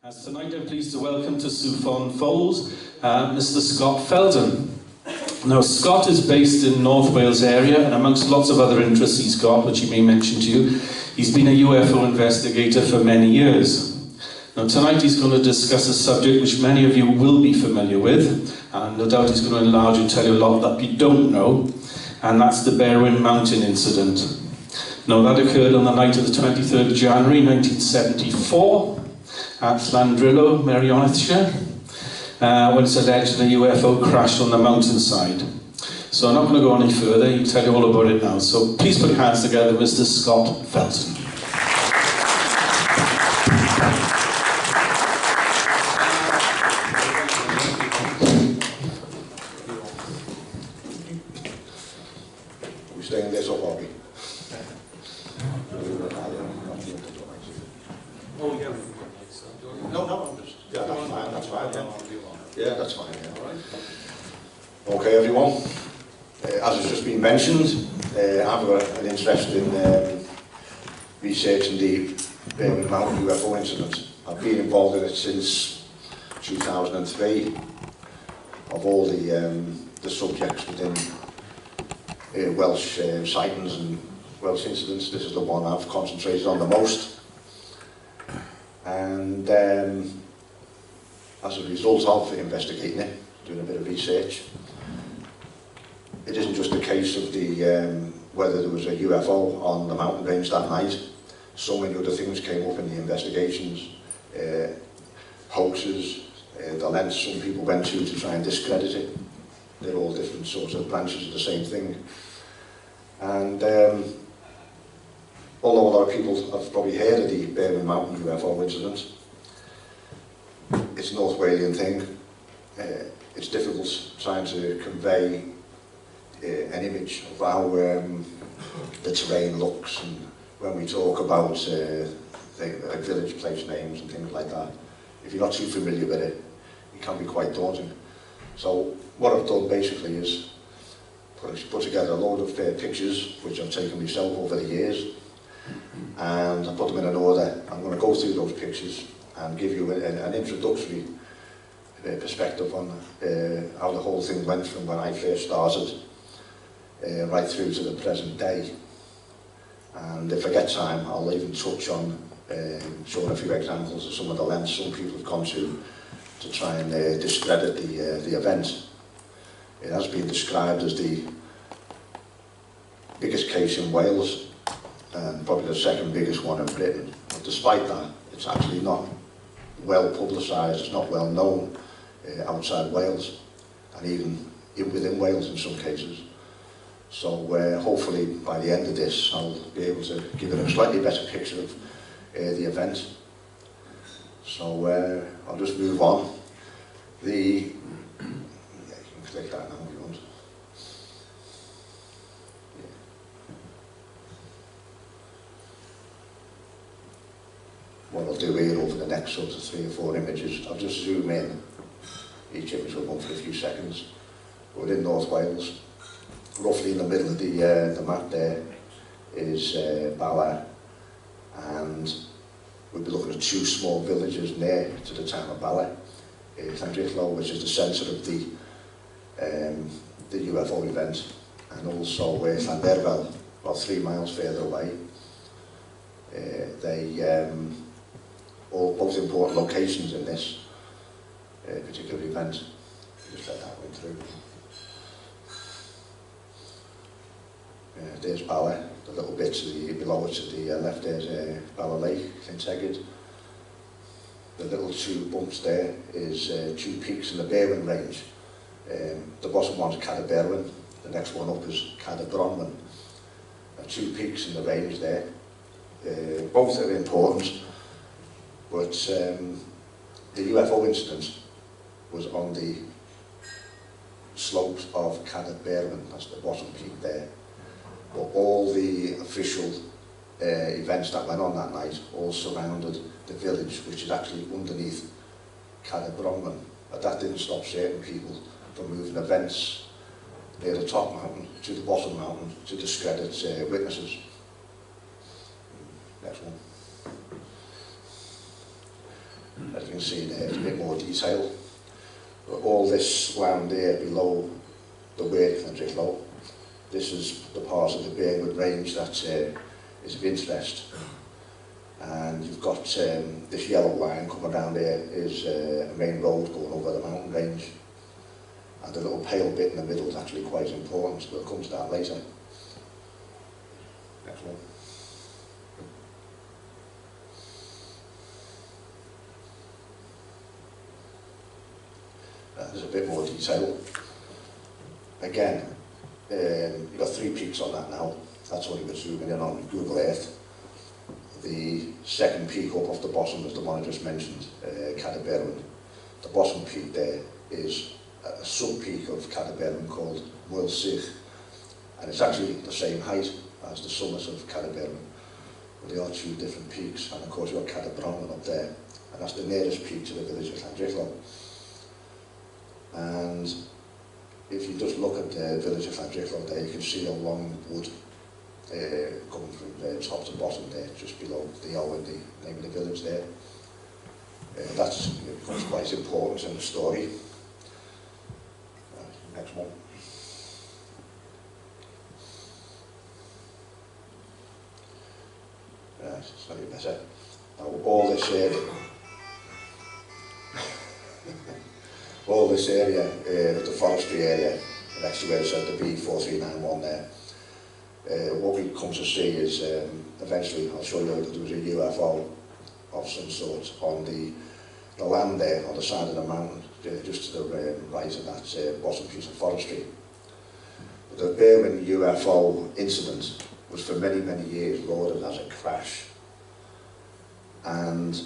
As tonight I'm pleased to welcome to Sufon Fold, Mr. Scott Felton. Now Scott is based in North Wales area, and amongst lots of other interests he's got, which he may mention to you, he's been a UFO investigator for many years. Now tonight he's going to discuss a subject which many of you will be familiar with, and no doubt he's going to enlarge and tell you a lot that you don't know, and that's the Berwyn Mountain incident. Now that occurred on the night of the 23rd of January 1974, at Llandrillo, Merionethshire, when it's alleged a UFO crashed on the mountainside. So I'm not going to go any further, he'll tell you all about it now. So please put your hands together, Mr. Scott Felton. We're staying this up, Bobby. Oh, yeah. No, I'm just... Yeah, that's fine, yeah. Yeah, that's fine, yeah. Okay, everyone. As has just been mentioned, I've got an interest in researching the Berwyn Mountain UFO incident. I've been involved in it since 2003. Of all the subjects within Welsh sightings and Welsh incidents, this is the one I've concentrated on the most. And as a result of investigating it, doing a bit of research, it isn't just a case of the whether there was a UFO on the mountain range that night. So many other things came up in the investigations, hoaxes, the lengths some people went to try and discredit it. They're all different sorts of branches of the same thing. And although a lot of people have probably heard of the Berwyn Mountain UFO incident, it's a North Walian thing. It's difficult trying to convey an image of how the terrain looks, and when we talk about like village place names and things like that, if you're not too familiar with it, it can be quite daunting. So what I've done basically is put together a load of pictures which I've taken myself over the years, and I put them in an order. I'm going to go through those pictures and give you an introductory perspective on how the whole thing went from when I first started right through to the present day. And if I get time, I'll even touch on showing a few examples of some of the lengths some people have gone to try and discredit the event. It has been described as the biggest case in Wales, and probably the second biggest one in Britain. But despite that, it's actually not well publicised, it's not well known outside Wales, and even within Wales in some cases. So hopefully by the end of this, I'll be able to give it a slightly better picture of the event. So I'll just move on. Yeah, you can click that now if you want. What I'll do here over the next sort of 3 or 4 images, I'll just zoom in. Each image will go for a few seconds. We're in North Wales. Roughly in the middle of the map there is Bala, and we'll be looking at 2 small villages near to the town of Bala. Llandrillo, which is the centre of the UFO event, and also Llandrillo, about 3 miles further away. They all both important locations in this particular event. Just let that went through. There's Bala, the little bit below it to the left there's Bala Lake, Llyntegid. The little 2 bumps there is 2 peaks in the Berwyn Range. The bottom one's Cad Berwyn, the next one up is Cad Bronwyn. 2 peaks in the range there. Both are important, but the UFO incident was on the slopes of Cad Berwyn, that's the bottom peak there. But all the official events that went on that night all surrounded the village, which is actually underneath Cad Bronwyn. But that didn't stop certain people from moving events near the top mountain to the bottom mountain to discredit witnesses. Next one. As you can see there, it's a bit more detail. But all this land here below the word Llandrillo, this is the part of the Berwyn Range that is of interest. And you've got this yellow line coming down there is a main road going over the mountain range. And the little pale bit in the middle is actually quite important. We'll come to that later. Next one. There's a bit more detail. Again, you've got 3 peaks on that now. That's only been zooming in on Google Earth. The second peak up off the bottom is the one I just mentioned, Berwyn. The bottom peak there is a sub-peak of Berwyn called Swansea, and it's actually the same height as the summit of Berwyn. But they are 2 different peaks, and of course you've got Berwyn up there, and that's the nearest peak to the village of Llandrillo. And if you just look at the village of Llandrillo there, you can see a long wood coming from top to bottom there, just below the O and the name of the village there. That becomes quite important in the story. Next one. Slightly better. Now all this area, the forestry area, next to where it said the B4391 there, what we come to see is, eventually I'll show you that there was a UFO of some sort on the land there, on the side of the mountain, just to the right of that bottom piece of forestry. The Berwyn UFO incident was for many, many years lauded as a crash. And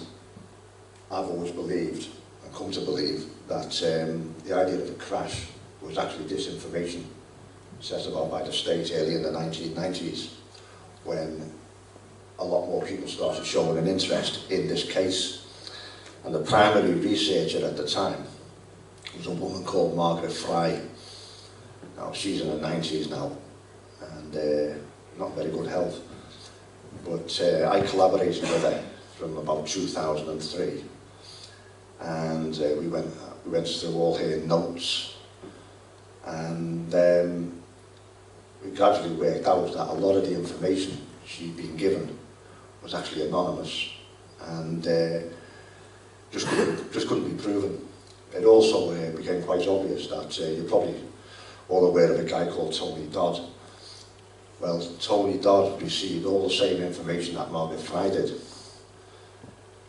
I've always believed, and come to believe, that the idea of a crash was actually disinformation set about by the state early in the 1990s, when a lot more people started showing an interest in this case. And the primary researcher at the time was a woman called Margaret Fry. Now she's in her 90s now, and not very good health. But I collaborated with her from about 2003, and we went through all her notes, and we gradually worked out that a lot of the information she'd been given was actually anonymous, and just couldn't be proven. It also became quite obvious that you're probably all aware of a guy called Tony Dodd. Well, Tony Dodd received all the same information that Margaret Fry did,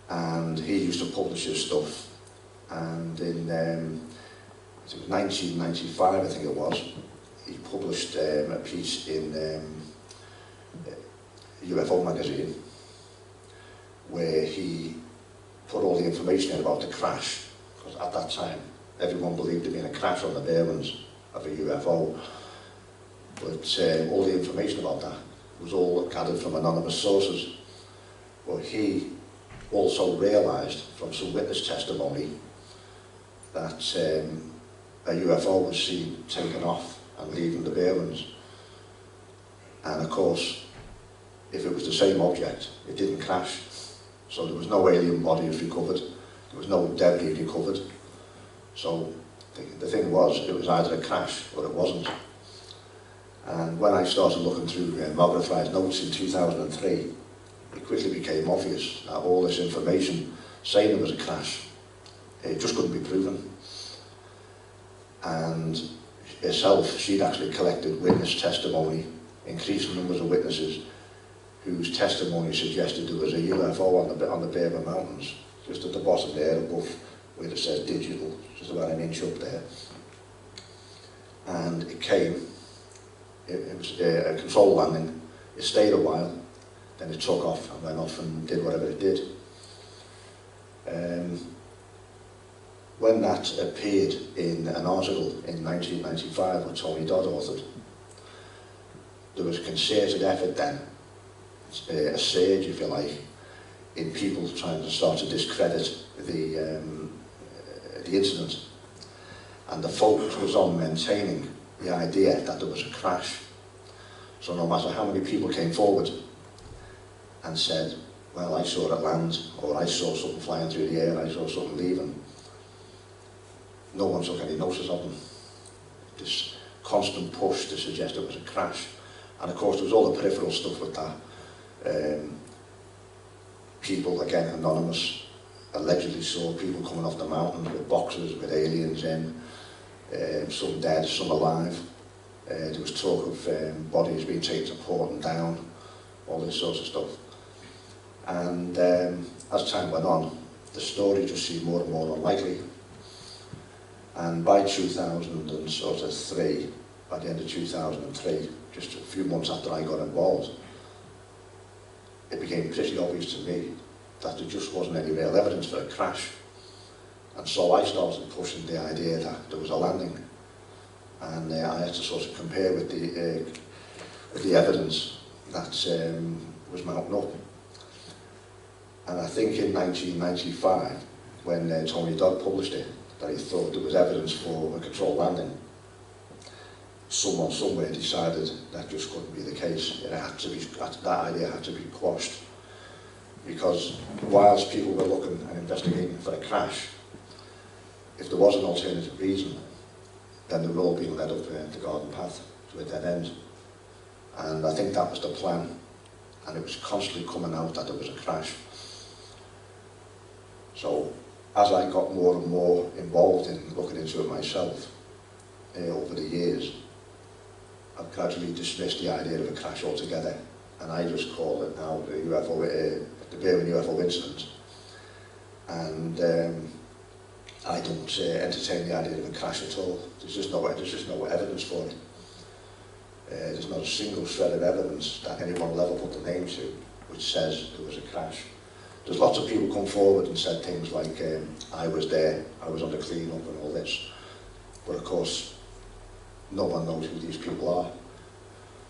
and he used to publish his stuff. And in 1995, I think it was, he published a piece in UFO magazine where he put all the information in about the crash, because at that time everyone believed there being a crash on the Berwyns of a UFO, but all the information about that was all gathered from anonymous sources. But he also realised from some witness testimony that a UFO was seen taken off and leaving the Berwyns. And of course, if it was the same object, it didn't crash. So there was no alien bodies recovered, there was no debris recovered. So the thing was, it was either a crash or it wasn't. And when I started looking through Margaret Fry's notes in 2003, it quickly became obvious that all this information saying it was a crash, it just couldn't be proven. And herself, she'd actually collected witness testimony, increasing numbers of witnesses whose testimony suggested there was a UFO on the Berwyn Mountains, just at the bottom there, above where it says digital, just about an inch up there. And it came, it was a controlled landing, it stayed a while, then it took off and went off and did whatever it did. When that appeared in an article in 1995 that Tony Dodd authored, there was a concerted effort then, a surge, if you like, in people trying to start to discredit the incident. And the focus was on maintaining the idea that there was a crash. So no matter how many people came forward and said, well, I saw it land, or I saw something flying through the air, I saw something leaving. No one took any notice of them. This constant push to suggest it was a crash. And of course there was all the peripheral stuff with that. People, again anonymous, allegedly saw people coming off the mountain with boxes with aliens in, some dead, some alive. There was talk of bodies being taken to port and down, all this sort of stuff. And as time went on, the story just seemed more and more unlikely. And by 2003, by the end of 2003, just a few months after I got involved, it became pretty obvious to me that there just wasn't any real evidence for a crash. And so I started pushing the idea that there was a landing. And I had to sort of compare with the evidence that was mounting up. And I think in 1995, when Tony Dodd published it, that he thought there was evidence for a controlled landing, someone somewhere decided that just couldn't be the case. It had to be, that idea had to be quashed. Because whilst people were looking and investigating for a crash, if there was an alternative reason, then they were all being led up the garden path to a dead end. And I think that was the plan. And it was constantly coming out that there was a crash. So as I got more and more involved in looking into it myself over the years, I've gradually dismissed the idea of a crash altogether. And I just call it now the UFO, the Berwyn UFO incident. And I don't entertain the idea of a crash at all. There's just no evidence for it. There's not a single shred of evidence that anyone will ever put the name to which says there was a crash. There's lots of people come forward and said things like, I was there, I was on the clean-up and all this. But of course, no one knows who these people are.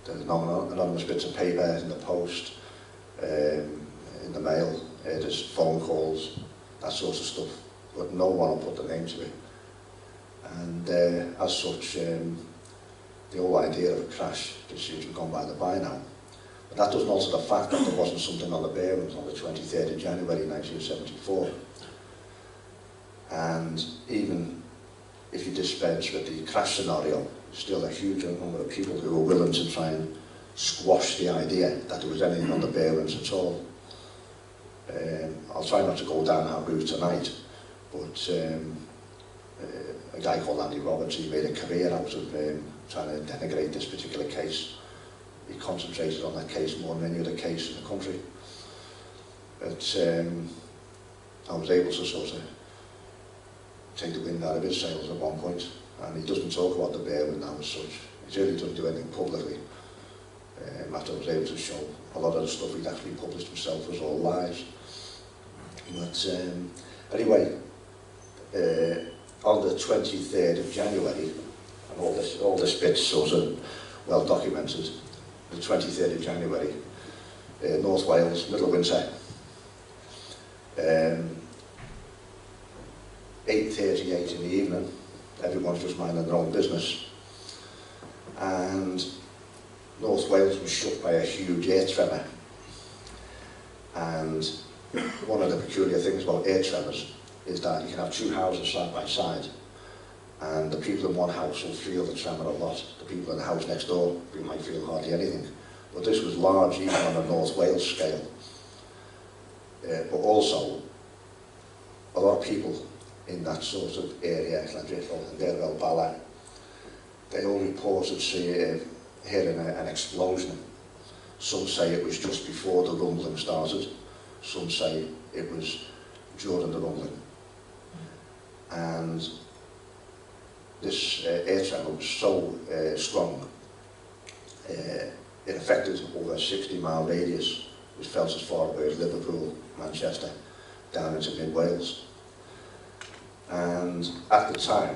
There's anonymous bits of paper in the post, in the mail, there's phone calls, that sort of stuff. But no one will put the name to it. And as such, the whole idea of a crash just seems to have gone by the by now. But that doesn't alter the fact that there wasn't something on the Berwyns on the 23rd of January 1974. And even if you dispense with the crash scenario, still a huge number of people who were willing to try and squash the idea that there was anything on the Berwyns at all. I'll try not to go down that route tonight, but a guy called Andy Roberts, he made a career out of trying to denigrate this particular case. He concentrated on that case more than any other case in the country. But I was able to sort of take the wind out of his sails at one point, and he doesn't talk about the Berwyn now as such. He certainly doesn't do anything publicly. After I was able to show a lot of the stuff he'd actually published himself was all lies. But anyway, on the 23rd of January, and all this bit's sort of well documented, the 23rd of January, North Wales, middle of winter, 8:38 in the evening, everyone's just minding their own business, and North Wales was struck by a huge air tremor. And one of the peculiar things about air tremors is that you can have two houses side by side, and the people in one house will feel the tremor a lot. The people in the house next door might feel hardly anything. But this was large, even on a North Wales scale. But also, a lot of people in that sort of area, Llandrillo and Berwyn, they all reported hearing an explosion. Some say it was just before the rumbling started. Some say it was during the rumbling. And this air tremor was so strong, it affected over a 60-mile radius, which felt as far away as Liverpool, Manchester, down into mid-Wales. And at the time,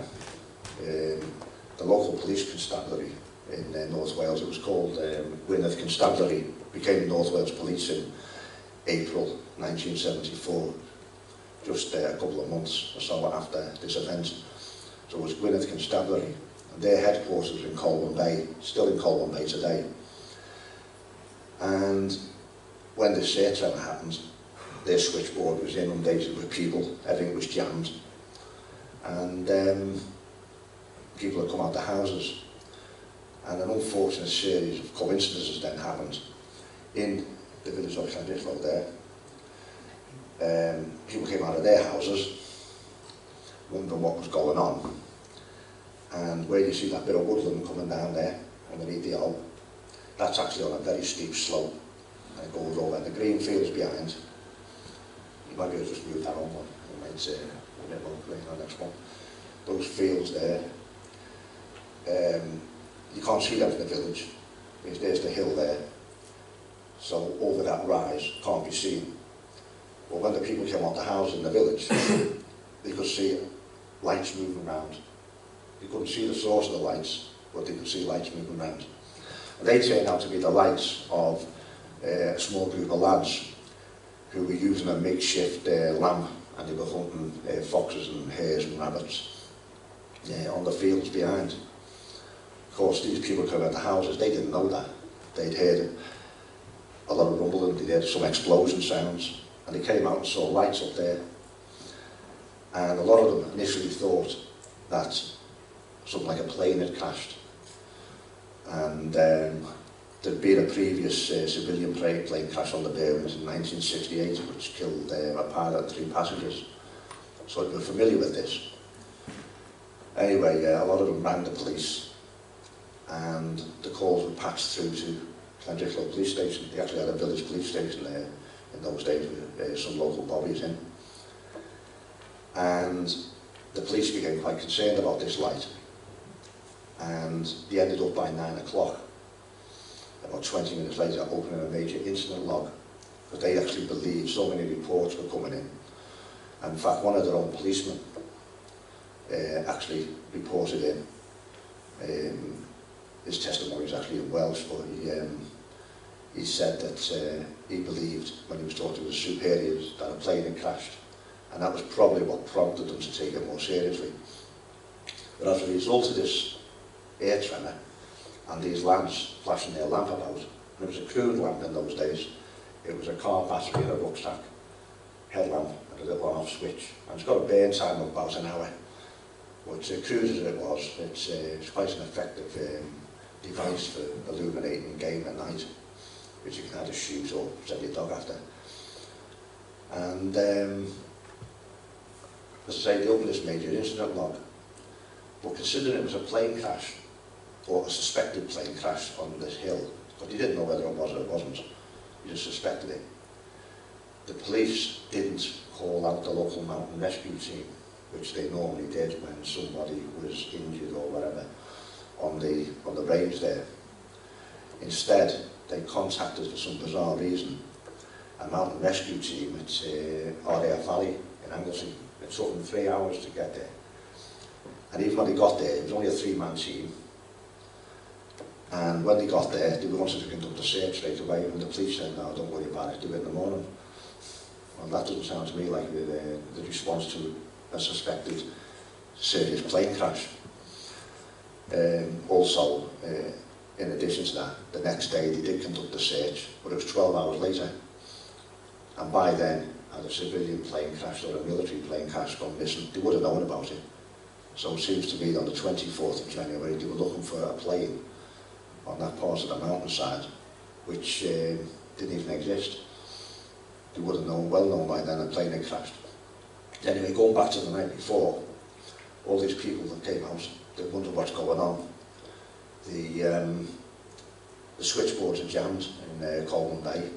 the local police constabulary in North Wales, it was called Gwynedd Constabulary, became North Wales Police in April 1974, just a couple of months or so after this event. So it was Gwynedd Constabulary, and their headquarters were in Colwyn Bay, still in Colwyn Bay today. And when this air tremor happened, their switchboard was inundated with people, everything was jammed, and people had come out the houses, and an unfortunate series of coincidences then happened in the village of Llandrillo there. People came out of their houses wondering what was going on, and where you see that bit of woodland coming down there underneath the oak, that's actually on a very steep slope, and it goes over, and the green fields behind, you might be able to just move that on one, you might say a bit more green on the next one. Those fields there, you can't see them from the village, because there's the hill there, so over that rise can't be seen. But when the people came out the houses in the village, they could see lights moving around. They couldn't see the source of the lights, but they could see lights moving around. And they turned out to be the lights of a small group of lads who were using a makeshift lamp, and they were hunting foxes and hares and rabbits on the fields behind. Of course, these people came out the houses, they didn't know that. They'd heard a lot of rumbling, they'd heard some explosion sounds, and they came out and saw lights up there. And a lot of them initially thought that something like a plane had crashed. And there'd been a previous civilian plane crash on the Berwyn in 1968, which killed a pilot and 3 passengers. So they were familiar with this. Anyway, a lot of them rang the police, and the calls were patched through to Llandrillo police station. They actually had a village police station there in those days with some local bobbies in. And the police became quite concerned about this light, and they ended up by 9 o'clock, about 20 minutes later, opening a major incident log, because they actually believed so many reports were coming in. And in fact, one of their own policemen actually reported in. His testimony is actually in Welsh, but he said that he believed, when he was talking to his superiors, that a plane had crashed, and that was probably what prompted them to take it more seriously. But as a result of this air tremor and these lamps flashing their lamp about, and it was a crude lamp in those days, it was a car battery and a rucksack headlamp and a little on-off switch, and it's got a burn time of about an hour. But crude as it was, it's quite an effective device for illuminating game at night, which you can either shoot or send your dog after. And as I say, they opened this major incident log, but considering it was a plane crash, or a suspected plane crash on this hill, but they didn't know whether it was or it wasn't, they just suspected it. The police didn't call out the local mountain rescue team, which they normally did when somebody was injured or whatever on the range there. Instead, they contacted, for some bizarre reason, a mountain rescue team at RAF Valley in Anglesey. It took them 3 hours to get there. And even when they got there, it was only a 3-man team. And when they got there, they wanted to conduct a search straight away, and the police said, no, don't worry about it, do it in the morning. Well, that doesn't sound to me like the response to a suspected serious plane crash. Also, in addition to that, the next day they did conduct a search, but it was 12 hours later. And by then, had a civilian plane crash or a military plane crash gone missing, they would have known about it. So it seems to me that on the 24th of January, they were looking for a plane on that part of the mountainside, which didn't even exist. They would have known, well known by then, a plane had crashed. Anyway, going back to the night before, all these people that came out, they wondered what's going on. The switchboards are jammed in Coleman Bay.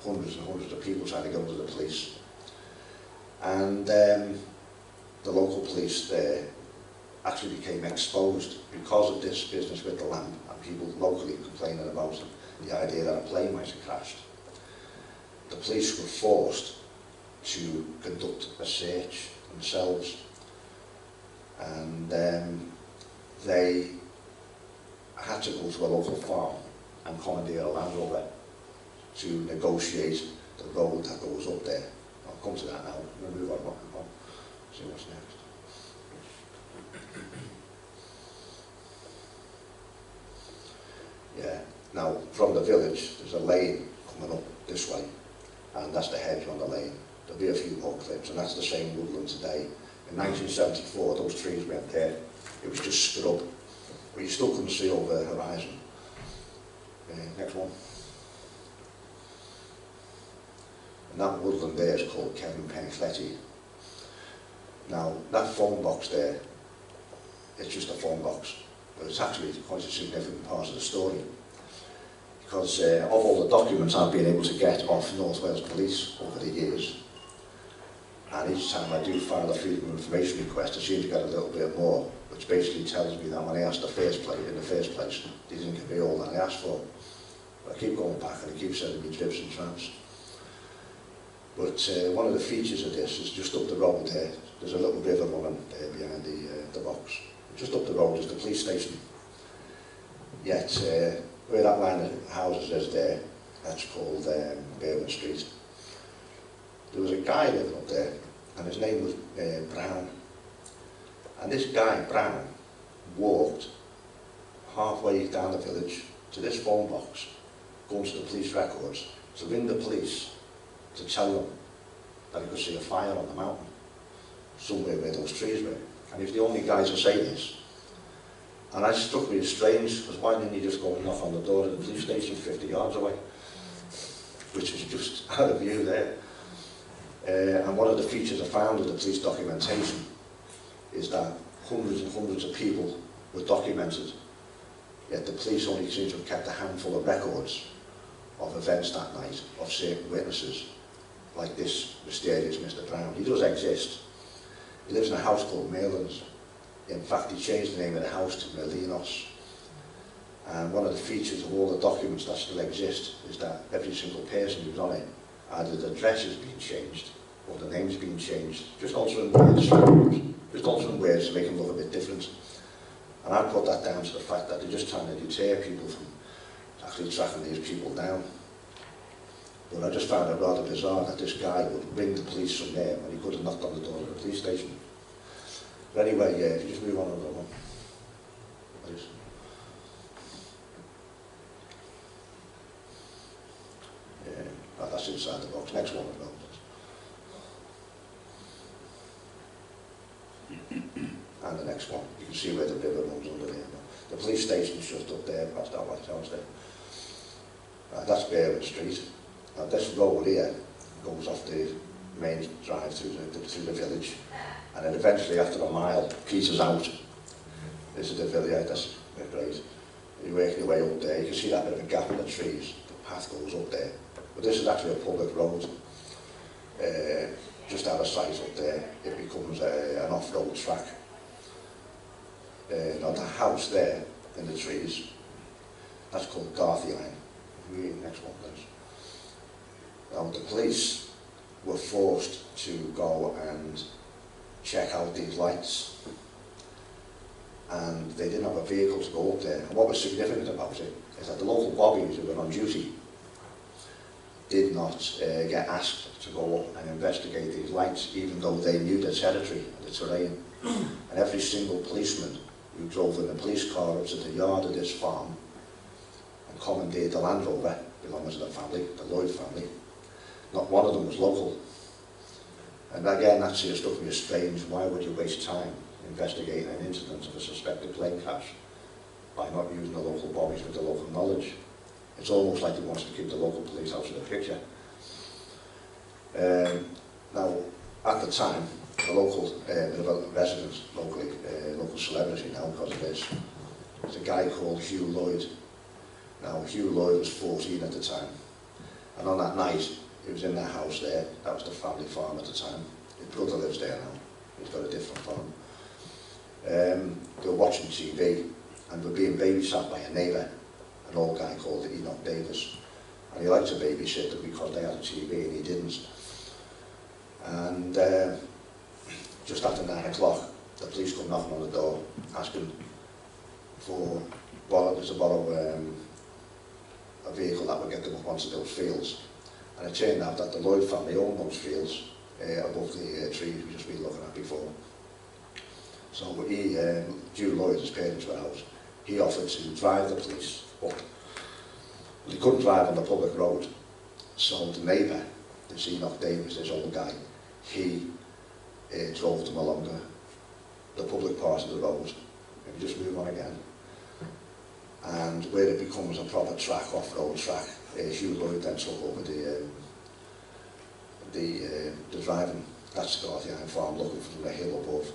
Hundreds and hundreds of people trying to go to the police. And the local police there actually became exposed because of this business with the lamp and people locally complaining about the idea that a plane might have crashed. The police were forced to conduct a search themselves, and they had to go to a local farm and commandeer a Land Rover to negotiate the road that goes up there. I'll come to that now. I'm going to move on, see what's next. Yeah, now from the village there's a lane coming up this way, and that's the hedge on the lane. There'll be a few more clips, and that's the same woodland today. In 1974, those trees went dead. It was just scrub, but you still couldn't see over the horizon. Next one. And that woodland there is called Kevin Pencletti. Now, that phone box there, it's just a phone box, but it's actually quite a significant part of the story. Because of all the documents I've been able to get off North Wales Police over the years, and each time I do file a Freedom of Information request, I seem to get a little bit more, which basically tells me that when I asked in the first place, they didn't give me all that I asked for. But I keep going back and I keep sending me dribs and drabs. But one of the features of this is just up the road there. There's a little river running there behind the box. Just up the road is the police station. Yet, where that line of houses is there, that's called Berwyn Street. There was a guy living up there, and his name was Brown. And this guy, Brown, walked halfway down the village to this phone box, going to the police records, to ring the police to tell them that he could see a fire on the mountain, somewhere where those trees were. And he's the only guy to say this. And that struck me as strange, because why didn't he just go and knock on the door of the police station 50 yards away, which is just out of view there. And one of the features I found in the police documentation is that hundreds and hundreds of people were documented, yet the police only seem to have kept a handful of records of events that night, of certain witnesses, like this mysterious Mr. Brown. He does exist. He lives in a house called Merlin's. In fact, he changed the name of the house to Merlinos. And one of the features of all the documents that still exist is that every single person who's on it, either the address has been changed or the name's been changed, just altering words to make them look a bit different. And I put that down to the fact that they're just trying to deter people from actually tracking these people down. But I just found it rather bizarre that this guy would ring the police from there when he could have knocked on the door of the police station. But anyway, yeah, if you just move on to another one, please. Yeah, that's inside the box. Next one as well, please. And the next one. You can see where the river runs under there. The police station's just up there, past that white house there. That's Berwyn Street. Now this road here goes off the main drive through the village, and then eventually after a mile peters out. This is the village. Yeah, that's great. You work your way up there. You can see that bit of a gap in the trees. The path goes up there, but this is actually a public road. Just out of sight up there, it becomes an off-road track. Now the house there in the trees, that's called Garthy Line. Next one, please. Now the police were forced to go and check out these lights, and they didn't have a vehicle to go up there. And what was significant about it is that the local bobbies who were on duty did not get asked to go up and investigate these lights, even though they knew the territory and the terrain. And every single policeman who drove in a police car up to the yard of this farm and commandeered the Land Rover belonging to the family, the Lloyd family, not one of them was local. And again, that struck me as strange. Why would you waste time investigating an incident of a suspected plane crash by not using the local bodies with the local knowledge? It's almost like he wants to keep the local police out of the picture. Now, at the time, the local residents, locally, local celebrity now because of this, was a guy called Hugh Lloyd. Now, Hugh Lloyd was 14 at the time, and on that night, he was in that house there. That was the family farm at the time. His brother lives there now. He's got a different farm. They were watching TV and were being babysat by a neighbour, an old guy called Enoch Davis. And he liked to babysit them because they had a TV and he didn't. And just after 9 o'clock, the police come knocking on the door, asking for to borrow a vehicle that would get them up onto those fields. And it turned out that the Lloyd family owned those fields above the trees we just been looking at before. So he, Hugh Lloyd, his parents were out, he offered to drive the police up. But he couldn't drive on the public road. So the neighbour this Enoch Davis, this old guy, he drove them along the public part of the road. Maybe just move on again. And where it becomes a proper track, off-road track, Hugh Lloyd then took over the driving. That's the Garthian farm looking from the hill above.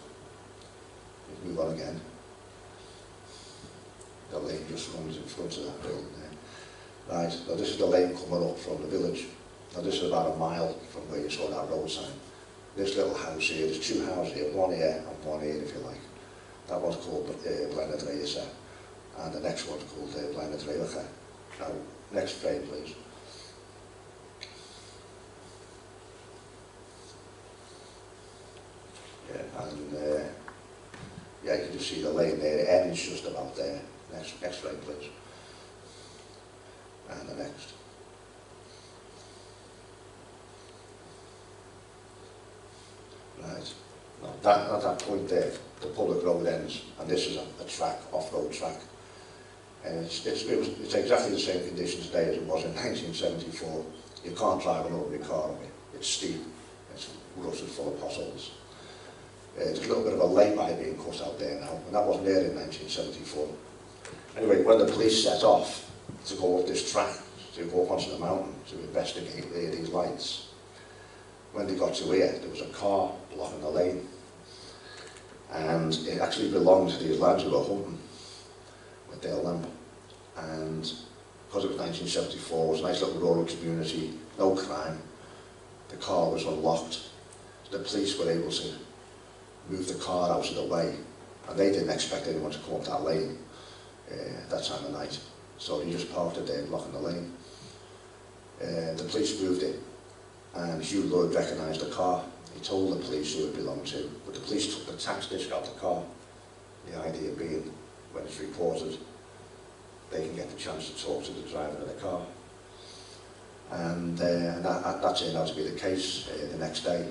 Move on again. The lane just runs in front of that building there. Right, now this is the lane coming up from the village. Now this is about a mile from where you saw that road sign. This little house here, there's two houses here, one here and one here if you like. That one's called Llandrillo, and the next one's called Llandrillo. Now, next frame please. Yeah, and yeah, you can just see the lane there, it ends just about there. Next frame please. And the next. Right. Now at that point there, the public road ends, and this is a track, off-road track. And it's exactly the same condition today as it was in 1974. You can't drive an ordinary car on it. It's steep, it's rutted full of potholes. There's a little bit of a lay-by being cut out there now, and that wasn't there in 1974. Anyway, when the police set off to go up this track, to go up onto the mountain to investigate these lights, when they got to here, there was a car blocking the lane. And it actually belonged to these lads who were hunting with their lamp. And because it was 1974, it was a nice little rural community, no crime. The car was unlocked. The police were able to move the car out of the way. And they didn't expect anyone to come up that lane that time of night. So they just parked it there, blocking the lane. The police moved it, and Hugh Lloyd recognised the car. He told the police who it belonged to, but the police took the tax disc out of the car. The idea being, when it's reported, they can get the chance to talk to the driver of the car. And that turned out to be the case the next day.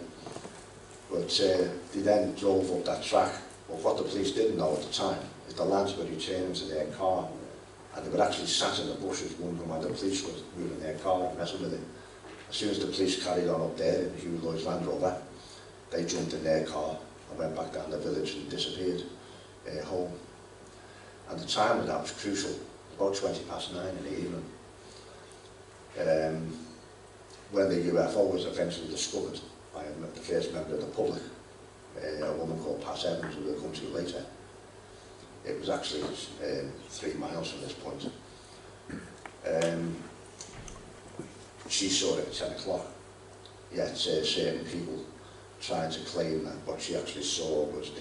But they then drove up that track. But what the police didn't know at the time is the lads were returning to their car, and they were actually sat in the bushes wondering why the police were moving their car and messing with it. As soon as the police carried on up there in Hugh Lloyd's Land Rover, they jumped in their car and went back down the village and disappeared home. And the time of that was crucial, about 9:20 in the evening. When the UFO was eventually discovered by the first member of the public, a woman called Pat Evans, who we'll come to later. It was actually 3 miles from this point. She saw it at 10 o'clock, yet certain people tried to claim that what she actually saw was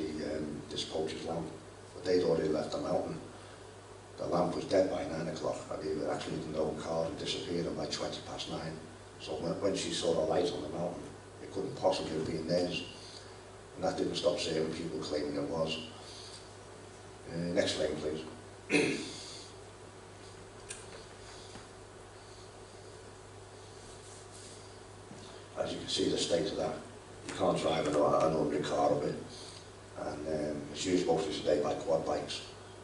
this poacher's lamp, but they'd already left the mountain. The lamp was dead by 9 o'clock, and they were actually in their own car and disappeared by 9:20. So when she saw the light on the mountain, it couldn't possibly have been theirs. And that didn't stop certain people claiming it was. Next frame, please. As you can see, the state of that. You can't drive an ordinary car up it. And it's used mostly today by quad bikes.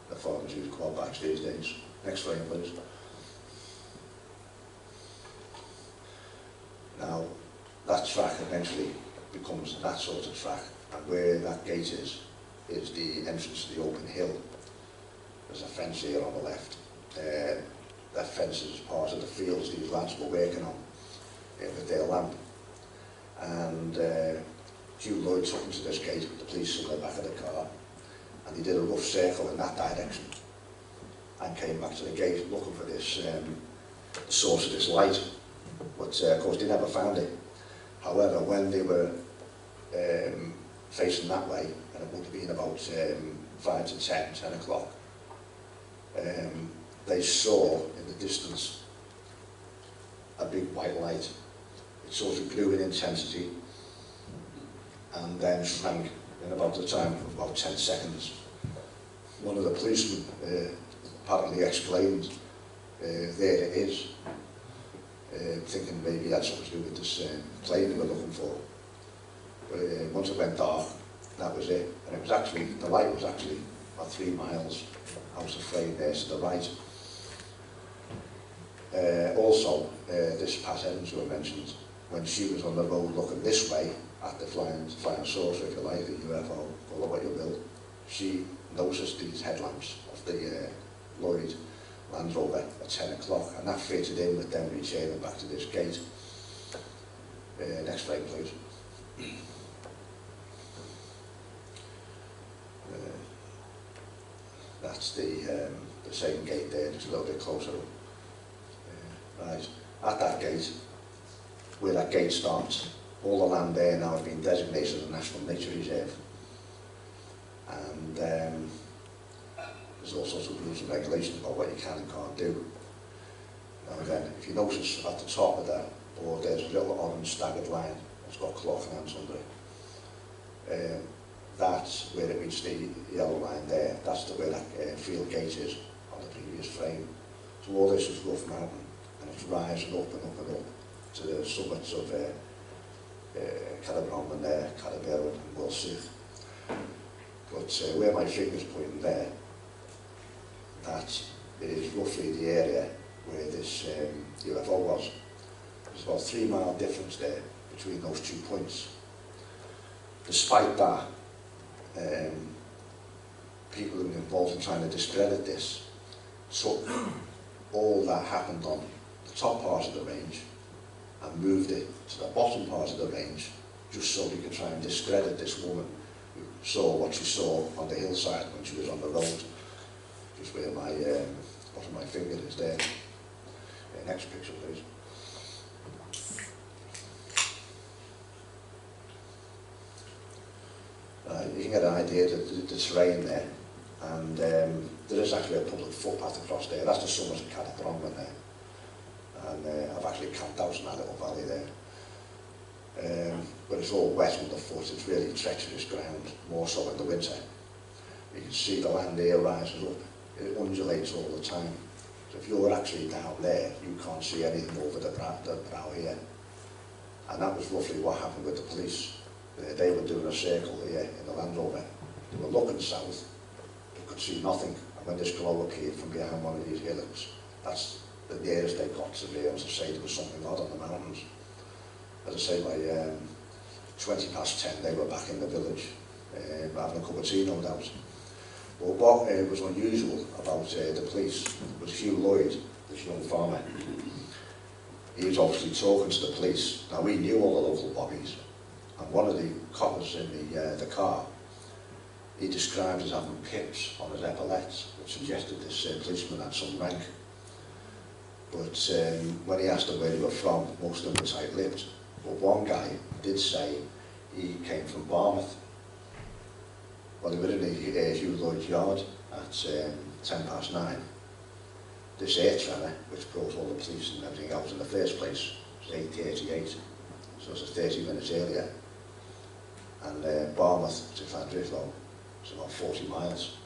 The farmers use quad bikes these days. Next frame, please. Now, that track eventually becomes that sort of track. And where that gate is the entrance to the open hill. There's a fence here on the left. That fence is part of the fields these lads were working on with their lamp. And Hugh Lloyd took them to this gate with the police in the back of the car, and he did a rough circle in that direction and came back to the gate looking for this the source of this light. But of course they never found it. However, when they were facing that way, and it would have been about 5 to 10 o'clock, they saw in the distance a big white light. It sort of grew in intensity and then shrank in about the time of about 10 seconds. One of the policemen apparently exclaimed, "There it is," thinking maybe it had something to do with this plane they were looking for. But once it went dark, that was it. And it was actually, the light was actually about 3 miles out of frame there to the right. Also, this Pat Evans who I mentioned, when she was on the road looking this way at the flying saucer, if you like, the UFO, call it what you will, she noticed these headlamps of the Lloyd Land Rover at 10 o'clock, and that fitted in with them returning back to this gate. Next frame, please. That's the same gate there, just a little bit closer up. Right, at that gate, where that gate starts, all the land there now has been designated as a National Nature Reserve. And there's all sorts of rules and regulations about what you can and can't do. Now then, if you notice at the top of that board, there's a little orange staggered line that's got cloth lines under it. That's where it meets the yellow line there. That's where that field gate is on the previous frame. So all this is rough mountain, and it's rising up and up and up to the summits of Berwyn there, Berwyn and Wilsich. But where my finger's pointing there, that is roughly the area where this UFO was. There's about 3 mile difference there between those 2 points. Despite that, people who were involved in trying to discredit this took all that happened on the top part of the range and moved it to the bottom part of the range just so they could try and discredit this woman who saw what she saw on the hillside when she was on the road, just where my bottom of my finger is there. Next picture, please. You can get an idea of the terrain there, and there is actually a public footpath across there. That's the summit of Berwyn there, and I've actually camped out in that little valley there. But it's all wet underfoot. It's really treacherous ground, more so in the winter. You can see the land here rises up. It undulates all the time. So if you're actually down there, you can't see anything over the brow here. And that was roughly what happened with the police. They were doing a circle here in the Land Rover. They were looking south, but could see nothing. And when this glow appeared from behind one of these hillocks, that's the nearest they got to be able to say there was something odd on the mountains. As I say, by 20 past 10, they were back in the village, having a cup of tea, no doubt. But what was unusual about the police was Hugh Lloyd, this young farmer. He was obviously talking to the police. Now, we knew all the local bobbies, and one of the coppers in the car, he described as having pips on his epaulets, which suggested this policeman had some rank. But when he asked them where they were from, most of them were tight-lipped. But one guy did say he came from Barmouth. Well, they were in Hugh Lloyd's yard at 10 past 9. This air tremor, which brought all the police and everything else in the first place, was 8:38, so it was 30 minutes earlier. And Barmouth to Llandrillo was about 40 miles.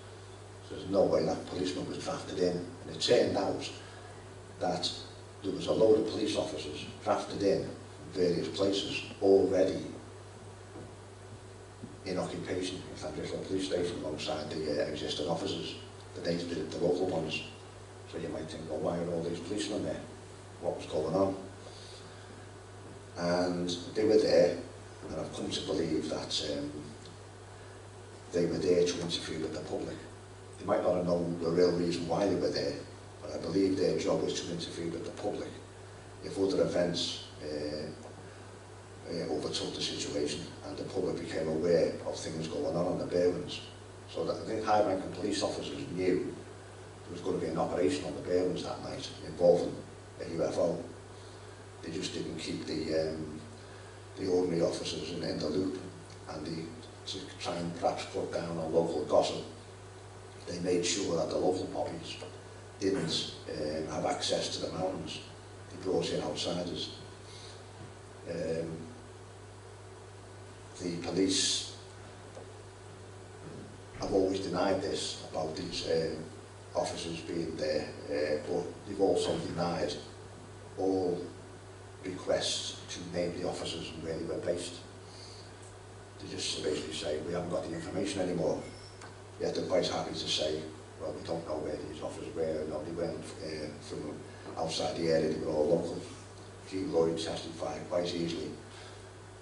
So there's no way that policeman was drafted in. And it turned out that there was a load of police officers drafted in from various places already in occupation in Llandrillo police station alongside the existing officers, the local ones. So you might think, well, why are all these policemen there? What was going on? And they were there, and I've come to believe that they were there to interfere with the public. They might not have known the real reason why they were there, but I believe their job was to interfere with the public if other events overtook the situation and the public became aware of things going on the Berwyns. So that I think high-ranking police officers knew there was going to be an operation on the Berwyns that night involving a UFO. They just didn't keep the ordinary officers in the loop, and to try and perhaps put down on local gossip, they made sure that the local bobbies didn't have access to the mountains. They brought in outsiders. The police have always denied this about these officers being there, but they've also denied all requests to name the officers and where they were based. They just basically say, we haven't got the information anymore. Yet they're quite happy to say, well, we don't know where these officers were. No, they weren't from outside the area, they were all local. G. Lloyd testified quite easily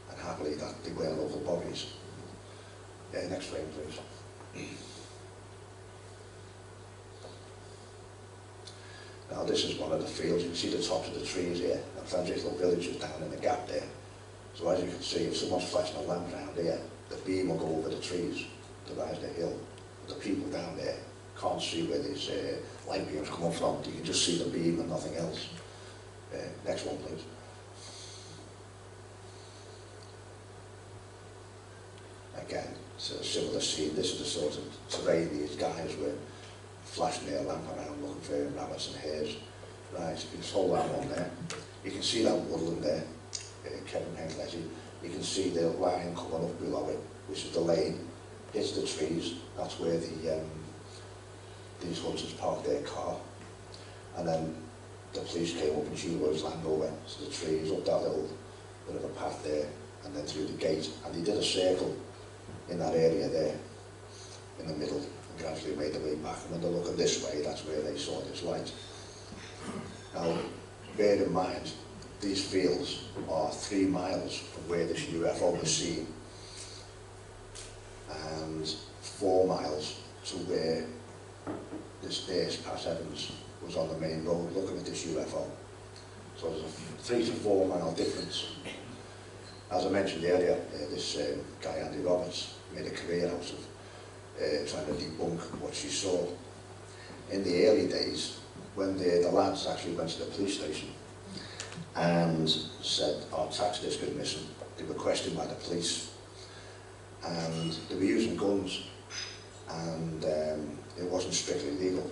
and happily that they were local bodies. Next frame, please. Now this is one of the fields. You can see the tops of the trees here. Llandrillo village is down in the gap there. So as you can see, if someone's flashing a lamp around here, the beam will go over the trees to rise the hill. The people down there can't see where these light beams come from. You can just see the beam and nothing else. Next one, please. Again, it's a similar scene. This is the sort of terrain these guys were flashing their lamp around looking for rabbits and hares. Right, you can hold that one there. You can see that woodland there, Kevin Henlety. You can see the line coming up below it, which is the lane. It's the trees. That's where these hunters parked their car. And then the police came up and Julio's land over. So the trees, up that little bit of a path there, and then through the gate. And they did a circle in that area there, in the middle, and gradually made their way back. And when they're looking this way, that's where they saw this light. Now, bear in mind, these fields are 3 miles from where this UFO was seen, and 4 miles to where this nurse, Pat Evans, was on the main road looking at this UFO. So there's a 3 to 4 mile difference. As I mentioned earlier, this guy Andy Roberts made a career out of trying to debunk what she saw. In the early days, when the lads actually went to the police station and said our tax disc is missing, they were questioned by the police, and they were using guns, and it wasn't strictly legal.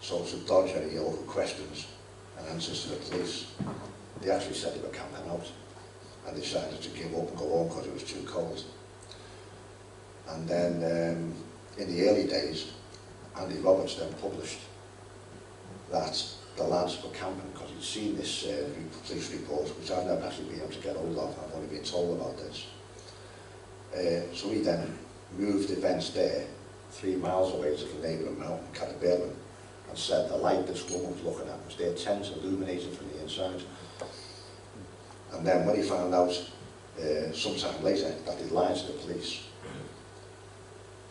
So to dodge any awkward questions and answers to the police, they actually said they were camping out and decided to give up and go home because it was too cold. And then in the early days, Andy Roberts then published that the lads were camping because he'd seen this police report, which I've never actually been able to get hold of. I've only been told about this. So he then moved events there 3 miles away to the neighbouring mountain, Berwyn, and said the light this woman was looking at was their tent illuminated from the inside. And then when he found out sometime later that he'd lied to the police,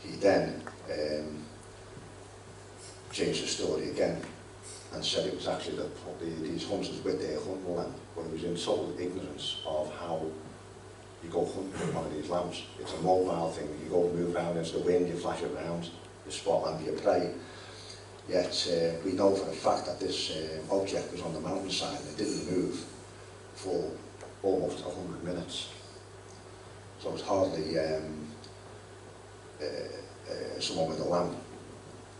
he then changed the story again and said it was actually these hunters with their hunting lamp, but he was in total ignorance of how you go hunting with one of these lamps. It's a mobile thing. You go move around into the wind, you flash it around, you spot lamp your prey. Yet we know for a fact that this object was on the mountainside and it didn't move for almost 100 minutes. So it was hardly someone with a lamp.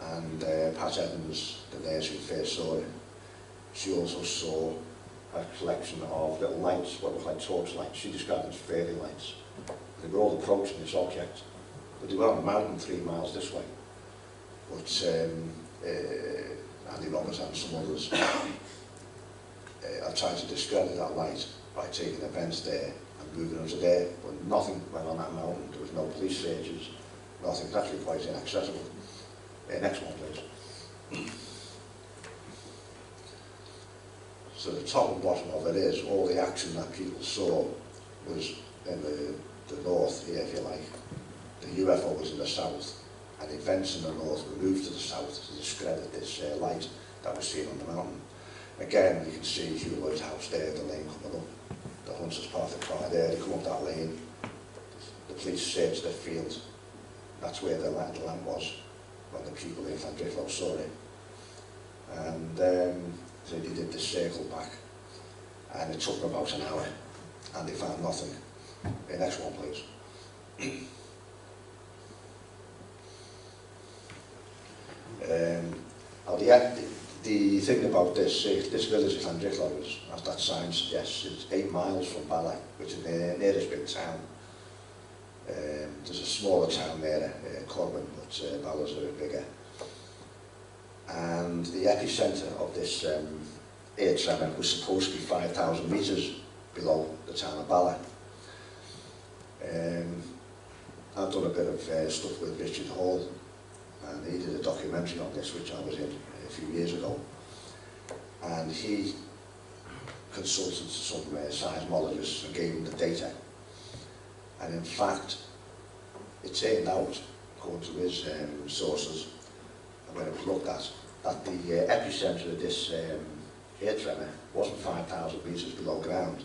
And Pat Evans, the nurse who first saw it, she also saw a collection of little lights, what looked like torch lights. She described them as fairy lights. They were all approaching this object, but they were on a mountain 3 miles this way. But Andy Roberts and some others are trying to discredit that light by taking events there and moving them to there, but nothing went on that mountain. There was no police searches, nothing. It's actually quite inaccessible. Next one, please. So the top and bottom of it is all the action that people saw was in the north here, if you like. The UFO was in the south, and events in the north were moved to the south to discredit this light that was seen on the mountain. Again, you can see Hugh Lloyd's house there, the lane coming up. The hunters parked the car there, they come up that lane. The police searched the field. That's where the lamp was when the people in Llandrillo saw it. And so they did the circle back, and it took them about an hour, and they found nothing. Next one, please. The thing about this village of Llandrillo is, as that sign suggests, it's 8 miles from Bala, which is the nearest big town. There's a smaller town there, Corwin, but Bala's a bit bigger. And the epicentre of this air tremor was supposed to be 5,000 metres below the town of Bala. I've done a bit of stuff with Richard Hall, and he did a documentary on this, which I was in a few years ago. And he consulted some seismologists and gave them the data. And in fact, it turned out, according to his sources, when it was looked at, that the epicentre of this air tremor wasn't 5,000 metres below ground,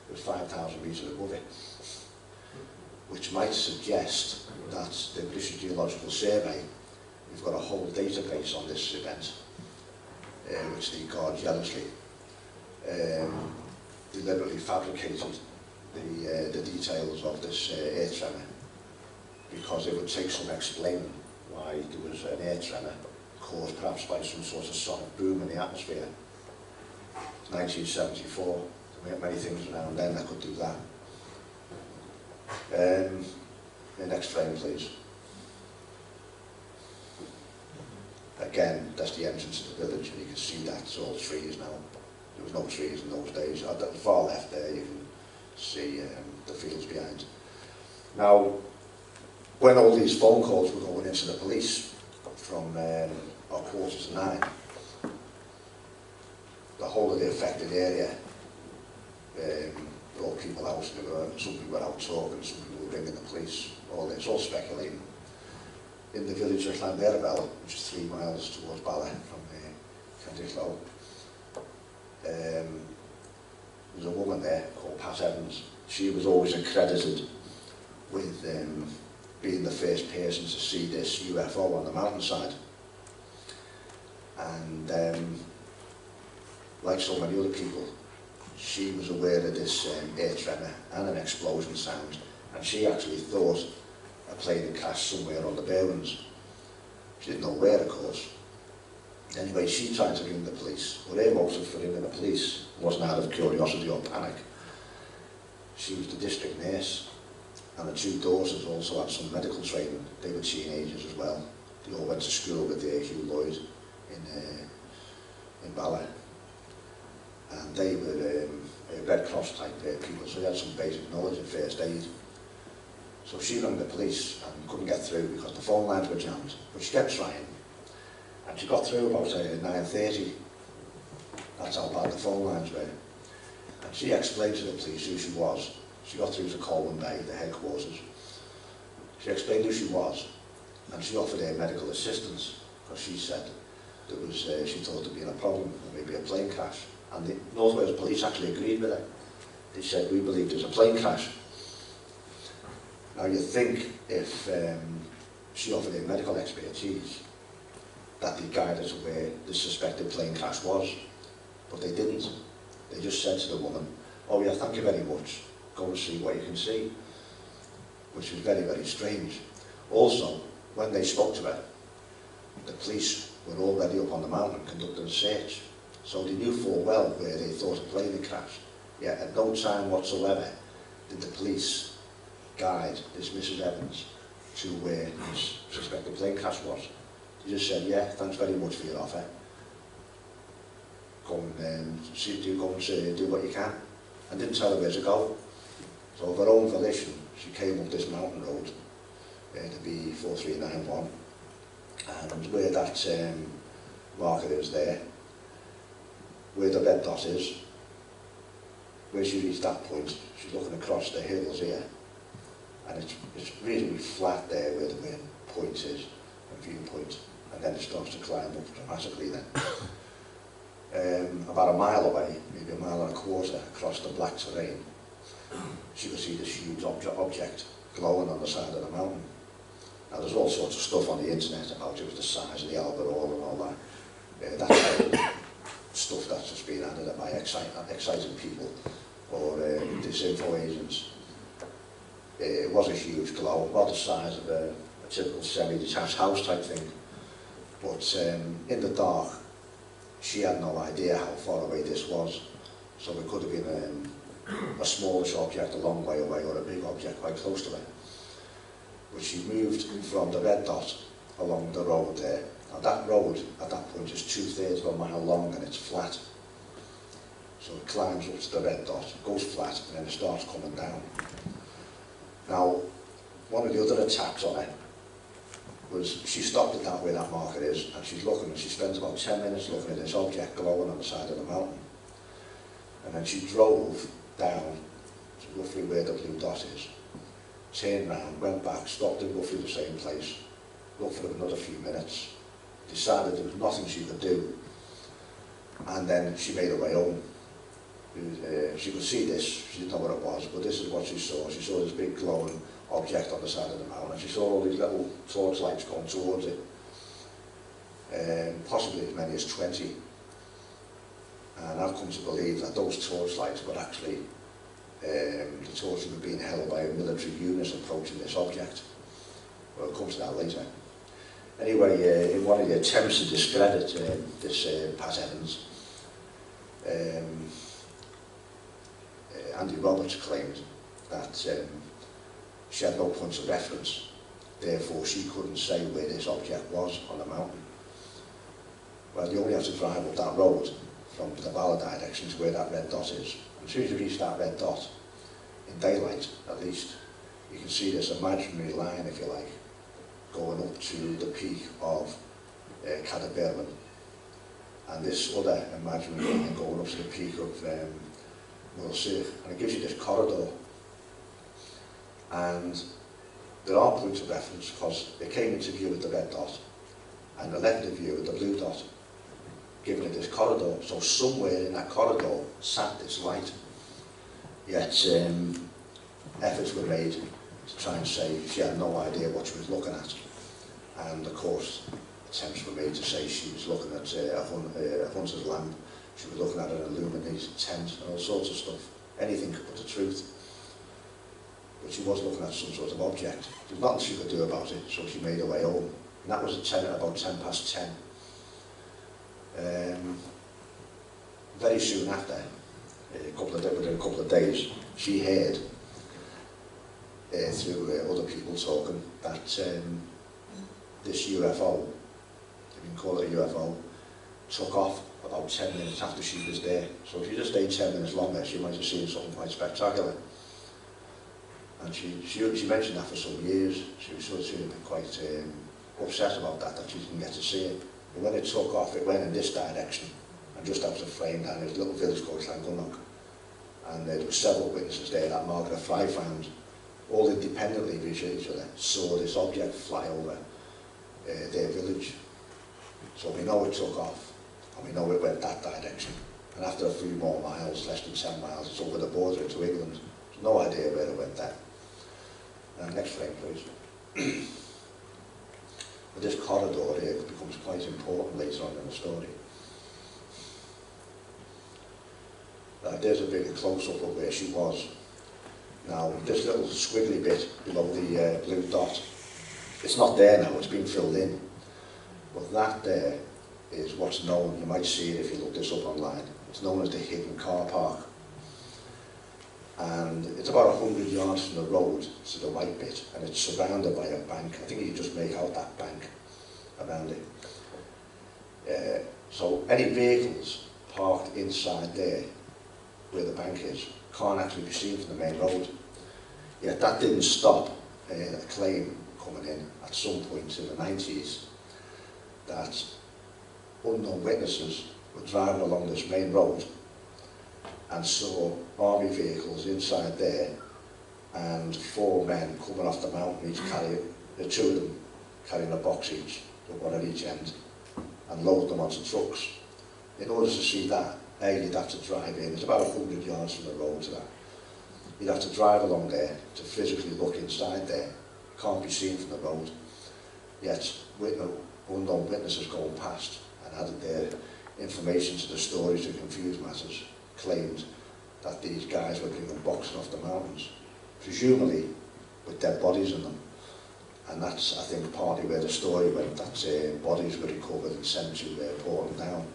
it was 5,000 metres above it, which might suggest that the British Geological Survey, we've got a whole database on this event, which they guard jealously, deliberately fabricated the details of this air tremor, because it would take some explaining why there was an air tremor caused perhaps by some sort of sonic boom in the atmosphere. It's 1974, there weren't many things around then that could do that. The next frame, please. Again, that's the entrance to the village, and you can see that it's all trees now. There was no trees in those days. At the far left there, you can see the fields behind. Now, when all these phone calls were going into the police from our 8:45, the whole of the affected area brought people out. Some people were out talking, some people were ringing the police. It's all speculating. In the village of Llandrillo, which is 3 miles towards Bala from Llandrillo, there's a woman there called Pat Evans. She was always accredited with being the first person to see this UFO on the mountainside. And like so many other people, she was aware of this air tremor and an explosion sound, and she actually thought a plane had crashed somewhere on the Berwyns. She didn't know where, of course. Anyway, she tried to ring the police. Well, her motive for ringing the police wasn't out of curiosity or panic. She was the district nurse, and the 2 daughters also had some medical training. They were teenagers as well. They all went to school with Hugh Lloyd in Bala. And they were Red Cross type people, so they had some basic knowledge of first aid. So she rang the police and couldn't get through because the phone lines were jammed, but she kept trying. And she got through about 9:30. That's how bad the phone lines were. And she explained to the police who she was. She got through to Colwyn Bay, the headquarters. She explained who she was, and she offered her medical assistance, because she said there was, she thought there'd been a problem, maybe a plane crash. And the North Wales police actually agreed with her. They said, we believe there's a plane crash. Now you'd think if she offered her medical expertise, that they guided her to where the suspected plane crash was, but they didn't. They just said to the woman, oh yeah, thank you very much, go and see what you can see, which was very, very strange. Also, when they spoke to her, the police were already up on the mountain conducting a search, so they knew full well where they thought a plane had crashed. Yet at no time whatsoever did the police guide this Mrs. Evans to where this suspected plane crash was. They just said, yeah, thanks very much for your offer. Go and do what you can, and didn't tell her where to go. So of her own volition, she came up this mountain road, to be 4391, and where that marker is there, where the red dot is, where she reached that point, she's looking across the hills here, and it's reasonably flat there where the main point is, and viewpoint, and then it starts to climb up dramatically then. About a mile away, maybe a mile and a quarter across the black terrain, she could see this huge object glowing on the side of the mountain. Now there's all sorts of stuff on the internet about it was the size of the Albert Hall and all that. That's stuff that's just been added by exciting people or disinfo agents. It was a huge glow, about the size of a typical semi-detached house type thing. But in the dark, she had no idea how far away this was. So it could have been a smallish object a long way away or a big object quite close to her. But she moved from the red dot along the road there. Now that road at that point is 2/3 of a mile long and it's flat. So it climbs up to the red dot, goes flat, and then it starts coming down. Now, one of the other attacks on her was she stopped at that where that marker is, and she's looking, and she spends about 10 minutes looking at this object glowing on the side of the mountain. And then she drove down to roughly where the blue dot is, turned round, went back, stopped in roughly the same place, looked for another few minutes, decided there was nothing she could do, and then she made her way home. She could see this, she didn't know what it was, but this is what she saw. She saw this big glowing object on the side of the mountain, and she saw all these little torch lights going towards it, possibly as many as 20. And I've come to believe that those torch lights were actually the torches were being held by a military unit approaching this object. We'll come to that later. Anyway, in one of the attempts to discredit this Pat Evans, Andy Roberts claimed that she had no points of reference, therefore she couldn't say where this object was on the mountain. Well, you only have to drive up that road from the Valor direction to where that red dot is. As soon as you reach that red dot, in daylight at least, you can see this imaginary line, if you like, going up to the peak of Berwyn, and this other imaginary line going up to the peak of Wilsir, and it gives you this corridor. And there are points of reference because they came into view with the red dot and they left into view with the blue dot, giving it this corridor. So somewhere in that corridor sat this light. Yet efforts were made to try and say she had no idea what she was looking at. And of course, attempts were made to say she was looking at a hunter's lamp, she was looking at an illuminated tent and all sorts of stuff. Anything but the truth. But she was looking at some sort of object. There's nothing she could do about it, so she made her way home. And that was at about 10 past 10. Very soon after, within a couple of days, she heard through other people talking that this UFO, you can call it a UFO, took off about 10 minutes after she was there. So if you just stayed 10 minutes longer, she might have seen something quite spectacular. And she mentioned that for some years. She was sort of quite upset about that she didn't get to see it. But when it took off, it went in this direction, and just out of the frame down, there was a little village called Llandrillo. And there were several witnesses there that Margaret Fry found, all independently of each other, saw this object fly over their village. So we know it took off, and we know it went that direction. And after a few more miles, less than 10 miles, it's over the border into England. There's no idea where it went there. Next frame, please. But this corridor here becomes quite important later on in the story. There's a big close-up of where she was. Now, this little squiggly bit below the blue dot, it's not there now, it's been filled in. But that there is what's known, you might see it if you look this up online, it's known as the hidden car park. And it's about 100 yards from the road to the white bit, and it's surrounded by a bank. I think you just make out that bank around it. So any vehicles parked inside there, where the bank is, can't actually be seen from the main road. Yet that didn't stop a claim coming in at some point in the 90s that unknown witnesses were driving along this main road and saw army vehicles inside there and 4 men coming off the mountain, each carrying, the 2 of them carrying a box each, one at each end, and load them onto trucks. In order to see that, you'd have to drive in. It's about 100 yards from the road to that. You'd have to drive along there to physically look inside there. Can't be seen from the road. Yet, unknown witnesses going past and added their information to the story to confuse matters, claimed that these guys were bringing boxes off the mountains, presumably with dead bodies in them. And that's, I think, partly where the story went, that bodies were recovered and sent to Portland down.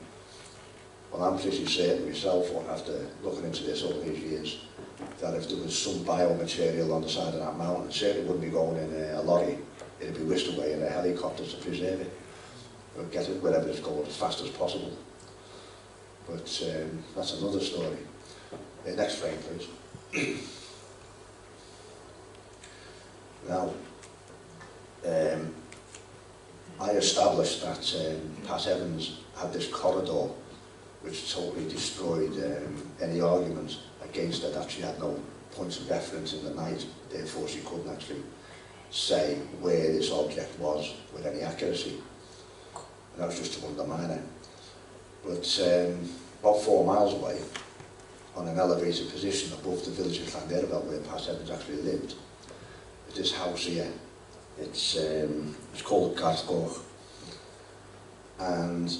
Well, I'm pretty certain myself, after looking into this all these years, that if there was some biomaterial on the side of that mountain, it certainly wouldn't be going in a lorry. It'd be whisked away in a helicopter to preserve it, or get it wherever it's going as fast as possible. But that's another story. Next frame, please. Now, I established that Pat Evans had this corridor which totally destroyed any argument against her that she had no points of reference in the night, therefore she couldn't actually say where this object was with any accuracy. And that was just to undermine her. But about 4 miles away, on an elevated position above the village of Llandrillo, where Pat Evans actually lived, is this house here. It's called Garthgoch. And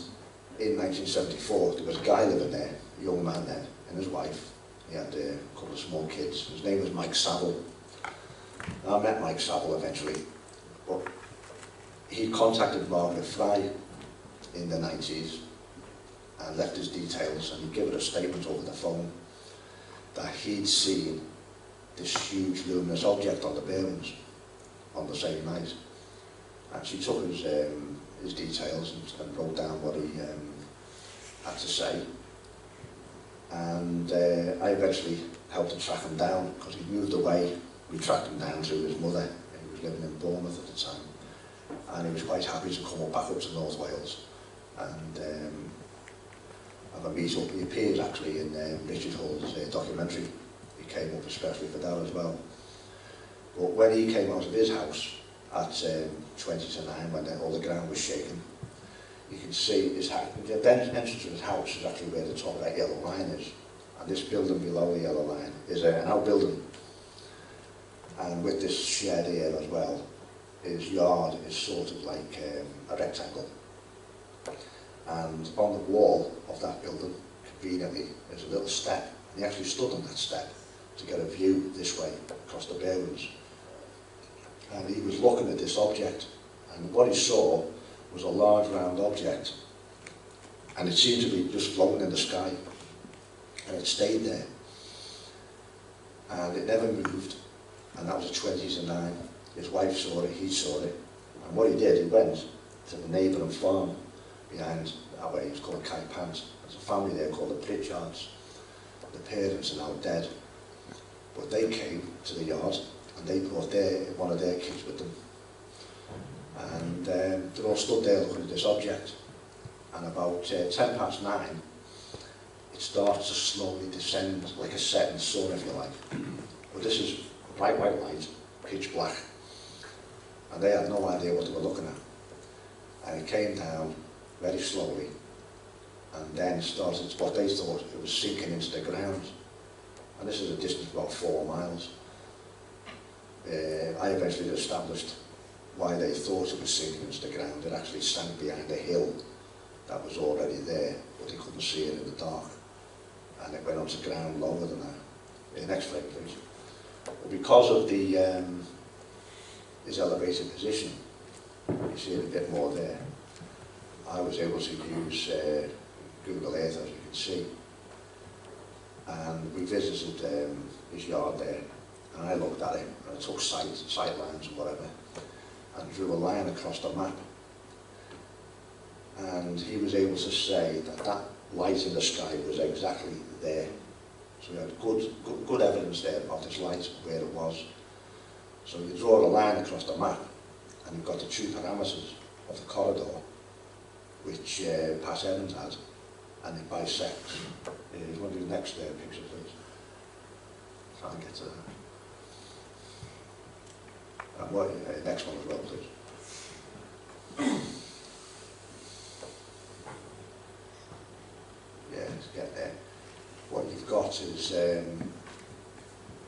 in 1974, there was a guy living there, a young man there, and his wife. He had a couple of small kids. His name was Mike Saville. And I met Mike Saville eventually, but he contacted Margaret Fry in the 90s and left his details, and he gave her a statement over the phone that he'd seen this huge luminous object on the Berwyns on the same night. And she took his details and wrote down what he had to say. And I eventually helped to track him down because he moved away. We tracked him down to his mother, who was living in Bournemouth at the time. And he was quite happy to come back up to North Wales and have a meet up. He appeared actually in Richard Hull's documentary. He came up especially for that as well. But when he came out of his house at 20 to 9, when all the ground was shaking, you can see his house. The entrance to his house is actually where the top of that yellow line is. And this building below the yellow line is an outbuilding. And with this shed here as well, his yard is sort of like a rectangle. And on the wall of that building, conveniently, there's a little step. And he actually stood on that step to get a view this way across the Berwyns. And he was looking at this object, and what he saw was a large round object, and it seemed to be just floating in the sky, and it stayed there, and it never moved. And that was at 20 to 9. His wife saw it, he saw it, and what he did, he went to the neighbouring farm behind that way. It was called Caipant. There's a family there called the Pritchards. The parents are now dead, but they came to the yard and they brought one of their kids with them, and they all stood there looking at this object. And about 10 past 9, it starts to slowly descend like a setting sun, if you like. But this is bright white light, pitch black, and they had no idea what they were looking at. And it came down very slowly, and then started what they thought it was sinking into the ground. And this is a distance of about 4 miles. I eventually established why they thought it was sinking into the ground. It actually sank behind a hill that was already there, but they couldn't see it in the dark. And it went onto the ground lower than that. Next frame, please. But because of his elevated position, you see it a bit more there, I was able to use Google Earth, as you can see. And we visited his yard there, and I looked at it, and I took sightlines and whatever, and drew a line across the map. And he was able to say that that light in the sky was exactly there. So we had good evidence there about this light, where it was. So you draw a line across the map, and you've got the two parameters of the corridor, which Pat Evans had, and it bisects. You want to do the next picture, please? Try and get to that. And next one as well, please. Yeah, let's get there. What you've got is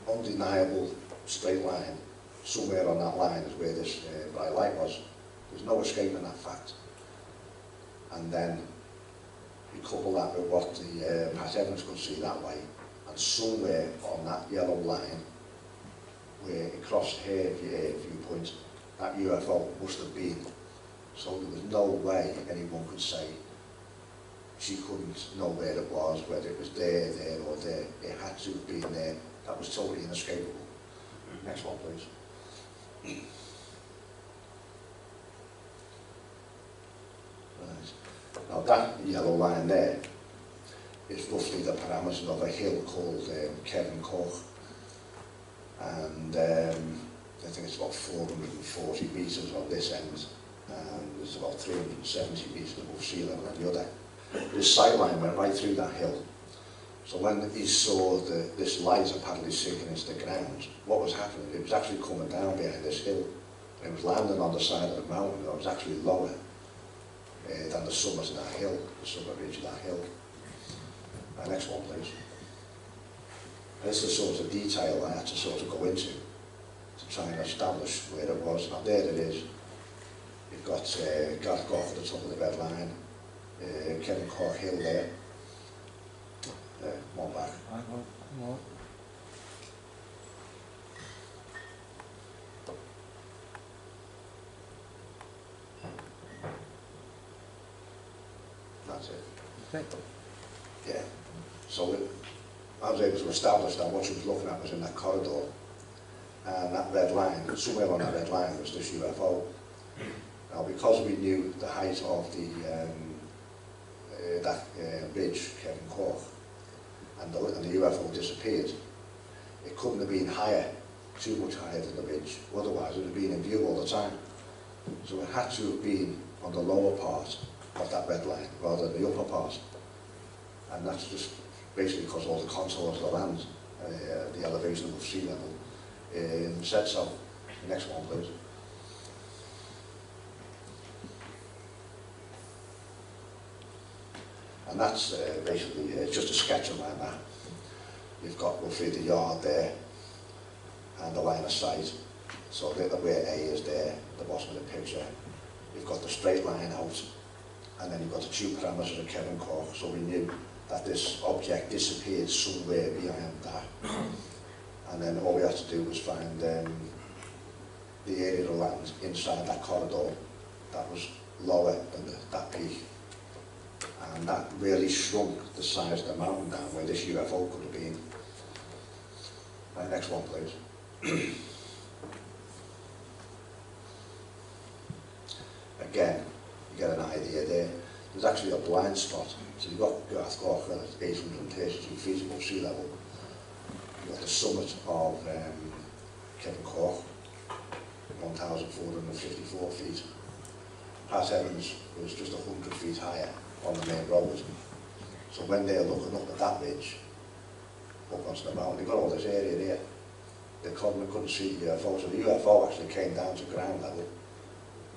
undeniable straight line. Somewhere on that line is where this bright light was. There's no escaping that fact. And then you couple that with what the Pat Evans could see that way, and somewhere on that yellow line, where it crossed her viewpoint, that UFO must have been. So there was no way anyone could say she couldn't know where it was, whether it was there, or there. It had to have been there. That was totally inescapable. Next one, please. Right. Now that yellow line there is roughly the parameters of a hill called Kevin Koch. And I think it's about 440 metres on this end, and it's about 370 metres above sea level on the other. This sightline went right through that hill. So when he saw this light apparently sinking into the ground, what was happening? It was actually coming down behind this hill. And it was landing on the side of the mountain. It was actually lower than the summit of that hill, the summit ridge of that hill. Next one, please. And this is the sort of detail I had to sort of go into to try and establish where it was. Now there it is. You've got Garthgoth at the top of the red line, Kevin Cork Hill there. One back. More. That's it. Okay. Yeah. So I was able to establish that what she was looking at was in that corridor. And that red line, somewhere on that red line was this UFO. Now because we knew the height of the ridge, Kevin Cork, and the UFO disappeared, it couldn't have been higher, too much higher than the ridge. Otherwise it would have been in view all the time. So it had to have been on the lower part of that red line rather than the upper part. And that's just basically because all the contours of the land, the elevation above sea level, said so. The next one, please. And that's basically just a sketch of my map. You've got roughly the yard there and the line of sight. So where A is there, at the bottom of the picture. You've got the straight line out, and then you've got the 2 parameters of Kevin Cork. So we knew that this object disappeared somewhere behind that. And then all we had to do was find the area of land inside that corridor that was lower than that peak. And that really shrunk the size of the mountain down where this UFO could have been. Next one, please. Again, you get an idea there. There's actually a blind spot. So you've got Garthgoth at 832 feet above sea level. You've got the summit of Kevin Cork, 1,454 feet. Pat Evans was just 100 feet higher on the main road. So when they're looking up at that ridge, up onto the mountain, they've got all this area there. They couldn't see the UFO, so the UFO actually came down to ground level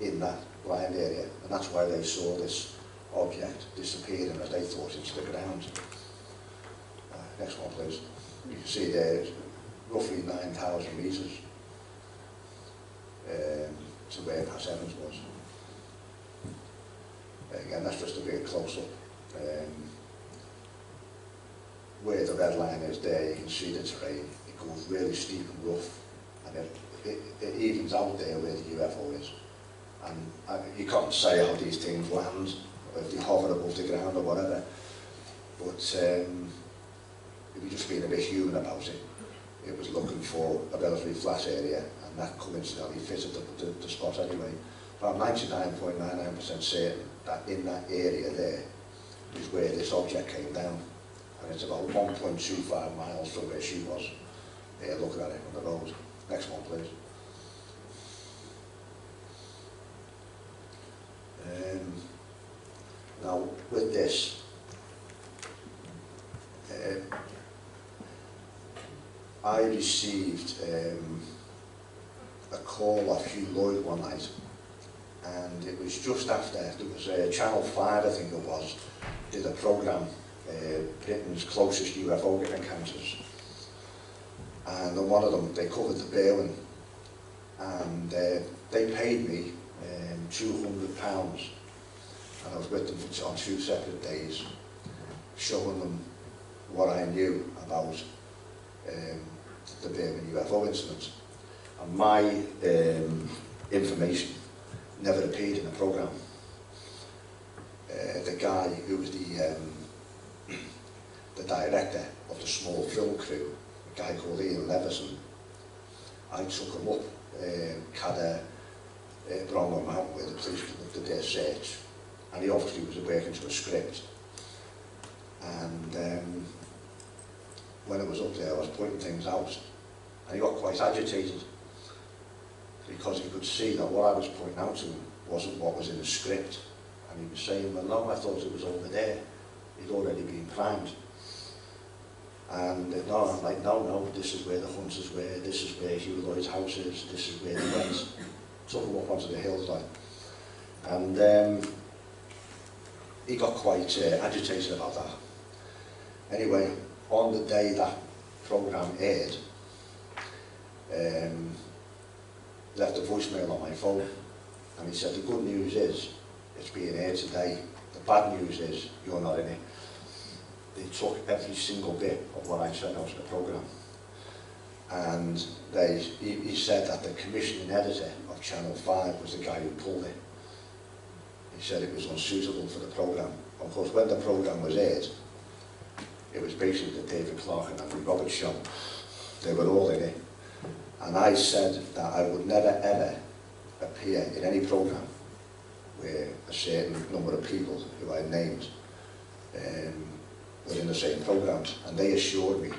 in that blind area, and that's why they saw this object disappearing as they thought into the ground. Next one, please. You can see there it's roughly 9,000 metres to where Pat Evans was. Again, that's just a bit close up. Where the red line is there, you can see the terrain. It goes really steep and rough, and it evens out there where the UFO is. And you can't say how these things land, or if they hover above the ground or whatever, but if you're just being a bit human about it, it was looking for a relatively flat area, and that coincidentally fitted the spot anyway. But I'm 99.99% certain that in that area there is where this object came down, and it's about 1.25 miles from where she was, looking at it on the road. Next one, please. Now, with this, I received a call off Hugh Lloyd one night, and it was just after, there was Channel 5, I think it was, did a programme, Britain's closest UFO encounters, and on one of them they covered the Berwyn, and they paid me £200, and I was with them on 2 separate days, showing them what I knew about the Berwyn UFO incident. And my information never appeared in the programme. The guy who was the director of the small film crew, a guy called Ian Leveson, I took him up Berwyn Mountain where the police conducted their search, and he obviously was working to a script. And when I was up there, I was pointing things out, and he got quite agitated because he could see that what I was pointing out to him wasn't what was in the script, and he was saying, well no, I thought it was over there. he'd already been primed. And no, I'm like, no, this is where the hunters were, this is where Hugh Lloyd's house is, this is where they went. Took him up onto the hills, like. And he got quite agitated about that. Anyway, on the day that programme aired, left a voicemail on my phone, and he said, the good news is, it's being aired today. The bad news is, you're not in it. They took every single bit of what I said out of the programme. And he said that the commissioning editor of Channel 5 was the guy who pulled it. He said it was unsuitable for the programme. Of course, when the programme was aired, it was basically the David Clark and Andrew Roberts show. They were all in it. And I said that I would never ever appear in any programme where a certain number of people who I named were in the same programme. And they assured me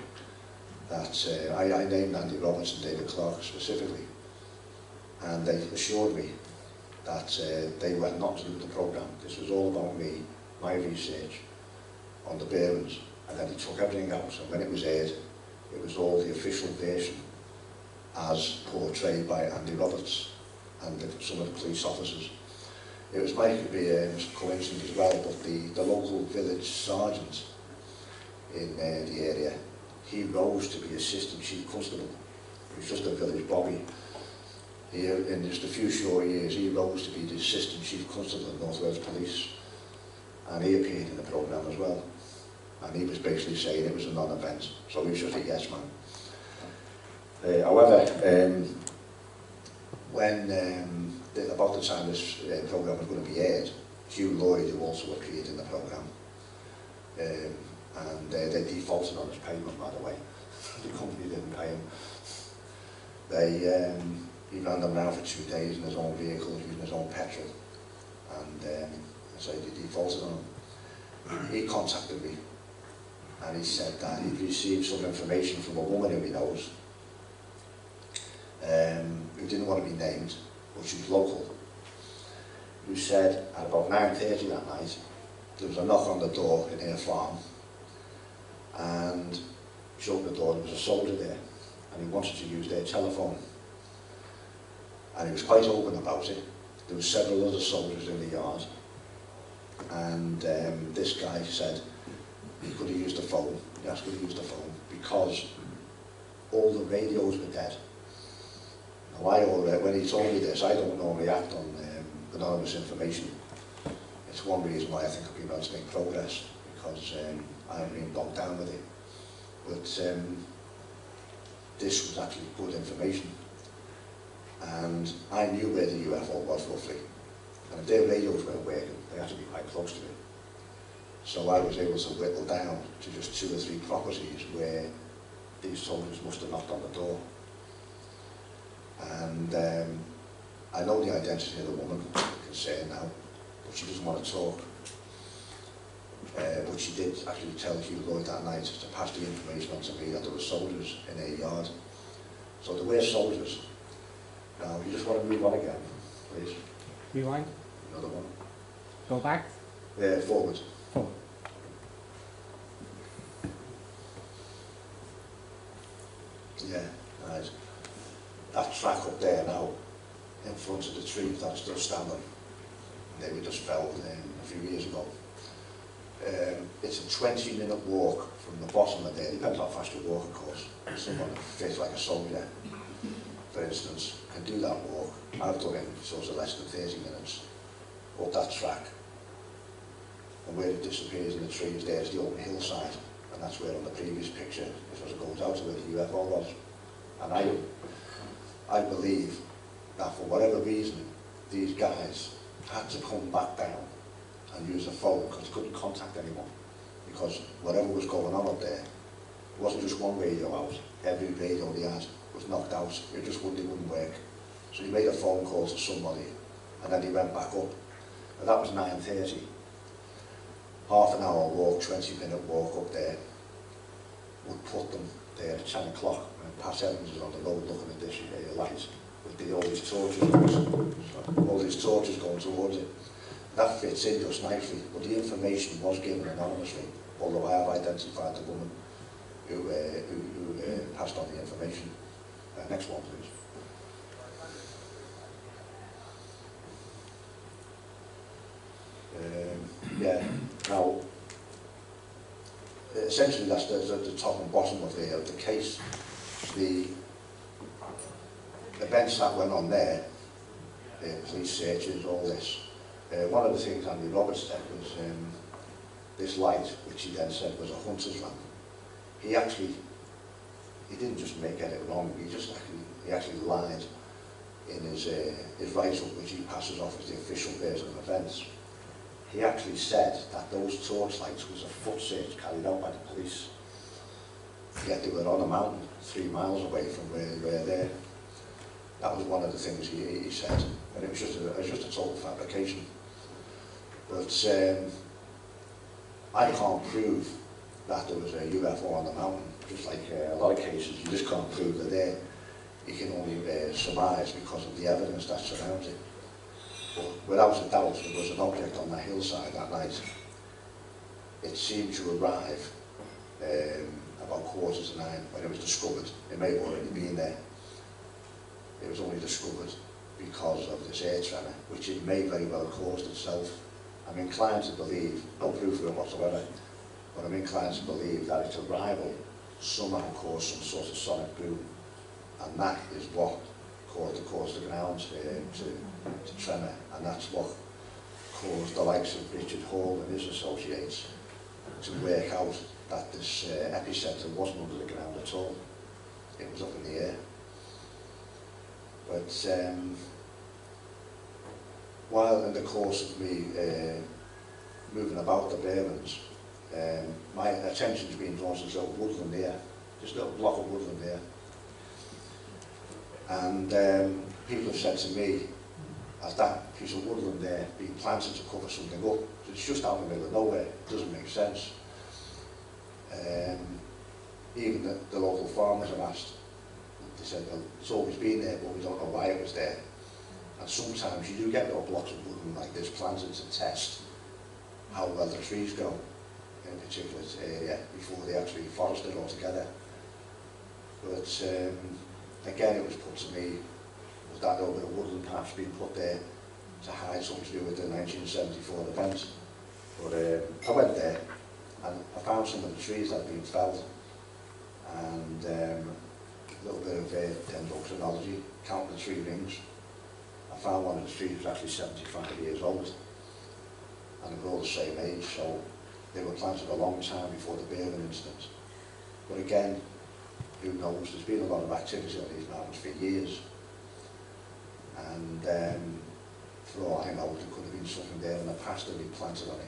that, I named Andy Roberts and David Clark specifically, and they assured me that they were not to do with the programme. This was all about me, my research on the Berwyns, and then he took everything out, and when it was aired, it was all the official version as portrayed by Andy Roberts and some of the police officers. It was likely to be a coincidence as well, but the local village sergeant in the area, he rose to be assistant chief constable. He was just a village bobby. In just a few short years, he rose to be the assistant chief constable of North Wales Police, and he appeared in the programme as well. And he was basically saying it was a non-event, so he was just a yes man. However, when about the time this programme was going to be aired, Hugh Lloyd, who also appeared in the programme, and they defaulted on his payment, by the way. The company didn't pay him. He ran them around for 2 days in his own vehicle, using his own petrol, and so they defaulted on him. He contacted me, and he said that he'd received some information from a woman who he knows, who didn't want to be named, but she was local, who said at about 9:30 that night, there was a knock on the door in her farm, and she opened the door, there was a soldier there, and he wanted to use their telephone. And he was quite open about it. There were several other soldiers in the yard, and this guy said he could have used the phone. He asked could he use the phone because all the radios were dead. Now when he told me this, I don't normally act on anonymous information. It's one reason why I think I've been able to make progress, because I haven't been bogged down with it. But this was actually good information. And I knew where the UFO was roughly. And if their radios weren't working, they had to be quite close to it. So I was able to whittle down to just 2 or 3 properties where these soldiers must have knocked on the door. And I know the identity of the woman concerned now, but she doesn't want to talk. But she did actually tell Hugh Lloyd that night to pass the information on to me that there were soldiers in her yard. So there were soldiers. Now, you just want to move on again, please. Rewind. Another one. Go back. Yeah, forward. Forward. Yeah, right. That track up there now, in front of the trees that's still standing, they were just felled a few years ago. It's a 20-minute walk from the bottom of there. Depends how fast you walk, of course. Someone fit like a soldier, for instance, can do that walk. I've done it in sort of less than 30 minutes. Up that track, and where it disappears in the trees, there's the open hillside, and that's where on the previous picture it goes out to where the UFO was. And I believe that for whatever reason, these guys had to come back down and use a phone because they couldn't contact anyone, because whatever was going on up there, it wasn't just one radio out. Every radio they had was knocked out. It just wouldn't work. So he made a phone call to somebody, and then he went back up. And that was 9:30. Half an hour walk, 20-minute walk up there would put them there at 10 o'clock, and Pat Evans is on the road looking at this light with all these torches going towards it. that fits in just nicely, but the information was given anonymously, although I have identified the woman who passed on the information. Next one, please. Yeah, now, essentially that's the top and bottom of the case. The events that went on there, police searches, all this. One of the things Andy Roberts said was this light, which he then said was a hunter's lamp. He didn't just get it wrong, he actually lied in his write-up, which he passes off as the official version of events. He actually said that those torchlights was a foot search carried out by the police. Yet they were on a mountain 3 miles away from where they were there. That was one of the things he said, and it was just a total fabrication. But I can't prove that there was a UFO on the mountain. Just like a lot of cases, you just can't prove they're there. You can only surmise because of the evidence that surrounds it. But without a doubt, there was an object on that hillside that night. It seemed to arrive about 9:15 when it was discovered. It may have already been there. It was only discovered because of this air tremor, which it may very well have caused itself. I'm inclined to believe, no proof of it whatsoever, but I'm inclined to believe that its arrival somehow caused some sort of sonic boom, and that is what caused the ground to tremor, and that's what caused the likes of Richard Hall and his associates to work out that this epicentre wasn't under the ground at all. It was up in the air. But while in the course of me moving about the Berwyns, my attention's been drawn to this little woodland there, just a little block of woodland there. And people have said to me, has that piece of woodland there been planted to cover something up? It's just out in the middle of nowhere, it doesn't make sense. Even the local farmers have asked, they said, well, it's always been there, but we don't know why it was there. And sometimes you do get little blocks of woodland like this planted to test how well the trees grow in a particular area before they actually forest it altogether. But again, it was put to me, was that little bit of woodland perhaps being put there to hide something to do with the 1974 event. But I went there and I found some of the trees that had been felled, and a little bit of dendrochronology, counting the tree rings. I found one of the trees was actually 75 years old, and they were all the same age, so they were planted a long time before the Berwyn incident. But again, who knows, there's been a lot of activity on these mountains for years, and for all I know, there could have been something there in the past that had been planted on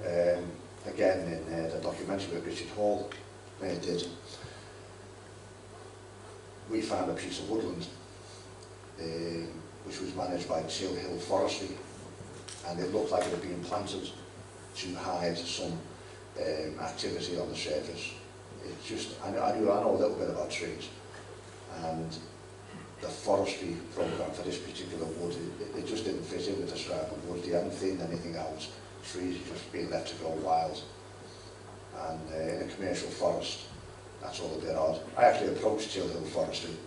it. Again, in the documentary with Richard Hall, we found a piece of woodland which was managed by Till Hill Forestry, and it looked like it had been planted to hide some activity on the surface. It's just, I know a little bit about trees, and the forestry program for this particular wood, it just didn't fit in with the stripe of wood. They hadn't thinned anything out. Trees had just been left to grow wild, and in a commercial forest, that's all a bit odd. I actually approached Till Hill Forestry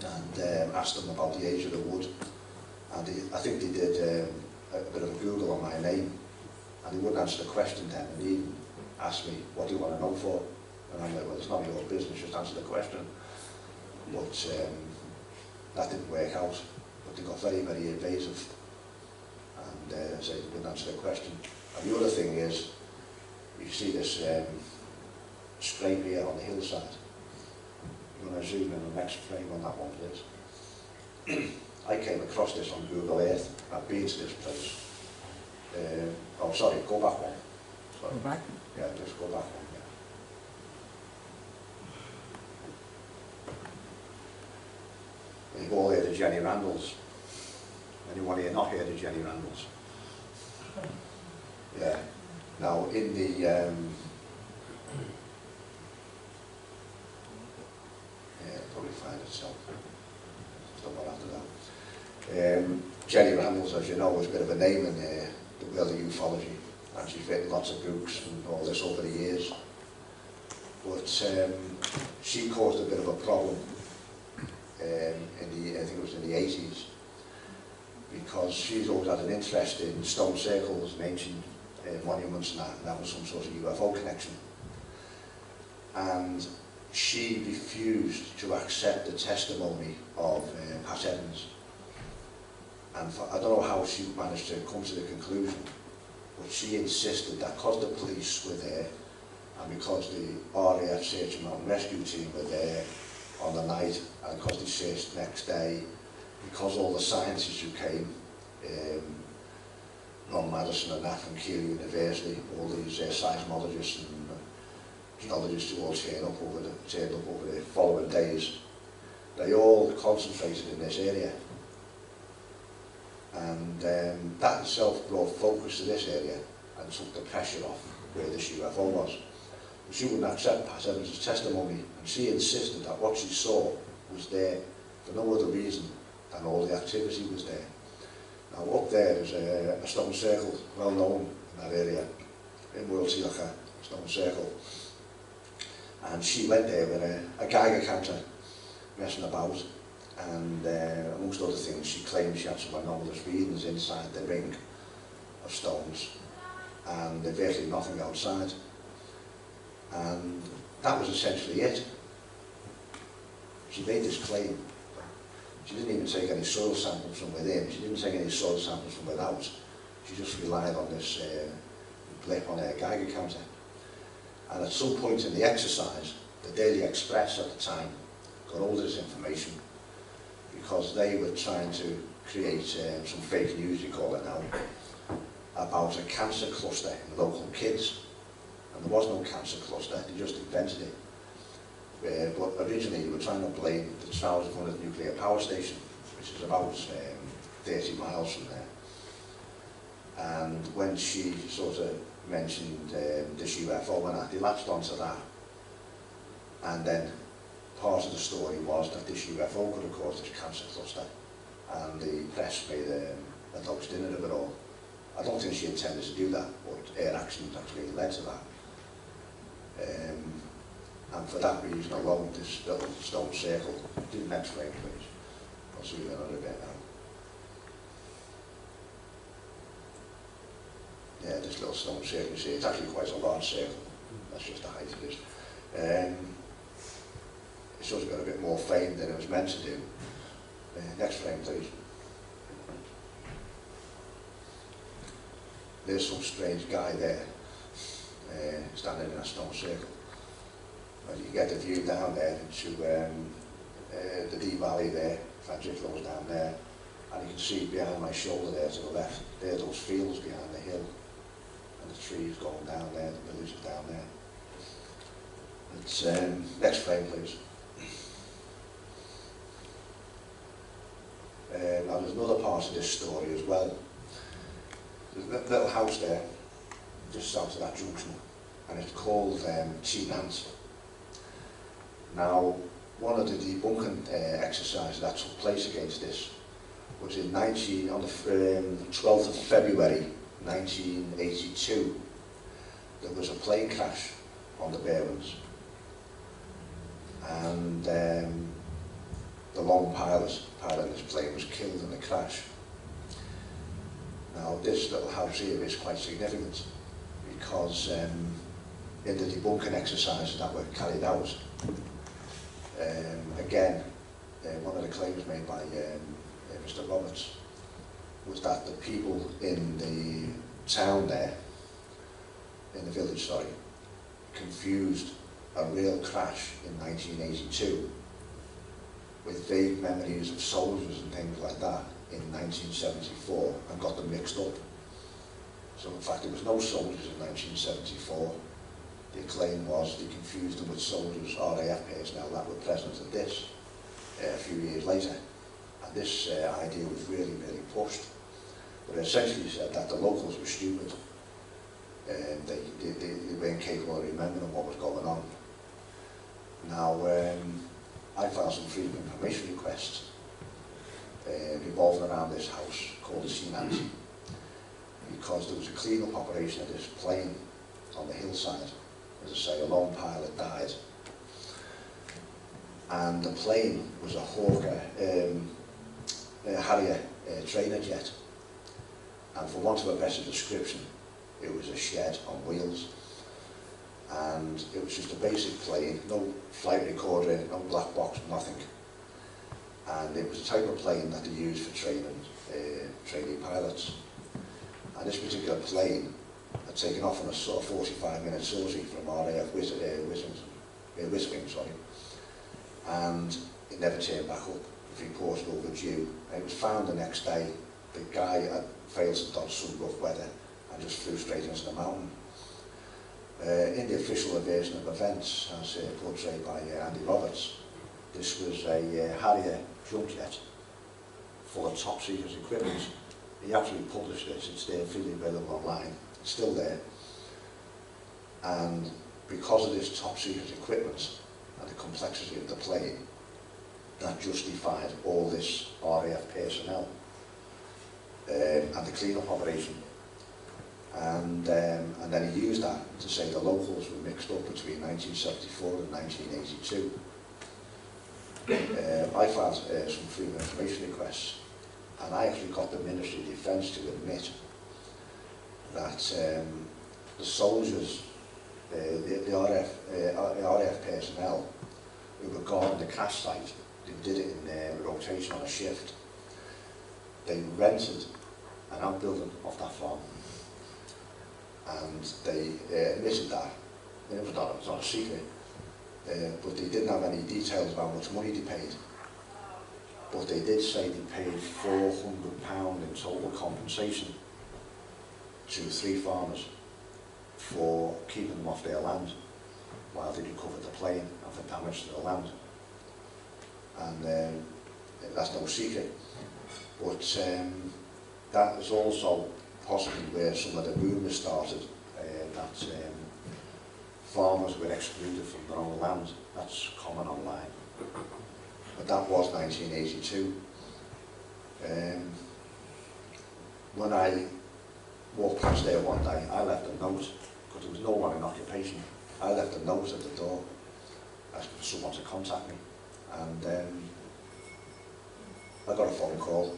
and asked them about the age of the wood, and I think they did a bit of a Google on my name, and they wouldn't answer the question then, and he asked me, what do you want to know for? And I'm like, well, it's not your business, just answer the question. But that didn't work out, but they got very, very evasive, and said they wouldn't answer the question. And the other thing is, you see this scrape here on the hillside. You want to zoom in on the next frame on that one, please? I came across this on Google Earth. I've been to this place. Oh, sorry, go back one. Sorry. Go back? Yeah, just go back one, yeah. You've all heard of Jenny Randall's. Anyone here not heard of Jenny Randall's? Yeah. Now, in the yeah, probably find itself. Stop on after that. Jenny Randalls, as you know, is a bit of a name in the world of ufology, and she's written lots of books and all this over the years. But she caused a bit of a problem I think it was in the 80s, because she's always had an interest in stone circles and ancient monuments, and that was some sort of UFO connection. And she refused to accept the testimony of Pat Evans. And I don't know how she managed to come to the conclusion, but she insisted that because the police were there, and because the RAF Search and Mountain Rescue team were there on the night, and because they searched the next day, because all the scientists who came, Ron Madison and that from Keele University, all these seismologists and geologists who all turned up over the following days, they all concentrated in this area. And that itself brought focus to this area and took the pressure off where this UFO was. But she wouldn't accept Pat Evans' testimony, and she insisted that what she saw was there for no other reason than all the activity was there. Now up there is a stone circle, well known in that area, in World Sealaka, stone circle. And she went there with a Geiger counter messing about, and amongst other things she claimed she had some anomalous readings inside the ring of stones, and virtually nothing outside. And that was essentially it. She made this claim. She didn't even take any soil samples from within, she didn't take any soil samples from without. She just relied on this blip on her Geiger counter. And at some point in the exercise, the Daily Express at the time got all this information, because they were trying to create some fake news, you call it now, about a cancer cluster in local kids. And there was no cancer cluster, they just invented it. But originally they were trying to blame the Trowers of the nuclear power station, which is about 30 miles from there. And when she sort of mentioned this UFO and that, they latched onto that. And then part of the story was that this UFO could have caused this cancer cluster, and the press made a dog's dinner of it all. I don't think she intended to do that, but her actions actually led to that. And for that reason alone, this little stone circle, do the next frame please, I'll see you in another bit now. Yeah, this little stone circle, you see, it's actually quite a large circle, that's just the height of this. It's also got a bit more fame than it was meant to do. Next frame please. There's some strange guy there, standing in a stone circle. And you can get the view down there into the Dee Valley there, Llandrillo down there, and you can see behind my shoulder there to the left, there are those fields behind the hill, and the trees going down there, the villages down there. It's, next frame please. Now there's another part of this story as well. There's a little house there, just south of that junction, and it's called T-Nant. Now, one of the debunking exercises that took place against this was on the 12th of February 1982. There was a plane crash on the Berwyns, and the lone pilot in this plane was killed in the crash. Now, this little house here is quite significant, because in the debunking exercises that were carried out, again, one of the claims made by Mr. Roberts was that the people in the town there, in the village, sorry, confused a real crash in 1982 with vague memories of soldiers and things like that in 1974, and got them mixed up. So in fact there was no soldiers in 1974. The claim was they confused them with soldiers, RAF personnel that were present at this a few years later. And this idea was really, really pushed. But essentially said that the locals were stupid. They weren't capable of remembering what was going on. Now, I filed some freedom of information requests revolving around this house called the Seismic, because there was a clean-up operation of this plane on the hillside. As I say, a lone pilot died. And the plane was a Hawker, Harrier trainer jet. And for want of a better description, it was a shed on wheels. And it was just a basic plane, no flight recorder, no black box, nothing. And it was a type of plane that they used for training trainee pilots. And this particular plane had taken off on a sort of 45-minute sortie from RAF Whistling, and it never turned back up. It was reported overdue, and it was found the next day. The guy had failed to dodge some rough weather and just flew straight into the mountain. In the official version of events, as portrayed by Andy Roberts, this was a Harrier jump jet full of top secret equipment. He actually published this, it's there freely available online, it's still there. And because of this top secret equipment and the complexity of the plane, that justified all this RAF personnel and the clean-up operation. And then he used that to say the locals were mixed up between 1974 and 1982. I've had some freedom of information requests, and I actually got the Ministry of Defence to admit that the soldiers, the RAF personnel who were guarding the crash site, they did it in rotation on a shift. They rented an outbuilding off that farm, and they admitted that. It was not a secret, but they didn't have any details about how much money they paid. But they did say they paid £400 in total compensation to 3 farmers for keeping them off their land while they recovered the plane and for damage to the land. And that's no secret. But that is also possibly where some of the rumours started, that farmers were excluded from their own land. That's common online. But that was 1982. When I walked past there one day, I left a note, because there was no one in occupation. I left a note at the door asking for someone to contact me. And I got a phone call,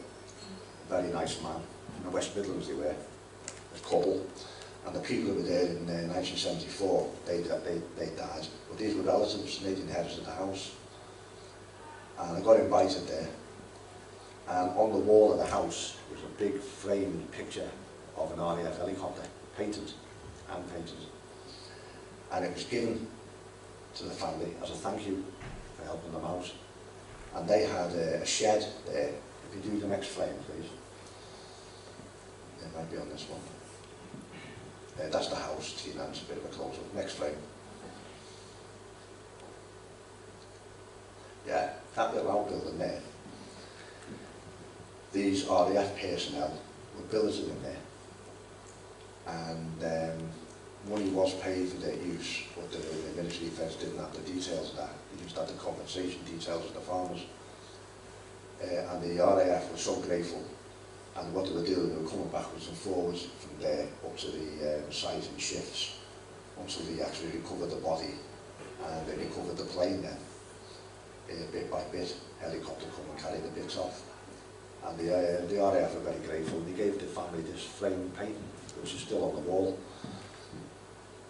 a very nice man, from the West Midlands they were, a couple. And the people who were there in 1974, they died. But these were relatives, and they'd inherited the house. And I got invited there. And on the wall of the house was a big framed picture of an RAF helicopter, painted, hand-painted. And it was given to the family as a thank you for helping them out. And they had a shed there. If you do the next frame, please. It might be on this one. That's the house, Tina, it's a bit of a close-up. Next frame. Yeah, that little outbuilding there. These RAF personnel were billeted in there. And money was paid for their use, but the Ministry of Defence didn't have the details of that. They just had the compensation details of the farmers. And the RAF were so grateful. And what they were doing, they were coming backwards and forwards from there up to the site in shifts until they actually recovered the body, and they recovered the plane then. Bit by bit, helicopter come and carry the bits off. And the RAF were very grateful. They gave the family this frame painting, which is still on the wall.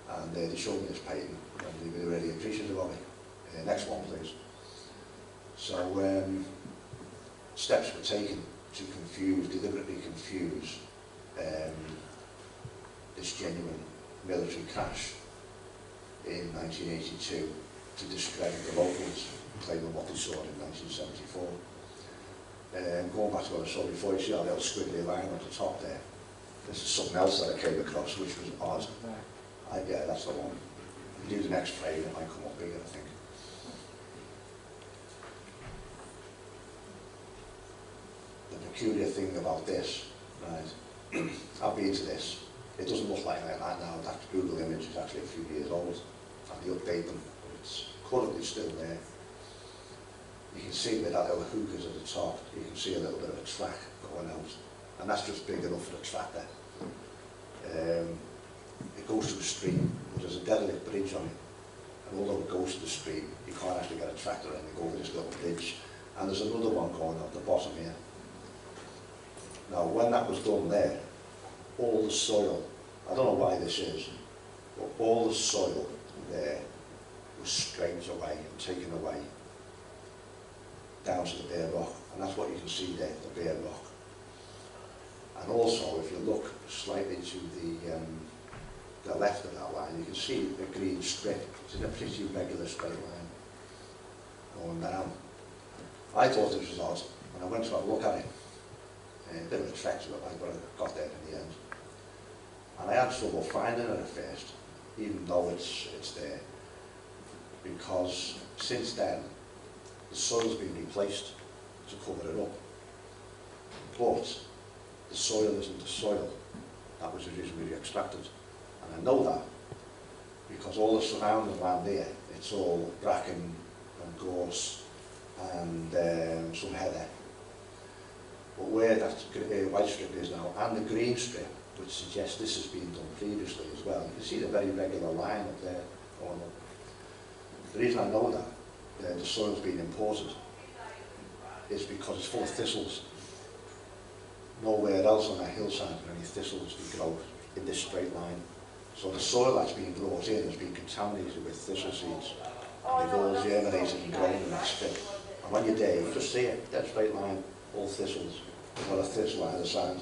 And they showed me this painting, and they were really appreciative of it. Next one, please. So steps were taken to deliberately confuse this genuine military crash in 1982 to discredit the locals, claiming what they saw in 1974. Going back to what I saw before, you see how little squiggly line at the top there. This is something else that I came across, which was odd. Yeah, that's the one. If you do the next frame, it might come up bigger, I think. The peculiar thing about this, right, I've been to this, it doesn't look like that now. That Google image is actually a few years old, and they update them, but it's currently still there. You can see where that little hook is at the top, you can see a little bit of a track going out, and that's just big enough for the tractor. It goes to a stream, but there's a derelict bridge on it, and although it goes to the stream, you can't actually get a tractor in, you go over this little bridge, and there's another one going up the bottom here. Now, when that was done there, all the soil, I don't know why this is, but all the soil there was scraped away and taken away down to the bare rock, and that's what you can see there, the bare rock. And also, if you look slightly to the left of that line, you can see the green strip. It's in a pretty regular straight line going down. I thought this was odd, and I went to have a look at it. A bit of a trek to it, but I got there in the end. And I had trouble finding it at first, even though it's there, because since then, the soil's been replaced to cover it up. But the soil isn't the soil that was originally extracted. And I know that because all the surrounding land there, it's all bracken and gorse and some heather. But where that white strip is now, and the green strip, which suggests this has been done previously as well, you can see the very regular line up there going up. The reason I know that the soil's been imported is because it's full of thistles. Nowhere else on that hillside are any thistles to grow in this straight line. So the soil that's been brought in has been contaminated with thistle seeds, and they've all germinated and grown in that strip. And when you're there, you just see it, that straight line, all thistles, not a thistle either side.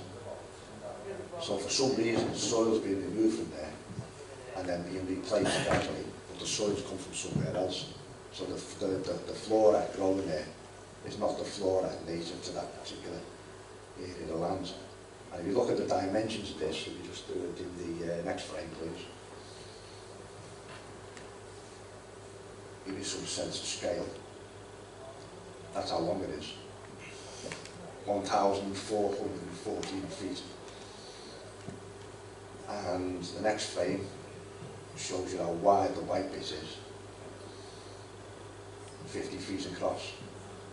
So for some reason, the soil's been removed from there and then being replaced gradually, but the soil's come from somewhere else. So the flora growing there is not the flora native to that particular area of the land. And if you look at the dimensions of this, if you just do it in the next frame, please. Give you some sense of scale. That's how long it is. 1,414 feet. And the next frame shows you how wide the white bit is. 50 feet across.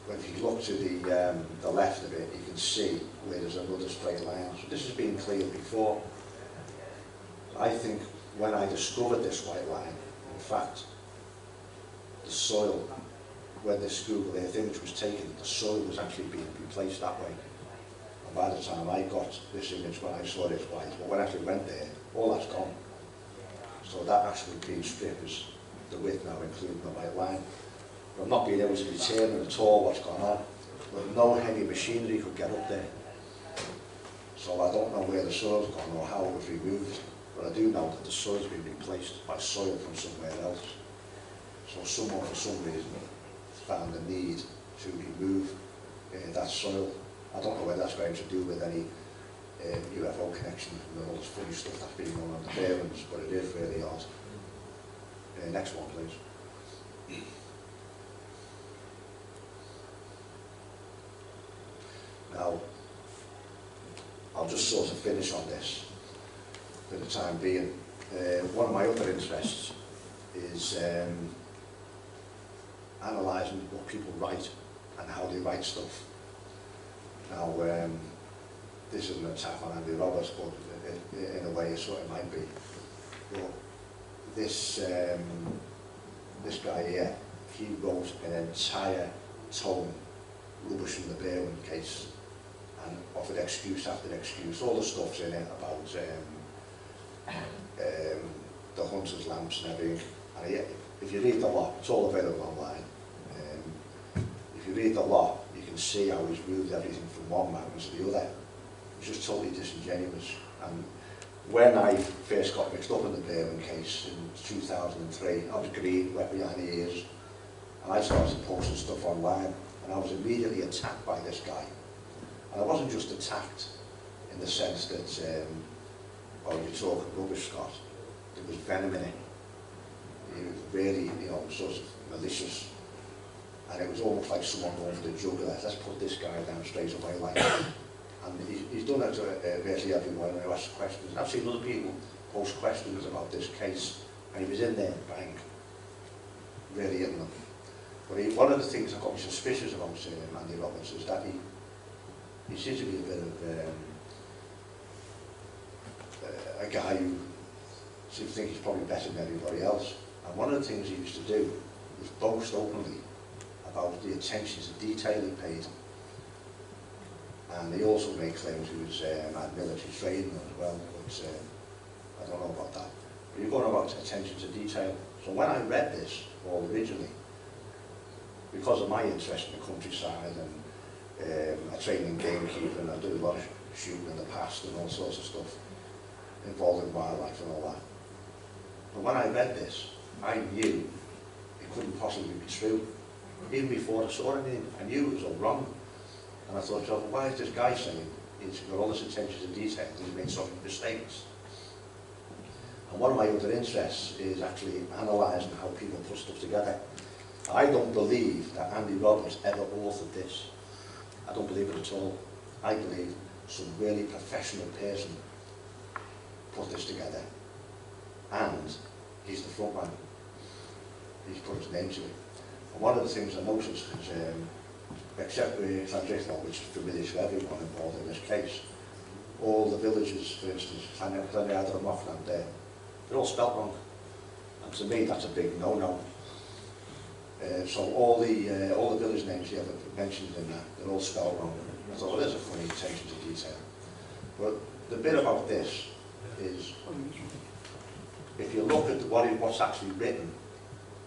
But if you look to the left of it, you can see where there's another straight line. So this has been cleared before. I think when I discovered this white line, in fact, the soil, when this Google Earth image was taken, the soil was actually being replaced that way. And by the time I got this image, when I saw this white, but when I actually went there, all that's gone. So that actual green strip is the width now, including the white line. But I'm not being able to determine at all what's gone on. But no heavy machinery could get up there. So I don't know where the soil's gone or how it was removed. But I do know that the soil's been replaced by soil from somewhere else. So someone, for some reason, found the need to remove that soil. I don't know whether that's going to do with any UFO connection and all this funny stuff that's been going on the Berwyns, but it is really odd. Next one, please. Now, I'll just sort of finish on this for the time being. One of my other interests is analysing what people write and how they write stuff. Now, this is an attack on Andy Roberts, but in a way, so it might be. But this guy here, he wrote an entire tome rubbishing the Berwyn case and offered excuse after excuse. All the stuff's in it about the hunters' lamps and everything. And if you read the lot, it's all available online. If you read the lot, you can see how he's moved everything from one mountain to the other. It's just totally disingenuous. And when I first got mixed up in the Berwyn case in 2003, I was green, wet behind the ears, and I started posting stuff online, and I was immediately attacked by this guy. And I wasn't just attacked in the sense that, oh, you're talking rubbish, Scott. There was venom in it. He was really, sort of malicious. And it was almost like someone going for the jugular. Let's put this guy down straight away like that. And he's done it to virtually everyone who asks questions. I've seen other people post questions about this case, and he was in there, bang, really hitting them. But one of the things that got me suspicious about Andy Roberts is that he seems to be a bit of a guy who seems to think he's probably better than everybody else. And one of the things he used to do was boast openly about the attention to detail he paid. And he also made claims he was had military training as well, but I don't know about that. But you're going about attention to detail. So when I read this all originally, because of my interest in the countryside and I trained in gamekeeping, I did a lot of shooting in the past and all sorts of stuff involving wildlife and all that. But when I read this, I knew it couldn't possibly be true. Even before I saw anything, I knew it was all wrong. And I thought, well, why is this guy saying he's got all this attention to detail and he's made some mistakes? And one of my other interests is actually analysing how people put stuff together. I don't believe that Andy Roberts ever authored this. I don't believe it at all. I believe some really professional person put this together. And he's the front man. He's put his name to it. And one of the things I noticed is, except for Llandrillo, which is familiar to everyone involved in this case, all the villages, for instance, Llandrillo there, they're all spelt wrong. And to me, that's a big no-no. So all the village names you ever mentioned in that, they're all spelled wrong. I thought, well, there's a funny attention to detail. But the bit about this is, if you look at what's actually written,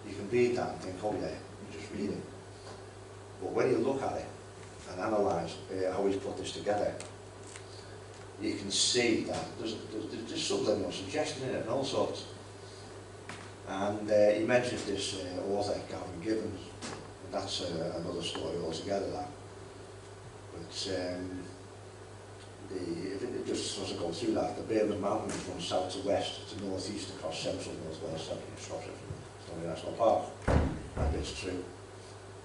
you can read that and think, oh yeah, you just read it. But when you look at it and analyse how he's put this together, you can see that there's subliminal suggestion in it and all sorts. And he mentions this author, Gavin Gibbons, and that's another story altogether, that. But if it just doesn't go through that, the Berwyn Mountain Range runs south to west to north-east across central north-west Shropshire, Stoney National Park. That bit's true.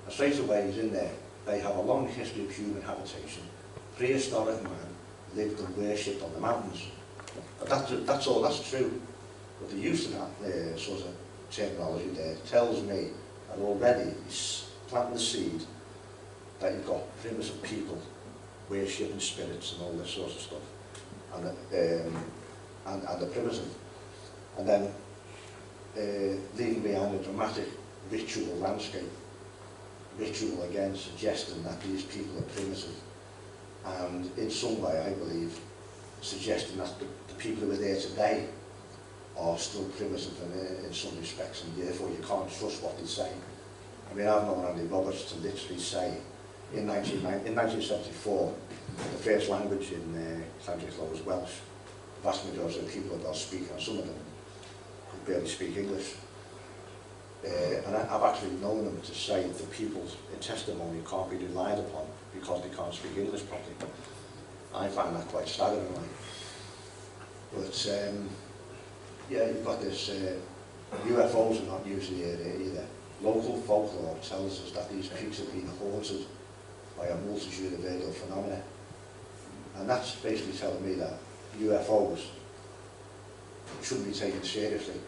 And straight away he's in there. They have a long history of human habitation. Prehistoric man lived and worshipped on the mountains. But that's true. But the use of that sort of terminology there tells me that already he's planting the seed that you've got primitive people worshipping spirits and all this sort of stuff, and the primitive, and then leaving behind a dramatic ritual landscape. Ritual again suggesting that these people are primitive, and in some way I believe suggesting that the people who are there today are still primitive in some respects, and therefore you can't trust what they say. I mean, I've known Andy Roberts to literally say, in 1974, the first language in Llandrillo was Welsh. The vast majority of the people that are speaking, and some of them could barely speak English. And I've actually known them to say that the people in testimony can't be relied upon because they can't speak English properly. I find that quite staggering. But yeah, you've got this, UFOs are not usually either. Local folklore tells us that these peaks have been haunted by a multitude of aerial phenomena. And that's basically telling me that UFOs shouldn't be taken seriously.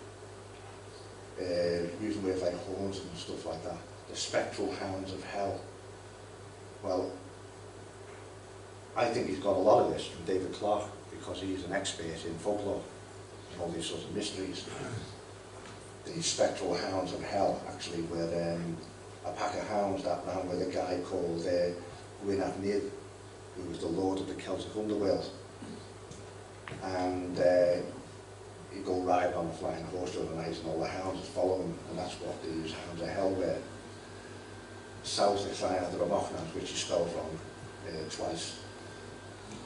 Using words like haunted and stuff like that. The spectral hounds of hell. Well, I think he's got a lot of this from David Clarke because he's an expert in folklore and all these sorts of mysteries. The spectral hounds of hell actually were a pack of hounds that ran with a guy called Llandrillo, who was the lord of the Celtic underworld. And he'd go riding on a flying horse during the night and all the hounds would follow him, and that's what these hounds of hell were. South of Llandrillo, which is spelled wrong twice.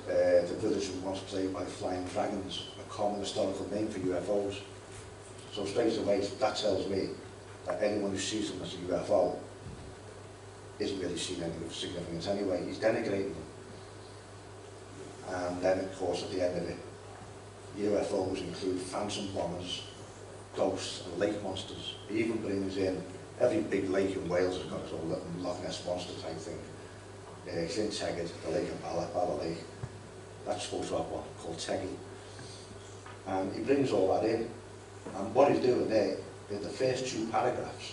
The village was once plagued by flying dragons, a common historical name for UFOs. So straight away, that tells me that anyone who sees them as a UFO isn't really seeing any significance anyway. He's denigrating them. And then, of course, at the end of it, UFOs include phantom bombers, ghosts and lake monsters. He even brings in, every big lake in Wales has got its own little Loch Ness monster type thing. Llyn Tegid, the lake of Bala Lake, that's supposed to have one called Tegid. And he brings all that in. And what he's doing there, in the first two paragraphs,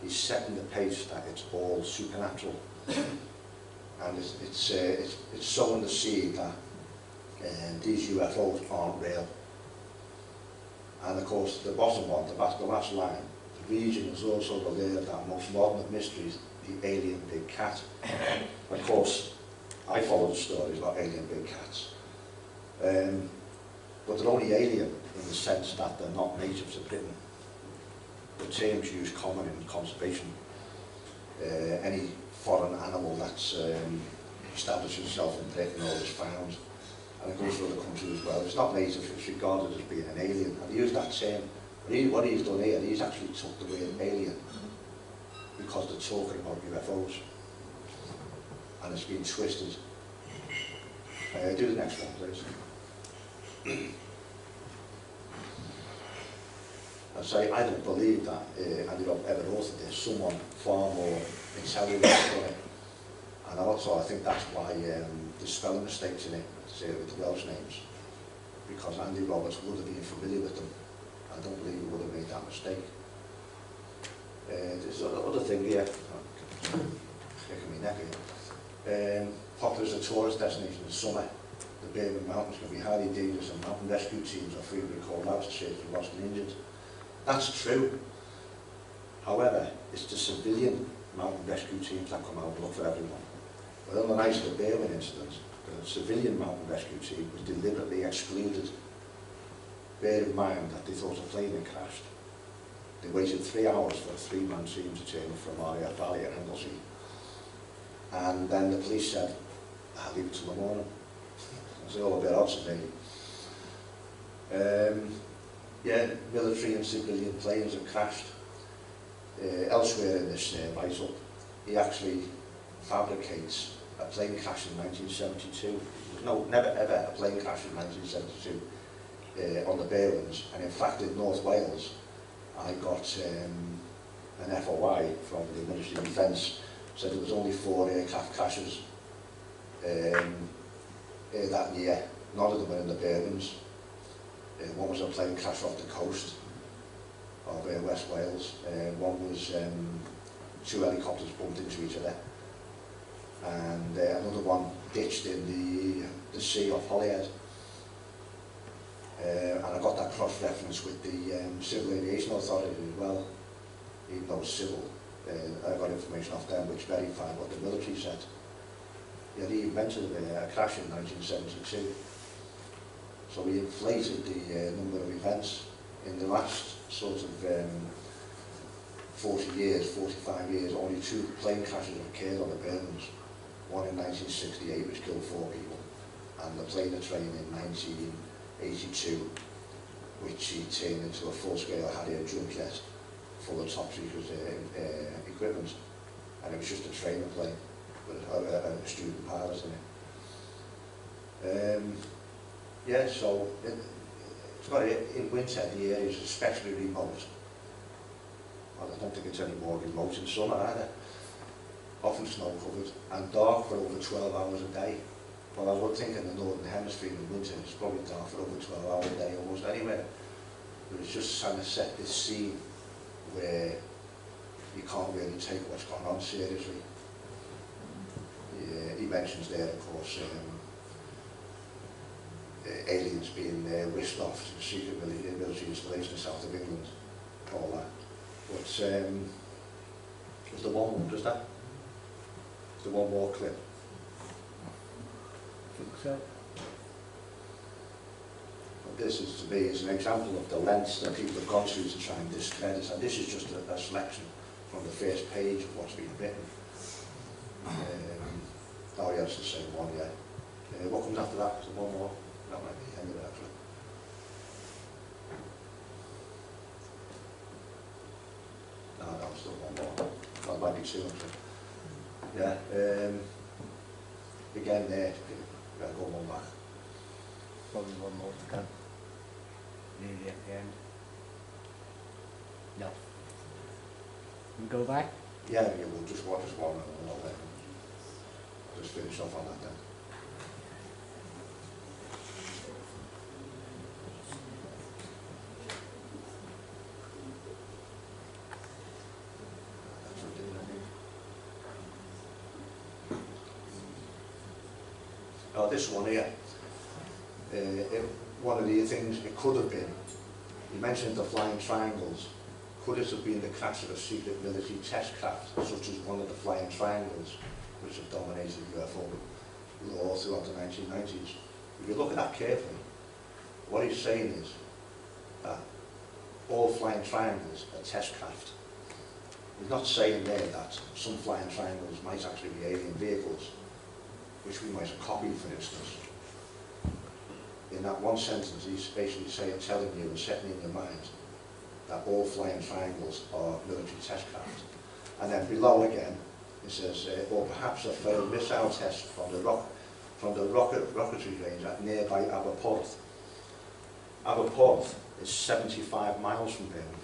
he's setting the pace that it's all supernatural. And it's sowing the seed that these UFOs aren't real. And of course, the bottom one, the last line, the region is also believed that most modern of mysteries, the alien big cat. Of course, I follow the stories about alien big cats. But they're only alien in the sense that they're not natives of Britain. The term's used common in conservation. Any foreign animal that's established itself in Britain or is found, and it goes to other countries as well. It's not native, it's regarded as being an alien. I've used that term. What he's done here, he's actually took the word alien because they're talking about UFOs. And it's been twisted. Do the next one, please. I don't believe that Andy Robb ever authored this. Someone far more intelligent done it. And also I think that's why there's spelling mistakes in it, with the Welsh names. Because Andy Roberts would have been familiar with them. I don't believe he would have made that mistake. There's another thing here. Kicking me neck here. Popular as a tourist destination in summer, the Berwyn Mountains can be highly dangerous and mountain rescue teams are frequently called out to search for lost and injured. That's true. However, it's the civilian mountain rescue teams that come out and look for everyone. But on the night of the Berwyn incident, the civilian mountain rescue team was deliberately excluded. Bear in mind that they thought a plane had crashed. They waited 3 hours for a 3-man team to turn up from Maria Valley at Anglesey. And then the police said, I'll leave it till the morning. It's all a bit odd to me. Yeah, military and civilian planes have crashed. Elsewhere in this write-up, he actually fabricates a plane crash in 1972. No, never ever a plane crash in 1972 on the Berwyns. And in fact, in North Wales, I got an FOI from the Ministry of Defence, said there was only 4 aircraft crashes that year. None of them were in the Berwyns. One was a plane crash off the coast of West Wales. One was 2 helicopters bumped into each other. And another one ditched in the sea off Holyhead. And I got that cross-reference with the Civil Aviation Authority as well, even though it's civil. I got information off them which verified what the military said. Yeah, they mentioned a crash in 1972. So we inflated the number of events. In the last sort of 40 years, 45 years, only 2 plane crashes have occurred on the Berwyns. One in 1968, which killed 4 people, and the plane train in 1982, which he turned into a full-scale Harrier junket full of top-secret equipment. And it was just a trainer plane with a student pilot in it. Yeah, so it's got in winter the area is especially remote. Well, I don't think it's any more remote in summer either. Often snow covered and dark for over 12 hours a day. Well, I would think in the northern hemisphere in winter it's probably dark for over 12 hours a day almost anywhere. But it's just trying to set this scene where you can't really take what's going on seriously. He mentions there, of course, aliens being whisked off to a secret military installation in the south of England, all that. But there's the one more, does that? There's the one more clip. I think so. This is to me is an example of the lengths that people have gone through to try and discredit, and this is just a selection from the first page of what's been written. Oh yeah, it's the same one, yeah. What comes after that? Is there one more? That might be the end of it actually. No, it's still one more. That might be 2 actually. Yeah. Again there, we're going to go one back. Probably one more to go. Nearly at the end. No. We go back? Yeah, we'll just watch this one and I'll just finish off on that then. Now this one here, one of the things it could have been, you mentioned the flying triangles, could it have been the crash of a secret military test craft, such as one of the flying triangles, which have dominated UFO law throughout the 1990s? If you look at that carefully, what he's saying is that all flying triangles are test craft. He's not saying there that some flying triangles might actually be alien vehicles, which we might have copied, for instance. In that one sentence, he's basically telling you and setting in your mind that all flying triangles are military test craft. And then below again, it says, or perhaps a failed missile test from the rocketry range at nearby Aberporth. Aberporth is 75 miles from Berwyn.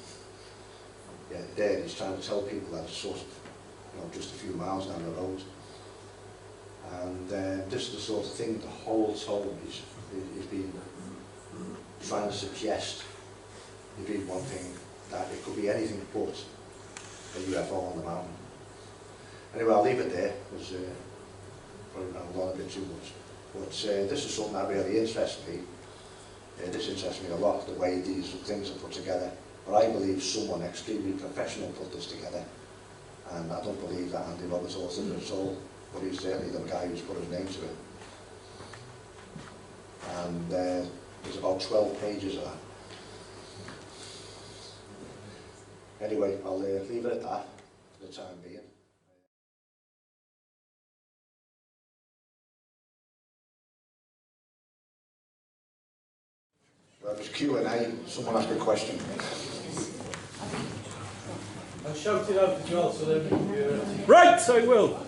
Yeah, there he's trying to tell people that it's sort of, just a few miles down the road. And this is the sort of thing the whole time he's been trying to suggest. He'd be one thing, that it could be anything but a UFO on the mountain. Anyway, I'll leave it there, because probably ran along a bit too much. But this is something that really interests me. This interests me a lot, the way these things are put together. But I believe someone extremely professional put this together. And I don't believe that Andy Roberts authored it at all. But he's certainly the guy who's put his name to it. And there's about 12 pages of that. Anyway, I'll leave it at that for the time being. Well, there's Q&A. Someone asked a question. I'll shout it out as well so that we can hear it. Right, I will.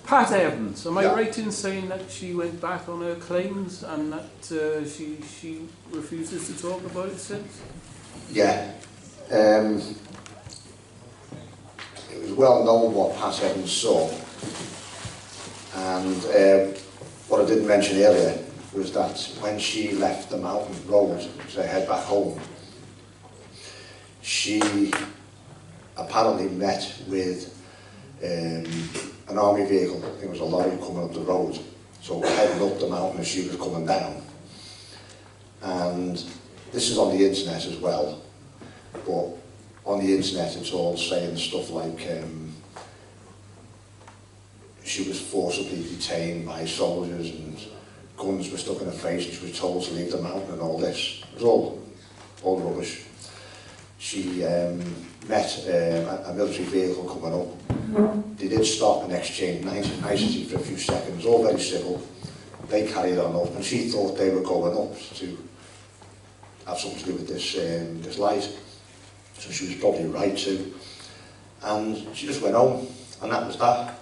Pat Evans, am I Yeah. right in saying that she went back on her claims and that she refuses to talk about it since? Yeah. It was well known what Pat Evans saw. And what I didn't mention earlier was that when she left the mountain road to head back home, she apparently met with an army vehicle. I think it was a lorry coming up the road. So heading up the mountain as she was coming down. And this is on the internet as well. But on the internet it's all saying stuff like she was forcibly detained by soldiers and guns were stuck in her face and she was told to leave the mountain and all this. It was all rubbish. She met a military vehicle coming up. They did stop and exchange nicety for a few seconds, all very civil. They carried on up and she thought they were going up to have something to do with this light. So she was probably right to. And she just went home and that was that.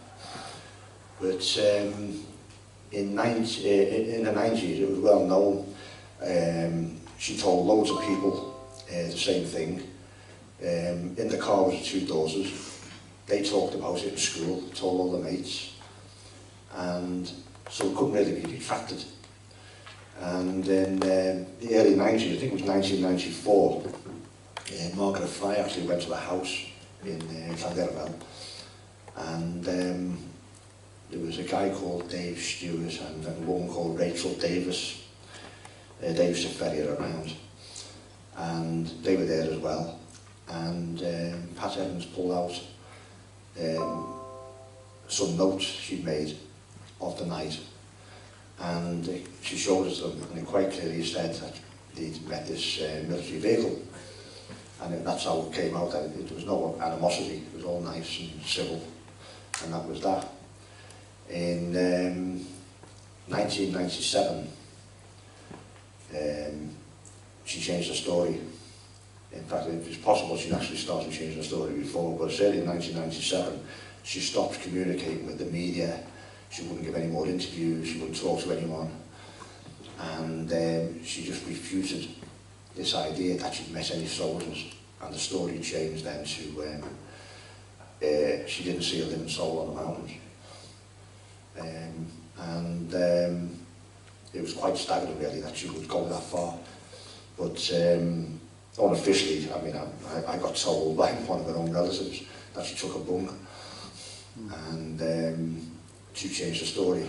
But in the 90s it was well known. She told loads of people the same thing. In the car was her two daughters. They talked about it in school, told all the mates. And so it couldn't really be retracted. And in the early 90s, I think it was 1994, Margaret Fry actually went to a house in Llandrillo. And there was a guy called Dave Stewart and a woman called Rachel Davis. They used to ferry her around. And they were there as well. And Pat Evans pulled out some notes she'd made of the night. And she showed us them, and it quite clearly said that they'd met this military vehicle. And that's how it came out, that there was no animosity, it was all nice and civil, and that was that. In 1997, she changed her story. In fact, it's possible she'd actually started changing her story before, but certainly in 1997, she stopped communicating with the media. She wouldn't give any more interviews, she wouldn't talk to anyone. And she just refuted this idea that she'd met any soldiers. And the story changed then to she didn't see a living soul on the mountains. It was quite staggering really that she would go that far. But unofficially, I mean, I got told by one of her own relatives that she took a bunk and she changed the story.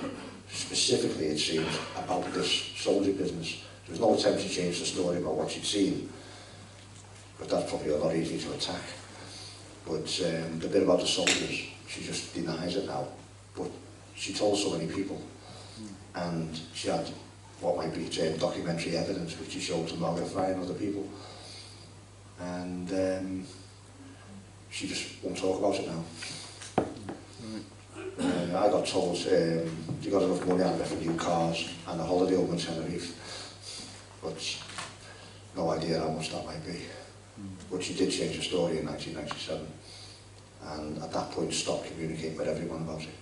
specifically, it seems, about this soldier business. There was no attempt to change the story about what she'd seen, but that's probably a lot easier to attack. But the bit about the soldiers, she just denies it now. But she told so many people, and she had what might be termed documentary evidence, which she showed to Margaret Fry and other people. And she just won't talk about it now. I got told you got enough money out of it for new cars and a holiday home in Tenerife, but no idea how much that might be. But she did change the story in 1997, and at that point stopped communicating with everyone about it.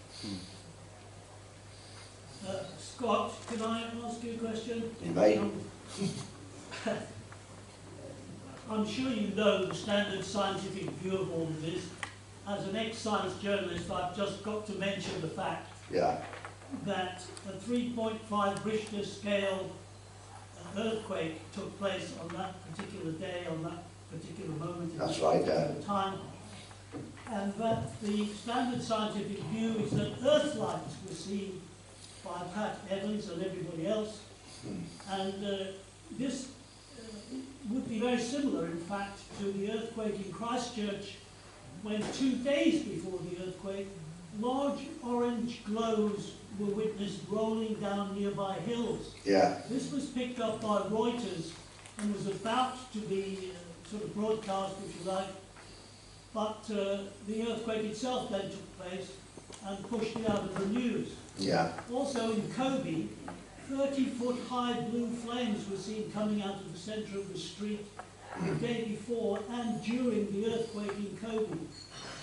Scott, can I ask you a question? You may. I'm sure you know the standard scientific view of all of this. As an ex-science journalist, I've just got to mention the fact that a 3.5 Richter scale earthquake took place on that particular day, on that particular moment in time, and that the standard scientific view is that Earthlights were seen by Pat Evans and everybody else, and this would be very similar, in fact, to the earthquake in Christchurch, when 2 days before the earthquake, large orange glows were witnessed rolling down nearby hills. This was picked up by Reuters and was about to be sort of broadcast, if you like, but the earthquake itself then took place and pushed it out of the news. Also in Kobe, 30-foot high blue flames were seen coming out of the centre of the street the day before and during the earthquake in Kobe.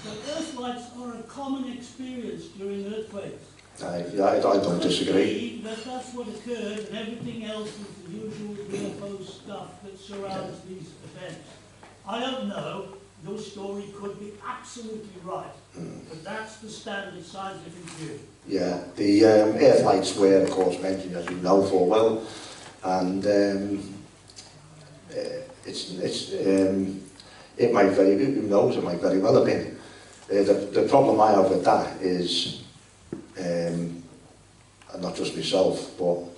So earthlights are a common experience during earthquakes. I don't disagree. That's what occurred, and everything else is the usual UFO stuff that surrounds these events. I don't know, your story could be absolutely right, but that's the standard scientific view. The earthlights were, of course, mentioned, as you know full well, and it might very, who knows, it might very well have been. The problem I have with that is, and not just myself, but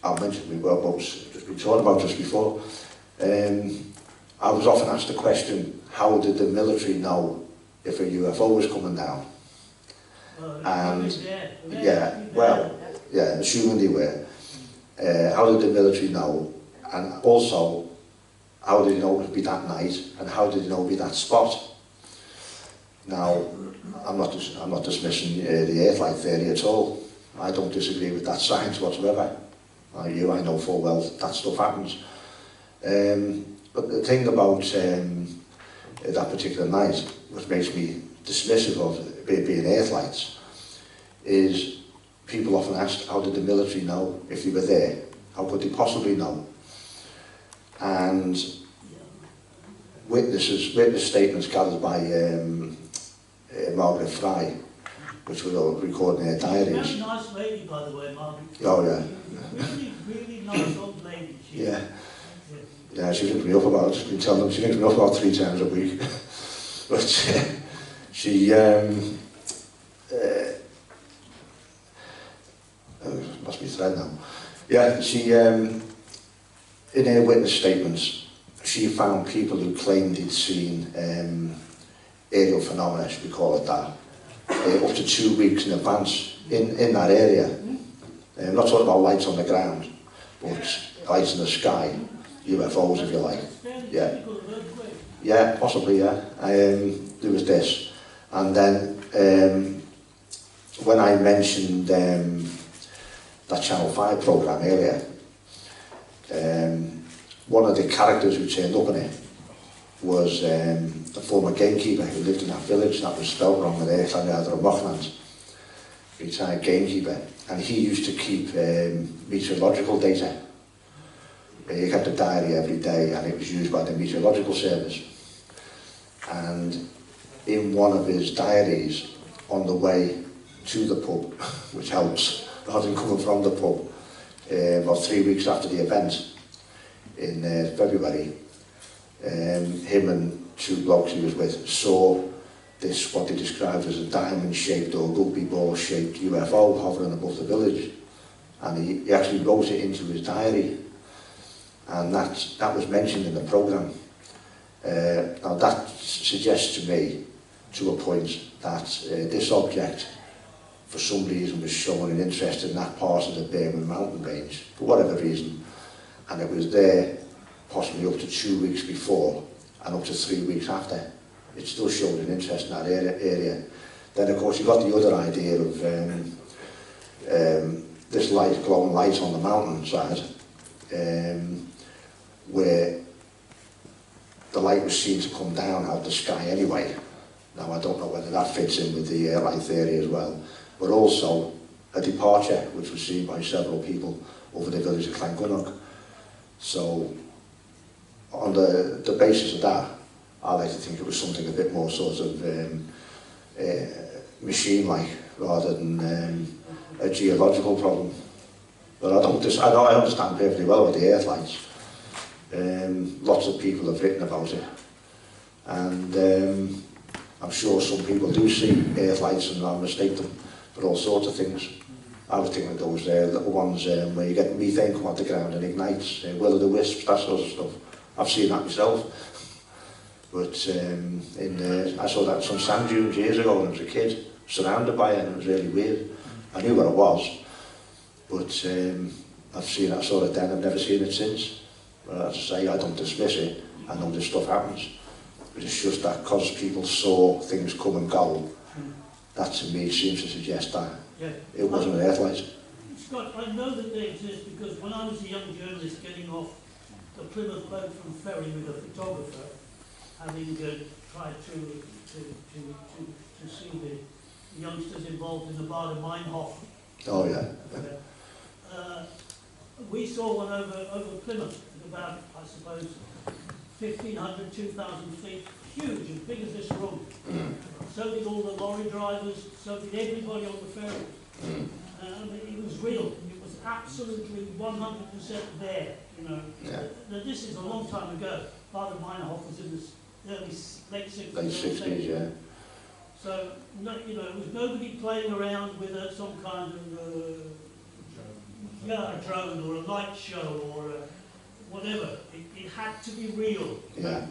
I'll mention we were both just been talking about just before. I was often asked the question, how did the military know if a UFO was coming down? And assuming they were, how did the military know? And also, how did they know it would be that night? And how did they know it would be that spot? Now, I'm not dismissing the earthlight theory at all. I don't disagree with that science whatsoever. Like you, I know full well that stuff happens. But the thing about that particular night, which makes me dismissive of it being earthlights, is people often ask, how did the military know if they were there? How could they possibly know? And witness statements gathered by Margaret Fry, which were all recorded in her diaries. She's a very nice lady, by the way, Margaret. Oh, yeah. Really, really nice old lady. Yeah, she rings me up about, I've been telling them, she rings me up about 3 times a week. But she, lost my thread now. Yeah, she, in her witness statements, she found people who claimed they'd seen aerial phenomena, we call it that, up to 2 weeks in advance in that area. I'm not talking about lights on the ground, but lights in the sky, UFOs if you like. Yeah, possibly, yeah. There was this. And then when I mentioned that Channel 5 programme earlier, one of the characters who turned up in it was the former gamekeeper who lived in that village that was spelled wrong with Llandrillo, retired gamekeeper, and he used to keep meteorological data. He kept a diary every day and it was used by the meteorological service. And in one of his diaries, on the way to the pub, which helps, rather than coming from the pub, about 3 weeks after the event in February, him and 2 blokes he was with saw this, what they described as a diamond-shaped or rugby ball-shaped UFO hovering above the village. And he actually wrote it into his diary. And that was mentioned in the programme. Now that suggests to me, to a point, that this object, for some reason, was showing an interest in that part of the Berwyn Mountain Range, for whatever reason. And it was there possibly up to 2 weeks before and up to 3 weeks after. It still showed an interest in that area. Then of course you got the other idea of this light, glowing light on the mountain side, where the light was seen to come down out the sky anyway. Now I don't know whether that fits in with the light theory as well, but also a departure which was seen by several people over the village of Llandrillo. So on the basis of that, I like to think it was something a bit more sort of machine-like rather than a geological problem. But I understand perfectly well with the earth lights. Lots of people have written about it, and I'm sure some people do see earth lights and mistake them for all sorts of things. I was thinking of those little ones where you get methane come out the ground and ignites, will-o'-the-wisps, that sort of stuff. I've seen that myself. But I saw that in some sand dunes years ago when I was a kid, surrounded by it, and it was really weird. I knew what it was, but I saw it then, I've never seen it since. But as I say, I don't dismiss it, I know this stuff happens. But it's just that because people saw things come and go, that to me seems to suggest that it wasn't an earth light. Scott, I know that they exist because when I was a young journalist getting off the Plymouth boat from ferry with a photographer, having tried to see the youngsters involved in the Baader Meinhof. Oh yeah. We saw one over Plymouth, at about, I suppose, 1,500, 2,000 feet, huge, as big as this room. So did all the lorry drivers, so did everybody on the ferry. It was real, it was absolutely 100% there, you know. Yeah. Now, this is a long time ago. Baader Meinhof was in the late 60s. Late 60s, yeah. So, no, you know, it was nobody playing around with some kind of a drone or a light show or whatever. It had to be real. Yeah.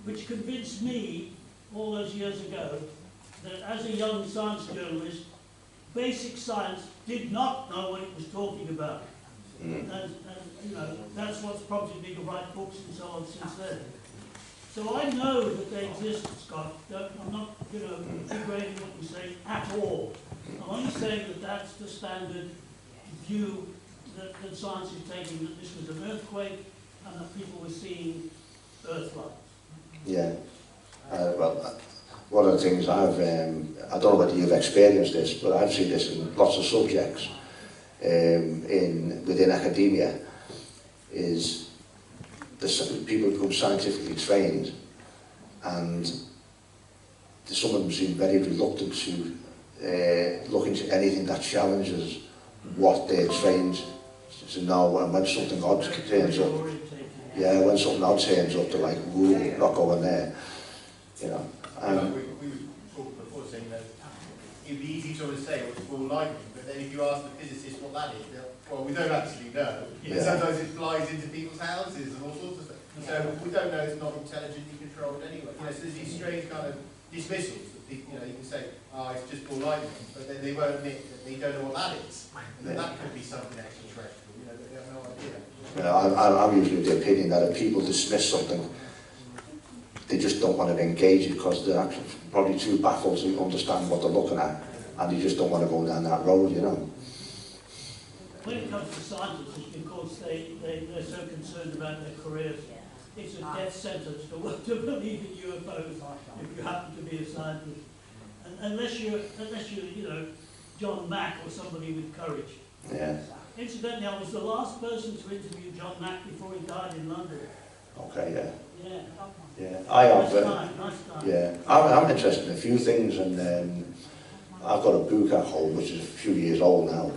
Which convinced me all those years ago that as a young science journalist, basic science did not know what it was talking about. And you know, that's what's prompted me to write books and so on since then. So I know that they exist, Scott. I'm not, you know, degrading what you say at all. I'm only saying that that's the standard view that science is taking, that this was an earthquake and that people were seeing earth lights. Yeah. Well, one of the things I don't know whether you've experienced this, but I've seen this in lots of subjects within academia, is people become scientifically trained, and some of them seem very reluctant to look into anything that challenges what they're trained to know, and when something odd turns up, when something odd turns up, they're like, whoa, not going there, you know. We were talking before saying that it would be easy to always say what's ball lightning, but then if you ask the physicists what that is, well, we don't actually know. Yeah. Sometimes it flies into people's houses and all sorts of stuff. So we don't know it's not intelligently controlled anyway. You know, so there's these strange kind of dismissals that people, you know, you can say, oh, it's just ball lightning, but then they won't admit that they don't know what that is. And then that could be something extraterrestrial. You know, they have no idea. I'm usually of the opinion that if people dismiss something, they just don't want to engage it because they're actually probably too baffled to understand what they're looking at, and they just don't want to go down that road, you know. When it comes to scientists, it's because they're so concerned about their careers. It's a death sentence to believe in UFOs if you happen to be a scientist. And unless you're, you know, John Mack or somebody with courage. Yeah. Incidentally, I was the last person to interview John Mack before he died in London. Okay, yeah. Yeah. Yeah, I have. Nice time. Yeah, I'm interested in a few things, and I've got a book at home which is a few years old now.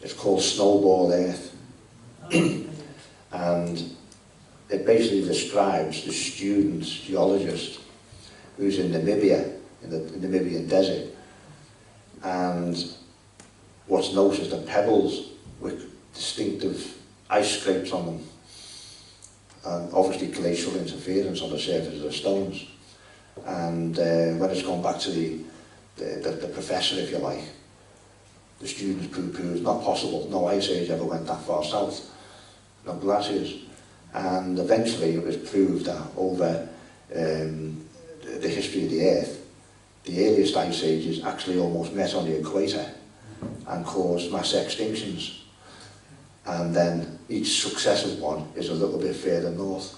It's called Snowball Earth, and it basically describes the student geologist who's in Namibia in the Namibian desert. And what's noticed are pebbles with distinctive ice scrapes on them, and obviously glacial interference on the surface of the stones. And when it's gone back to the professor, if you like, the students poo-poo, it's not possible, no ice age ever went that far south, no glaciers. And eventually it was proved that over the history of the Earth, the earliest ice ages actually almost met on the equator and caused mass extinctions. And then each successive one is a little bit further north.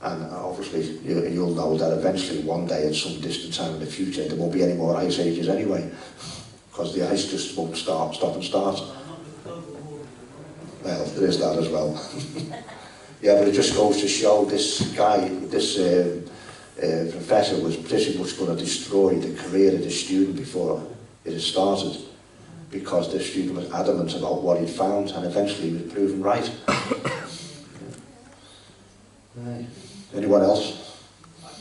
And obviously you'll know that eventually one day at some distant time in the future there won't be any more ice ages anyway, because the ice just won't stop and start. Well, there is that as well. Yeah, but it just goes to show this guy, this professor was pretty much going to destroy the career of the student before it had started, because the student was adamant about what he'd found, and eventually he was proven right. Anyone else?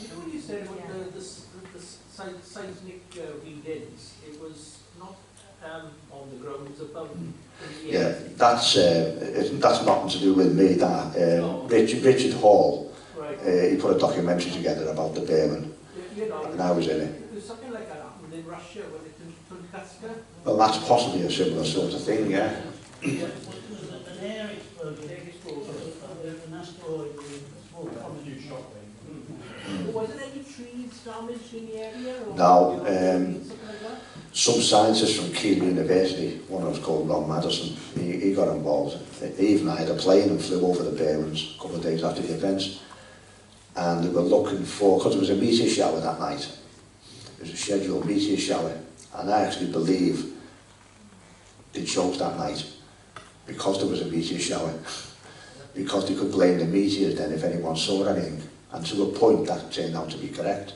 You know when you said about the seismic readings, it was not on the ground, it was above in the air. Yeah, that's nothing to do with me. That Richard Hall, Right. he put a documentary together about the Berwyn, You know, and I was in it. It was something like that happened in Russia when it Tunguska. Well, that's possibly a similar sort of thing, yeah. It was an air explosion, an asteroid from a huge shock wave. Wasn't any trees damaged in the area? Or No, something like that? some scientists from Keele University, one of them was called Ron Madison, he got involved. He even hired a plane and flew over the Berwyns a couple of days after the events. And they were looking for, because there was a meteor shower that night, it was a scheduled meteor shower, and I actually believe they chose that night because there was a meteor shower, because they could blame the meteors then if anyone saw anything. And to a point that turned out to be correct.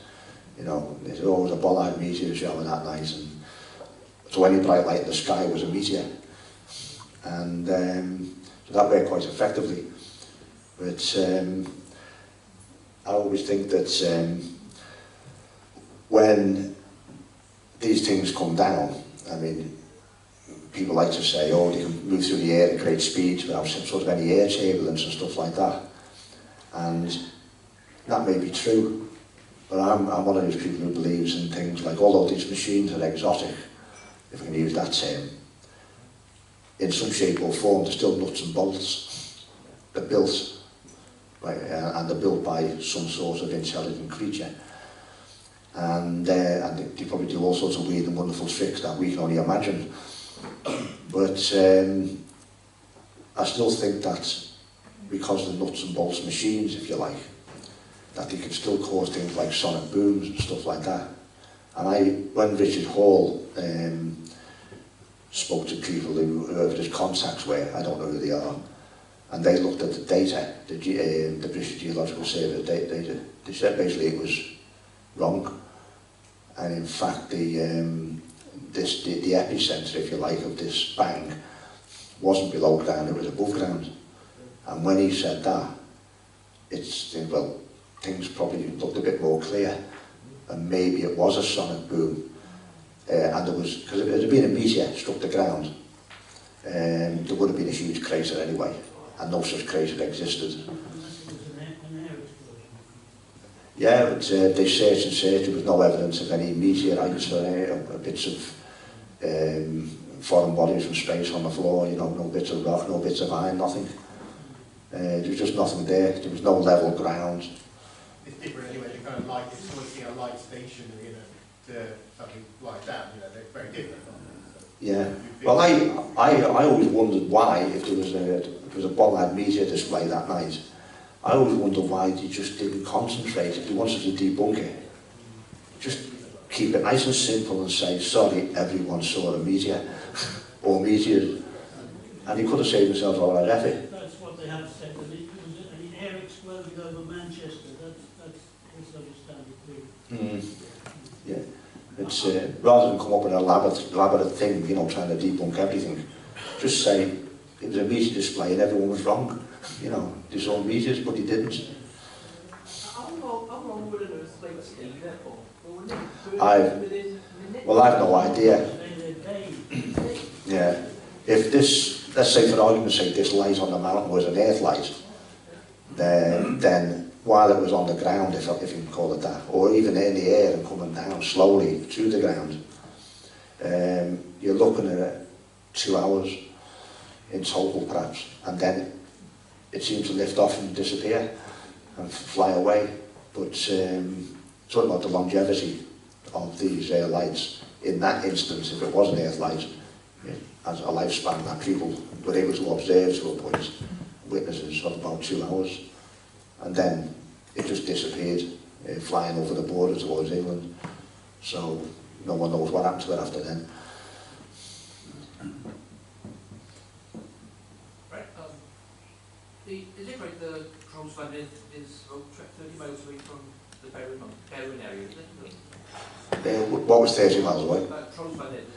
You know, they said, oh, it was a bollard meteor shower that night, and so any bright light in the sky was a meteor. And so that worked quite effectively. But I always think that when these things come down, I mean, people like to say, oh, they can move through the air at great speeds without some sort of any air turbulence and stuff like that. And that may be true, but I'm one of those people who believes in things like, although these machines are exotic, if I can use that term, in some shape or form, they're still nuts and bolts. They're built, right, and they're built by some sort of intelligent creature. And they probably do all sorts of weird and wonderful tricks that we can only imagine. But I still think that because they're nuts and bolts machines, if you like, that they can still cause things like sonic booms and stuff like that. And when Richard Hall spoke to people whoever his contacts were, I don't know who they are, and they looked at the data, the British Geological Survey data, they said basically it was wrong. And in fact, the epicenter, if you like, of this bang wasn't below ground, it was above ground. And when he said that, well, things probably looked a bit more clear, and maybe it was a sonic boom. And there was, because if it had been a meteor struck the ground, there would have been a huge crater anyway, and no such crater existed. Yeah, but they searched and searched, there was no evidence of any meteorites or bits of foreign bodies from space on the floor, you know, no bits of rock, no bits of iron, nothing. There was just nothing there, there was no level ground. It's different anyway, you kind of like, it's always seeing a light station, you know, to something like that, you know, they're very different. Yeah, well I always wondered why, if there was a bollard meteor display that night, I always wondered why they just didn't concentrate. If they wanted to debunk it, just keep it nice and simple and say, sorry, everyone saw a meteor, or meteors. And he could have saved himself all that effort. That's what they have said, that it was an air explosion over Manchester. That's also the standard thing. Yeah, it's rather than come up with an elaborate thing, you know, trying to debunk everything, just say it was a meteor display and everyone was wrong. You know, they saw meteors, but he didn't. How long would an Earth-like stay there for? Well, Well, I've no idea. Yeah. If this, let's say for argument's sake, this light on the mountain was an earth light, then while it was on the ground, if you can call it that, or even in the air and coming down slowly to the ground, you're looking at 2 hours in total perhaps, and then it seems to lift off and disappear and fly away. But talking about the longevity of these lights, in that instance, if it was an earth light, it has a lifespan that people were able to observe to a point, witnesses of about 2 hours, and then it just disappeared, flying over the border towards England. So no one knows what happened to it after then. Right. Is it right the Crow's Fund is about 30 miles away from the Berwyn area, is it? What was 30 miles away? Crow's Fund, is it?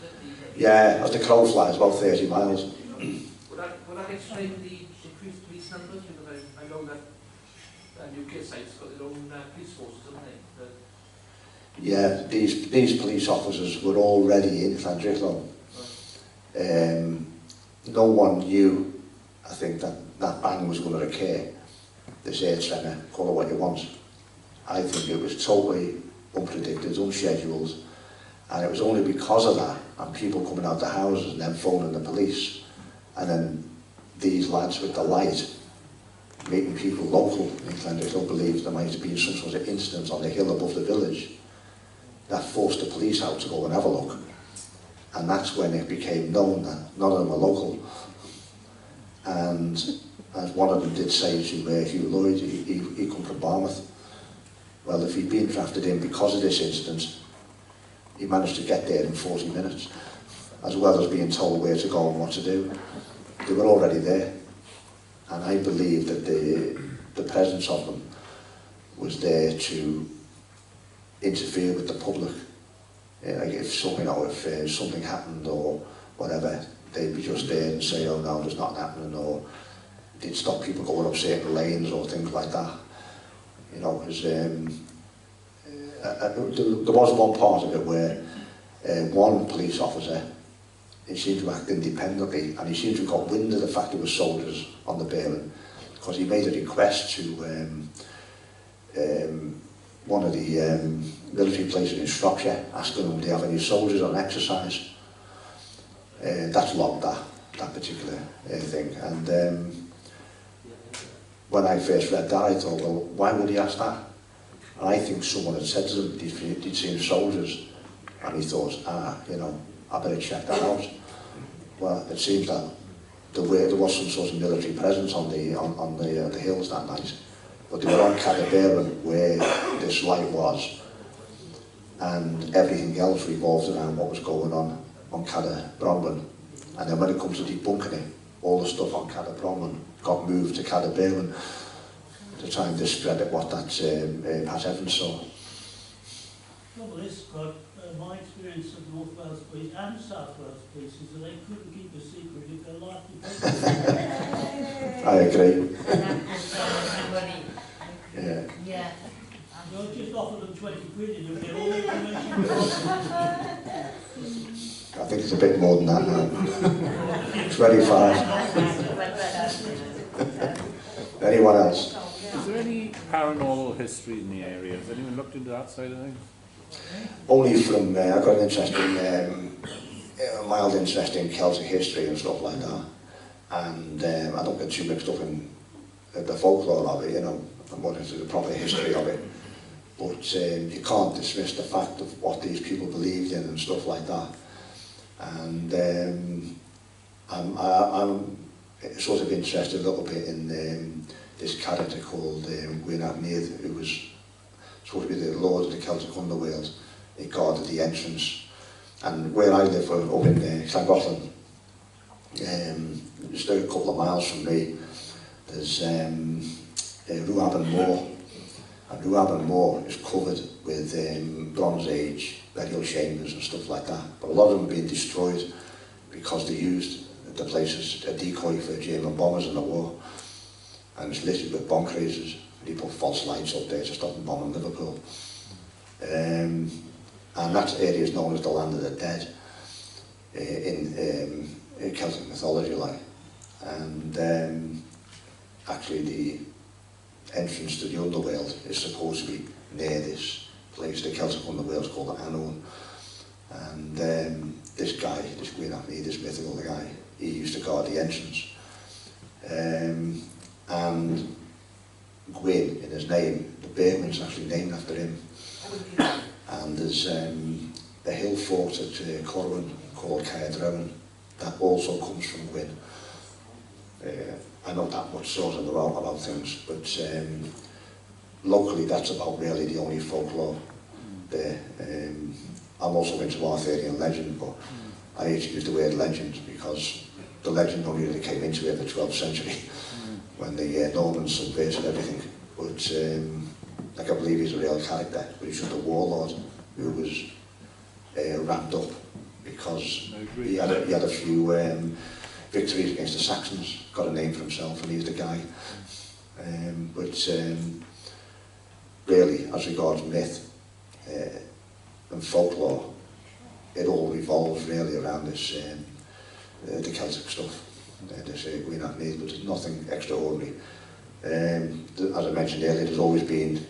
Yeah, as the crow flies, about 30 miles. Would that explain the increased police numbers? Because I know that nuclear sites got their own police forces, haven't they? Yeah, these police officers were already in Llandrillo. No one knew, I think, that bang was going to occur. This air tremor, call it what you want. I think it was totally unpredicted, unscheduled, and it was only because of that, and people coming out the houses and then phoning the police, and then these lads with the light, making people local in Llandrillo believe there might have been some sort of incident on the hill above the village that forced the police out to go and have a look. And that's when it became known that none of them were local. And as one of them did say to Hugh Lloyd, he come from Barmouth. Well, if he'd been drafted in because of this incident, he managed to get there in 40 minutes, as well as being told where to go and what to do. They were already there. And I believe that the presence of them was there to interfere with the public. Like if something happened or whatever, they'd be just there and say, oh no, there's nothing happening, or they'd stop people going up certain lanes or things like that. You know, because there was one part of it where one police officer, he seemed to act independently, and he seemed to have got wind of the fact there were soldiers on the Berwyn, because he made a request to one of the military places in Shropshire, asking them, do they have any soldiers on exercise? That's logged, that particular thing. And when I first read that, I thought, well, why would he ask that? And I think someone had said to them he'd seen soldiers, and he thought, you know, I better check that out. Well, it seems that there was some sort of military presence on the hills that night, but they were on Berwyn where this light was, and everything else revolved around what was going on Berwyn. And then when it comes to debunking it, all the stuff on Berwyn got moved to Berwyn to try and discredit what that Pat Evans saw. Trouble is, Scott, my experience of North Wales Police and South Wales Police is that they couldn't keep a secret if their life depended. I agree. Yeah. Yeah. You'll just offer them 20 quid and you'll get all the information. I think it's a bit more than that now. 25. Anyone else? Is there any paranormal history in the area? Has anyone looked into that side of things? Only from, I've got an interesting, a mild interest in Celtic history and stuff like that. And I don't get too mixed up in the folklore of it, you know, I'm more into the proper history of it. But you can't dismiss the fact of what these people believed in and stuff like that. And I'm sort of interested a little bit in this character called Gwynab Mead, who was supposed to be the Lord of the Celtic Underworld. He guarded the entrance. And where I live, up in Llangollen, just a couple of miles from me, there's Rhuaben Moor. And Rhuaben Moor is covered with Bronze Age burial chambers and stuff like that. But a lot of them have been destroyed because they used the place as a decoy for German bombers in the war. And it's littered with bomb crazes. They put false lights up there to stop them bombing Liverpool. And that area is known as the Land of the Dead in Celtic mythology, like. And actually the entrance to the underworld is supposed to be near this place, the Celtic underworld is called Anomalies. And this guy, this Gwyn, this mythical guy, he used to guard the entrance. And Gwyn, in his name, the Berwyn's actually named after him. And there's a hill fort at Corwin called Caerdrown that also comes from Gwyn. I know that much sort of about things, but locally that's about really the only folklore there. I'm also into Arthurian legend, but I hate to use the word legend because the legend only really came into it in the 12th century when the Normans subverted everything. But like I believe he's a real character, but he's just a warlord who was ramped up because he had a few victories against the Saxons, got a name for himself, and he's the guy. Really, as regards myth and folklore, it all revolves really around this the Celtic stuff. This Gwyn ap Nudd, but there's nothing extraordinary. As I mentioned earlier, there's always been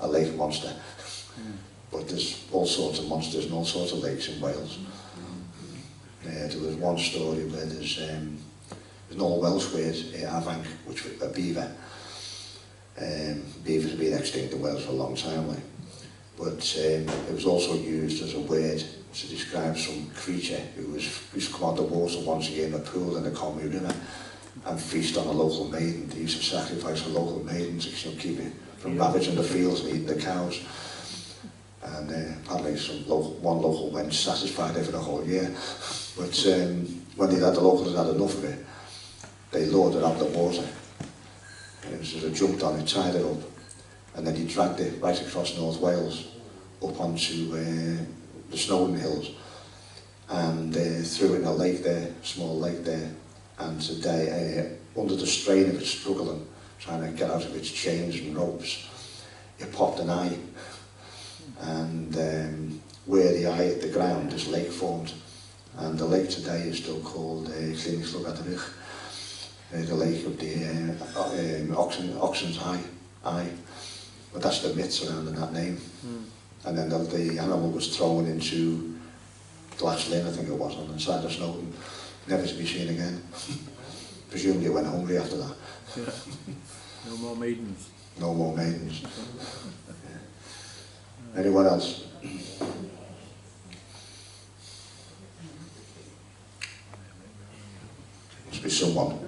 a lake monster, but there's all sorts of monsters and all sorts of lakes in Wales. There was one story where there's an old Welsh word, afanc, which was a beaver. Beavers have been extinct in Wales for a long time, like. But it was also used as a word to describe some creature who used to come out of the water once a year in a pool in the Conwy River and feast on a local maiden. They used to sacrifice a local maiden to keep it from ravaging the fields and eating the cows. And apparently one local went satisfied there for the whole year. But when the locals had enough of it, they lured it out of the water. And so they jumped on it, tied it up, and then he dragged it right across North Wales up onto the Snowdon Hills and threw it in a lake there, small lake there. And today, under the strain of it struggling, trying to get out of its chains and ropes, it popped an eye. And where the eye hit the ground, this lake formed. And the lake today is still called Llandrillo, the lake of the Oxen's Eye. But that's the myth surrounding that name. And then the animal was thrown into Glass Lynn, I think it was, on the side of Snowdon, never to be seen again. Presumably it went hungry after that. Yeah. No more maidens. No more maidens. Anyone else? Must be someone.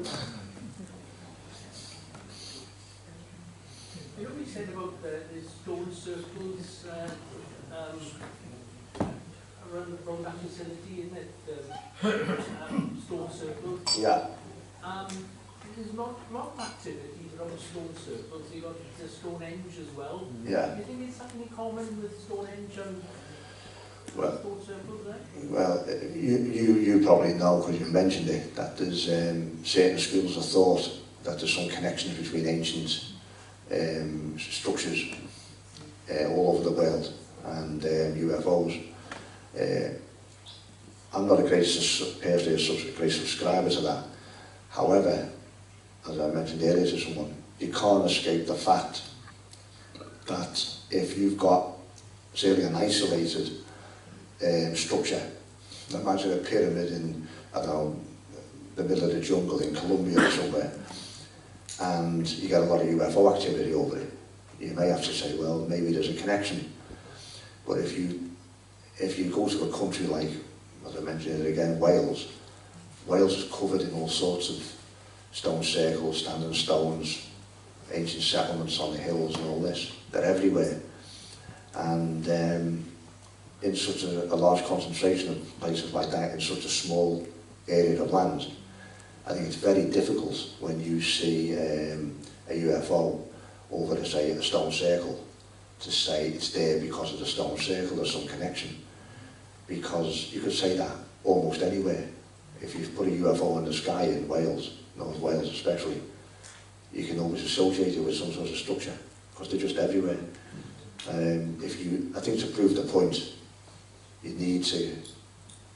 You know what you said about the stone circles around that facility, isn't it? Stone circles. Yeah. There's not activities around stone circles. You've got the Stonehenge as well. Yeah. Do you think there's something in common with Stonehenge and stone circles there? Well, you probably know, because you mentioned it, that there's certain schools of thought that there's some connections between ancient structures all over the world and UFOs. I'm not a great subscriber to that. However, as I mentioned earlier to someone, you can't escape the fact that if you've got, certainly an isolated structure, imagine a pyramid in, I don't know, the middle of the jungle in Colombia or somewhere, and you get a lot of UFO activity over it, you may have to say, well, maybe there's a connection. But if you go to a country like, as I mentioned it again, Wales is covered in all sorts of stone circles, standing stones, ancient settlements on the hills and all this. They're everywhere. And in such a large concentration of places like that, in such a small area of land, I think it's very difficult when you see a UFO over, say, a stone circle, to say it's there because of the stone circle, there's some connection. Because you could say that almost anywhere. If you put a UFO in the sky in Wales, North Wales especially, you can always associate it with some sort of structure, because they're just everywhere. I think to prove the point, you need to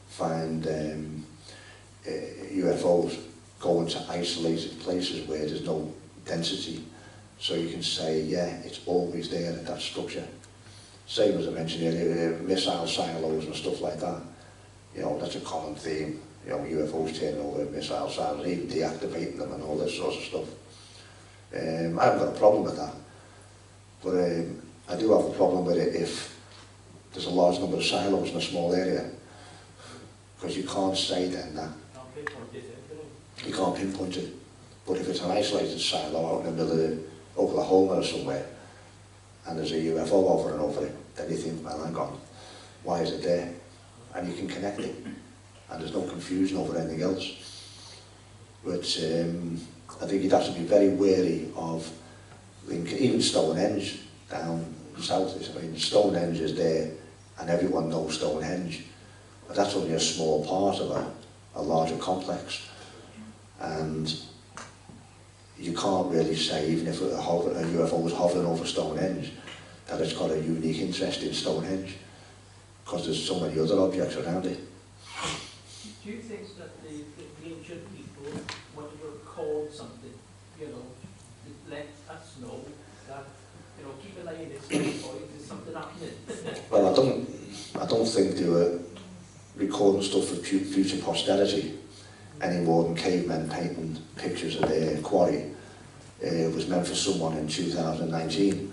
find UFOs going to isolated places where there's no density, so you can say, yeah, it's always there at that structure. Same as I mentioned earlier, missile silos and stuff like that. You know, that's a common theme. You know, UFOs turning over missile silos, even deactivating them and all this sort of stuff. I haven't got a problem with that, but I do have a problem with it if there's a large number of silos in a small area, because you can't say then that. You can't pinpoint it. But if it's an isolated silo out in the middle of Oklahoma or somewhere, and there's a UFO over and over it, then you think, well, hang on, why is it there? And you can connect it, and there's no confusion over anything else. But I think you'd have to be very wary of linking, even Stonehenge down south. I mean, Stonehenge is there, and everyone knows Stonehenge, but that's only a small part of a larger complex. And you can't really say, even if a UFO was hovering over Stonehenge, that it's got a unique interest in Stonehenge, because there's so many other objects around it. Do you think that the ancient people, when they record something, you know, let us know that, you know, keep an eye on this point, there's something happening? Well, I don't think they were recording stuff for future posterity any more than cavemen painting pictures of their quarry. It was meant for someone in 2019.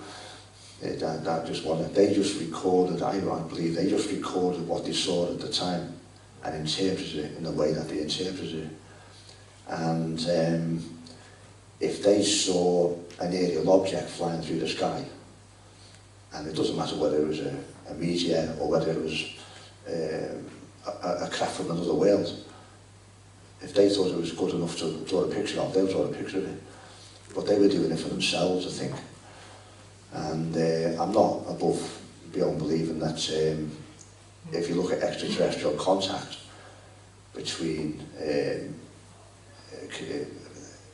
That just wasn't. They just recorded, I believe, they just recorded what they saw at the time and interpreted it in the way that they interpreted it. And if they saw an aerial object flying through the sky, and it doesn't matter whether it was a meteor or whether it was a craft from another world, if they thought it was good enough to draw a picture of, they'll draw a picture of it. But they were doing it for themselves, I think. And I'm not above beyond believing that if you look at extraterrestrial contact between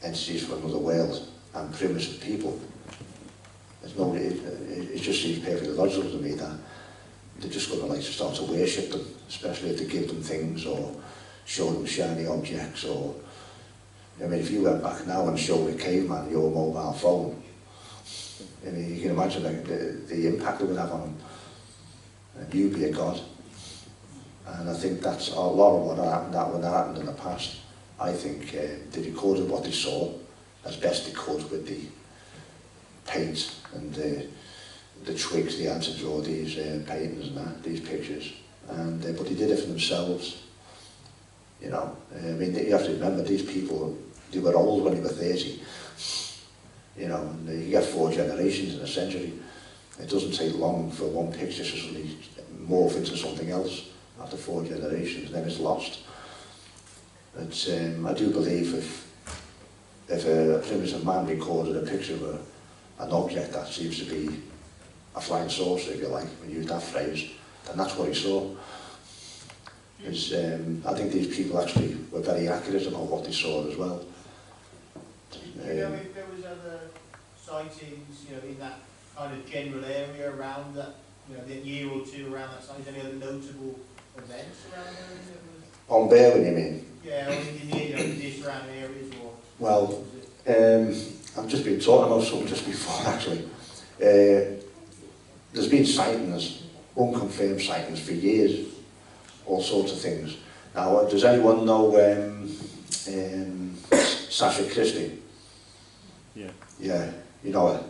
entities from another world and primitive people, it just seems perfectly logical to me that they're just going to like to start to worship them, especially if they give them things or show them shiny objects. Or, I mean, if you went back now and showed a caveman your mobile phone, I mean, you can imagine the impact it would have on them. And you'd be a god. And I think that's a lot of what happened in the past. I think they recorded what they saw as best they could with the paint and the twigs they had to draw these paintings and these pictures. And but they did it for themselves. You know, I mean, you have to remember, these people, they were old when they were 30. You know, and you get 4 generations in a century. It doesn't take long for one picture to suddenly morph into something else after 4 generations, then it's lost. But I do believe if a primitive man recorded a picture of an object that seems to be a flying saucer, if you like, when you use that phrase, then that's what he saw. Because I think these people actually were very accurate about what they saw as well. Do you know if there was other sightings, you know, in that kind of general area around that, you know, the year or two around that site? Any other notable events around there? On Berwyn, you mean? Yeah, or in the surrounding areas, or? Well, I've just been talking about something just before, actually. There's been sightings, unconfirmed sightings for years, all sorts of things. Now, does anyone know Sasha Christie? Yeah. Yeah, you know her.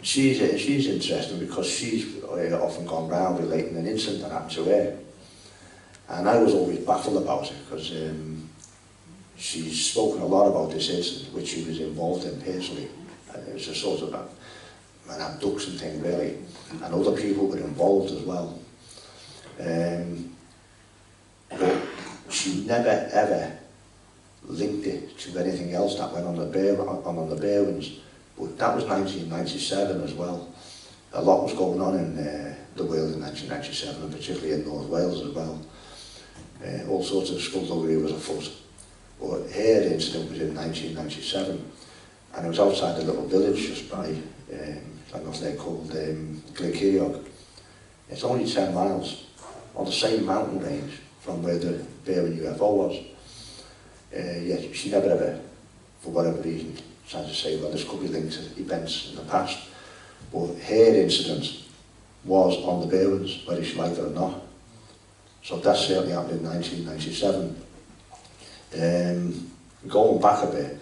She's interesting because she's often gone round relating an incident that happened to her. And I was always baffled about it because she's spoken a lot about this incident which she was involved in personally. It was a sort of an abduction thing, really. And other people were involved as well. But she never ever linked it to anything else that went on the Berwyns. But that was 1997 as well. A lot was going on in the world in 1997, and particularly in North Wales as well. All sorts of skullduggery was afoot. But her incident was in 1997, and it was outside a little village just by hang off there called Llandrillo. It's only 10 miles on the same mountain range from where the Berwyn UFO was. Yet she never ever, for whatever reason, tried to say, well, this could be linked to events in the past. But her incident was on the Berwyns, whether she liked it or not. So that certainly happened in 1997. Going back a bit,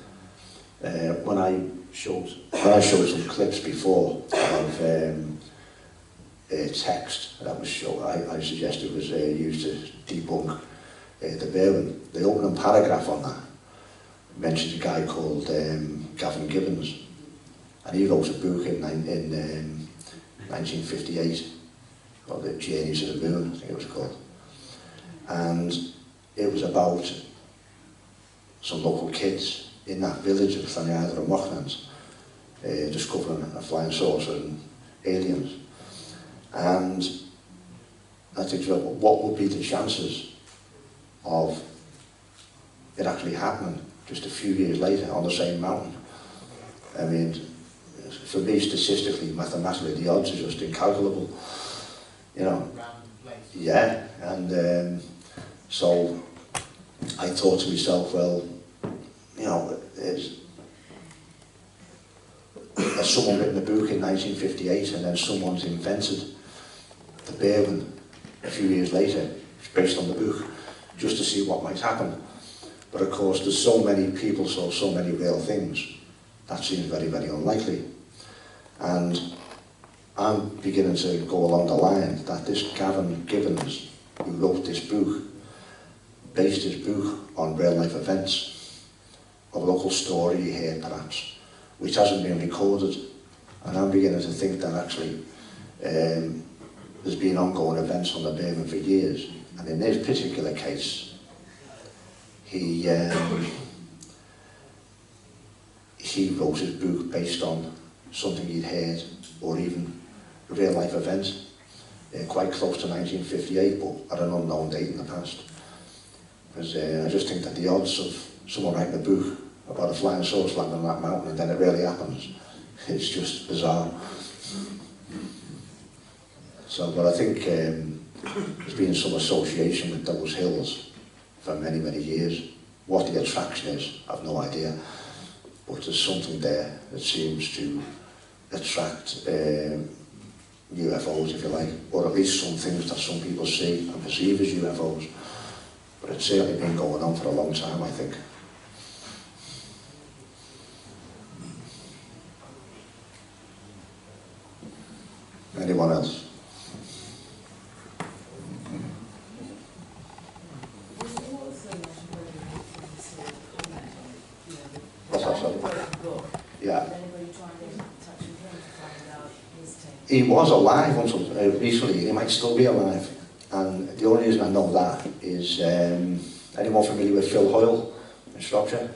when I showed some clips before of text that was shown, I suggested was used to debunk the Berwyn. The opening paragraph on that mentions a guy called Gavin Gibbons, and he wrote a book in 1958 called The Journey to the Moon, I think it was called. And it was about some local kids in that village of Llandrillo discovering a flying saucer and aliens. And I think, well, what would be the chances of it actually happening just a few years later on the same mountain? I mean, for me, statistically, mathematically, the odds are just incalculable, you know. Yeah, and so I thought to myself, well, you know, has someone written a book in 1958 and then someone's invented the Berwyn a few years later, based on the book, just to see what might happen. But of course, there's so many people, so many real things, that seems very, very unlikely. And I'm beginning to go along the line that this Gavin Gibbons, who wrote this book, based his book on real life events, of a local story he heard perhaps, which hasn't been recorded. And I'm beginning to think that actually there's been ongoing events on the Berwyn for years. And in this particular case, he wrote his book based on something he'd heard, or even a real life event, quite close to 1958, but at an unknown date in the past. Because I just think that the odds of someone writing a book about a flying saucer landing on that mountain and then it really happens, it's just bizarre. So, but I think there's been some association with those hills for many, many years. What the attraction is, I've no idea. But there's something there that seems to attract UFOs, if you like, or at least some things that some people see and perceive as UFOs. But it's certainly been going on for a long time, I think. Anyone else? What's that, sorry? Yeah. He was alive until recently, he might still be alive. And the only reason I know that is, anyone familiar with Phil Hoyle in Shropshire?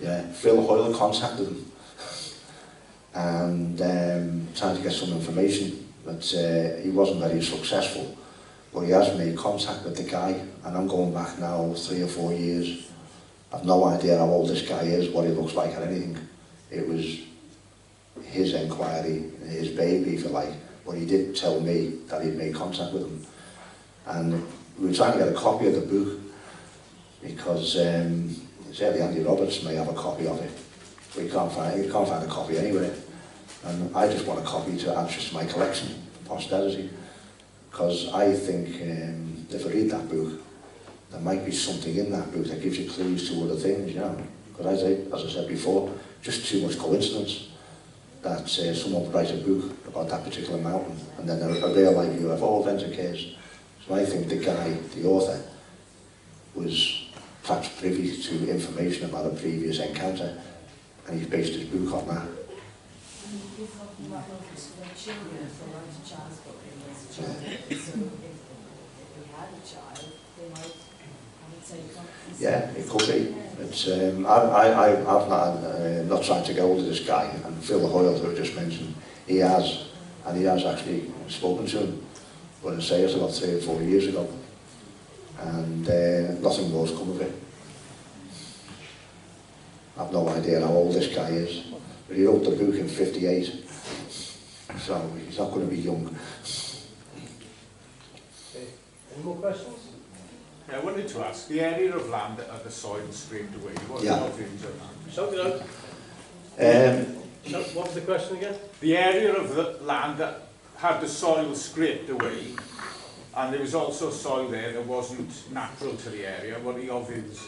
Yeah, Phil Hoyle contacted him and trying to get some information, but he wasn't very successful. But he has made contact with the guy, and I'm going back now 3 or 4 years. I've no idea how old this guy is, what he looks like or anything. It was his inquiry, his baby, if you like, but he did tell me that he'd made contact with him. And we were trying to get a copy of the book, because certainly Andy Roberts may have a copy of it, but you can't find a copy anywhere. And I just want a copy to add to my collection for posterity, because I think if I read that book, there might be something in that book that gives you clues to other things, you know. Because as I said before, just too much coincidence that someone would write a book about that particular mountain and then a real life UFO event occurs. So I think the guy, the author, was perhaps privy to information about a previous encounter, and he's based his book on that. Yeah, it could be. It's, I've not tried to get hold of this guy, and Phil Hoyle, who I just mentioned, he has actually spoken to him, but I say it's about 3 or 4 years ago, and nothing more's come of it. I've no idea how old this guy is, but he wrote the book in '58. So he's not going to be young. Any more questions? Yeah, I wanted to ask, the area of land that had the soil scraped away, what are your views on that? Shout it out. What was the question again? The area of the land that had the soil scraped away, and there was also soil there that wasn't natural to the area. What are your views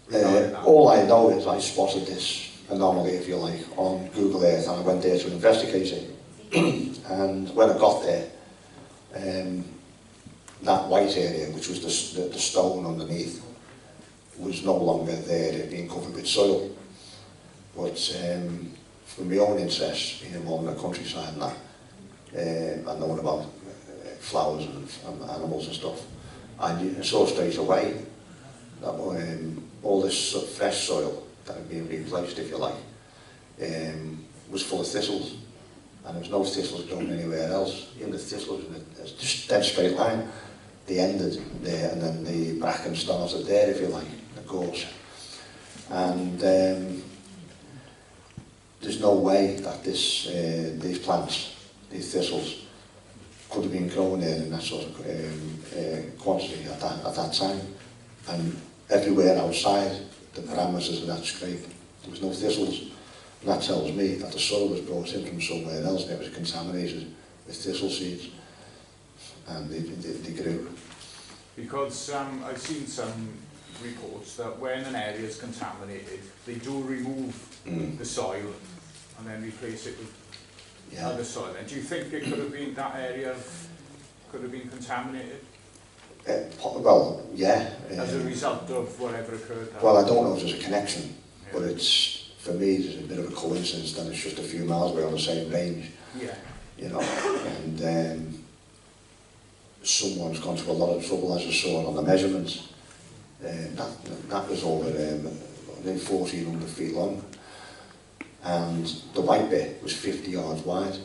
regarding that? All I know is I spotted this anomaly, if you like, on Google Earth, and I went there to investigate it. And when I got there, that white area, which was the stone underneath, was no longer there. It had been covered with soil. But for my own interest, being involved in the countryside and that, and knowing about flowers and animals and stuff, I saw straight away that all this fresh soil that had been replaced, if you like, was full of thistles, and there was no thistles growing anywhere else. Even the thistles in a just dead straight line, they ended there, and then the bracken started there, if you like, the gorse. And there's no way that these plants, these thistles, could have been grown there in that sort of quantity at that time. And everywhere outside the parameters of that scrape, there was no thistles. And that tells me that the soil was brought in from somewhere else and it was contaminated with thistle seeds. And they grew. Because I've seen some reports that when an area is contaminated, they do remove the soil and then replace it with other soil. And do you think it could have been that area could have been contaminated? Well, yeah. As a result of whatever occurred? Well, I don't know if there's a connection, but it's, for me, it's a bit of a coincidence that it's just a few miles away on the same range. Yeah. You know, and someone's gone to a lot of trouble, as I saw on the measurements. That was over 1,400 feet long, and the white bit was 50 yards wide,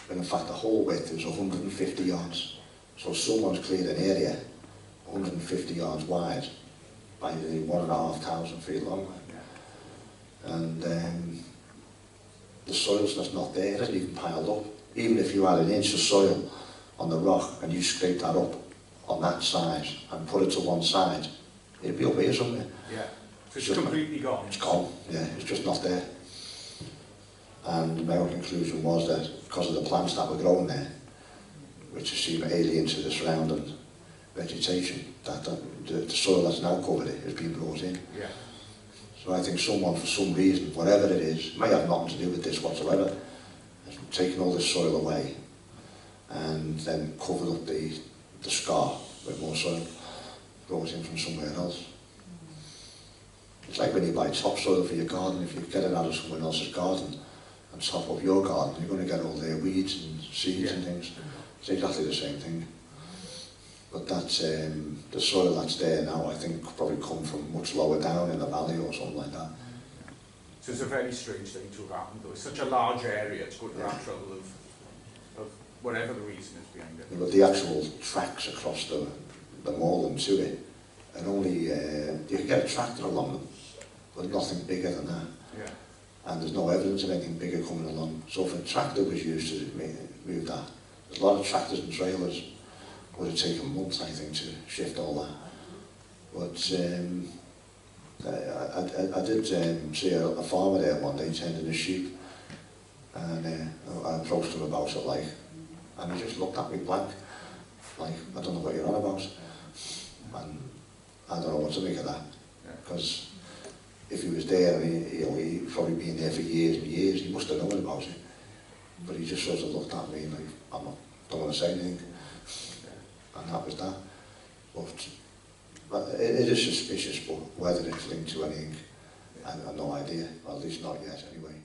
when in fact the whole width was 150 yards. So someone's cleared an area 150 yards wide by 1,500 feet long, and the soil's just not there. It hasn't even piled up. Even if you had an inch of soil on the rock and you scrape that up on that size and put it to one side, it'd be up here somewhere. Yeah, so it's completely gone. It's gone, yeah, it's just not there. And my own conclusion was that because of the plants that were growing there, which seem alien to the surrounding vegetation, that the soil that's now covered it has been brought in. Yeah. So I think someone, for some reason, whatever it is, may have nothing to do with this whatsoever, has taken all this soil away and then covered up the scar with more soil, brought in from somewhere else. It's like when you buy topsoil for your garden. If you get it out of someone else's garden and top up your garden, you're going to get all their weeds and seeds and things. It's exactly the same thing. But that's, the soil that's there now, I think, could probably come from much lower down in the valley or something like that. So it's a very strange thing to have happened, though. It's such a large area, it's going to that trouble of whatever the reason is behind it. But the actual tracks across the moorland to it, and only, you can get a tractor along them, but nothing bigger than that. Yeah. And there's no evidence of anything bigger coming along. So if a tractor was used to move that, there's a lot of tractors and trailers. Would have taken months, I think, to shift all that. But I did see a farmer there one day tending his sheep, and I approached him about it, like, and he just looked at me blank, like, I don't know what you're on about, and I don't know what to make of that, because if he was there, and he'd probably been there for years and years, he must have known about it, but he just sort of looked at me like, don't want to say anything. And that was that. But it is suspicious, but whether it's linked to anything, I have no idea. Well, at least not yet, anyway.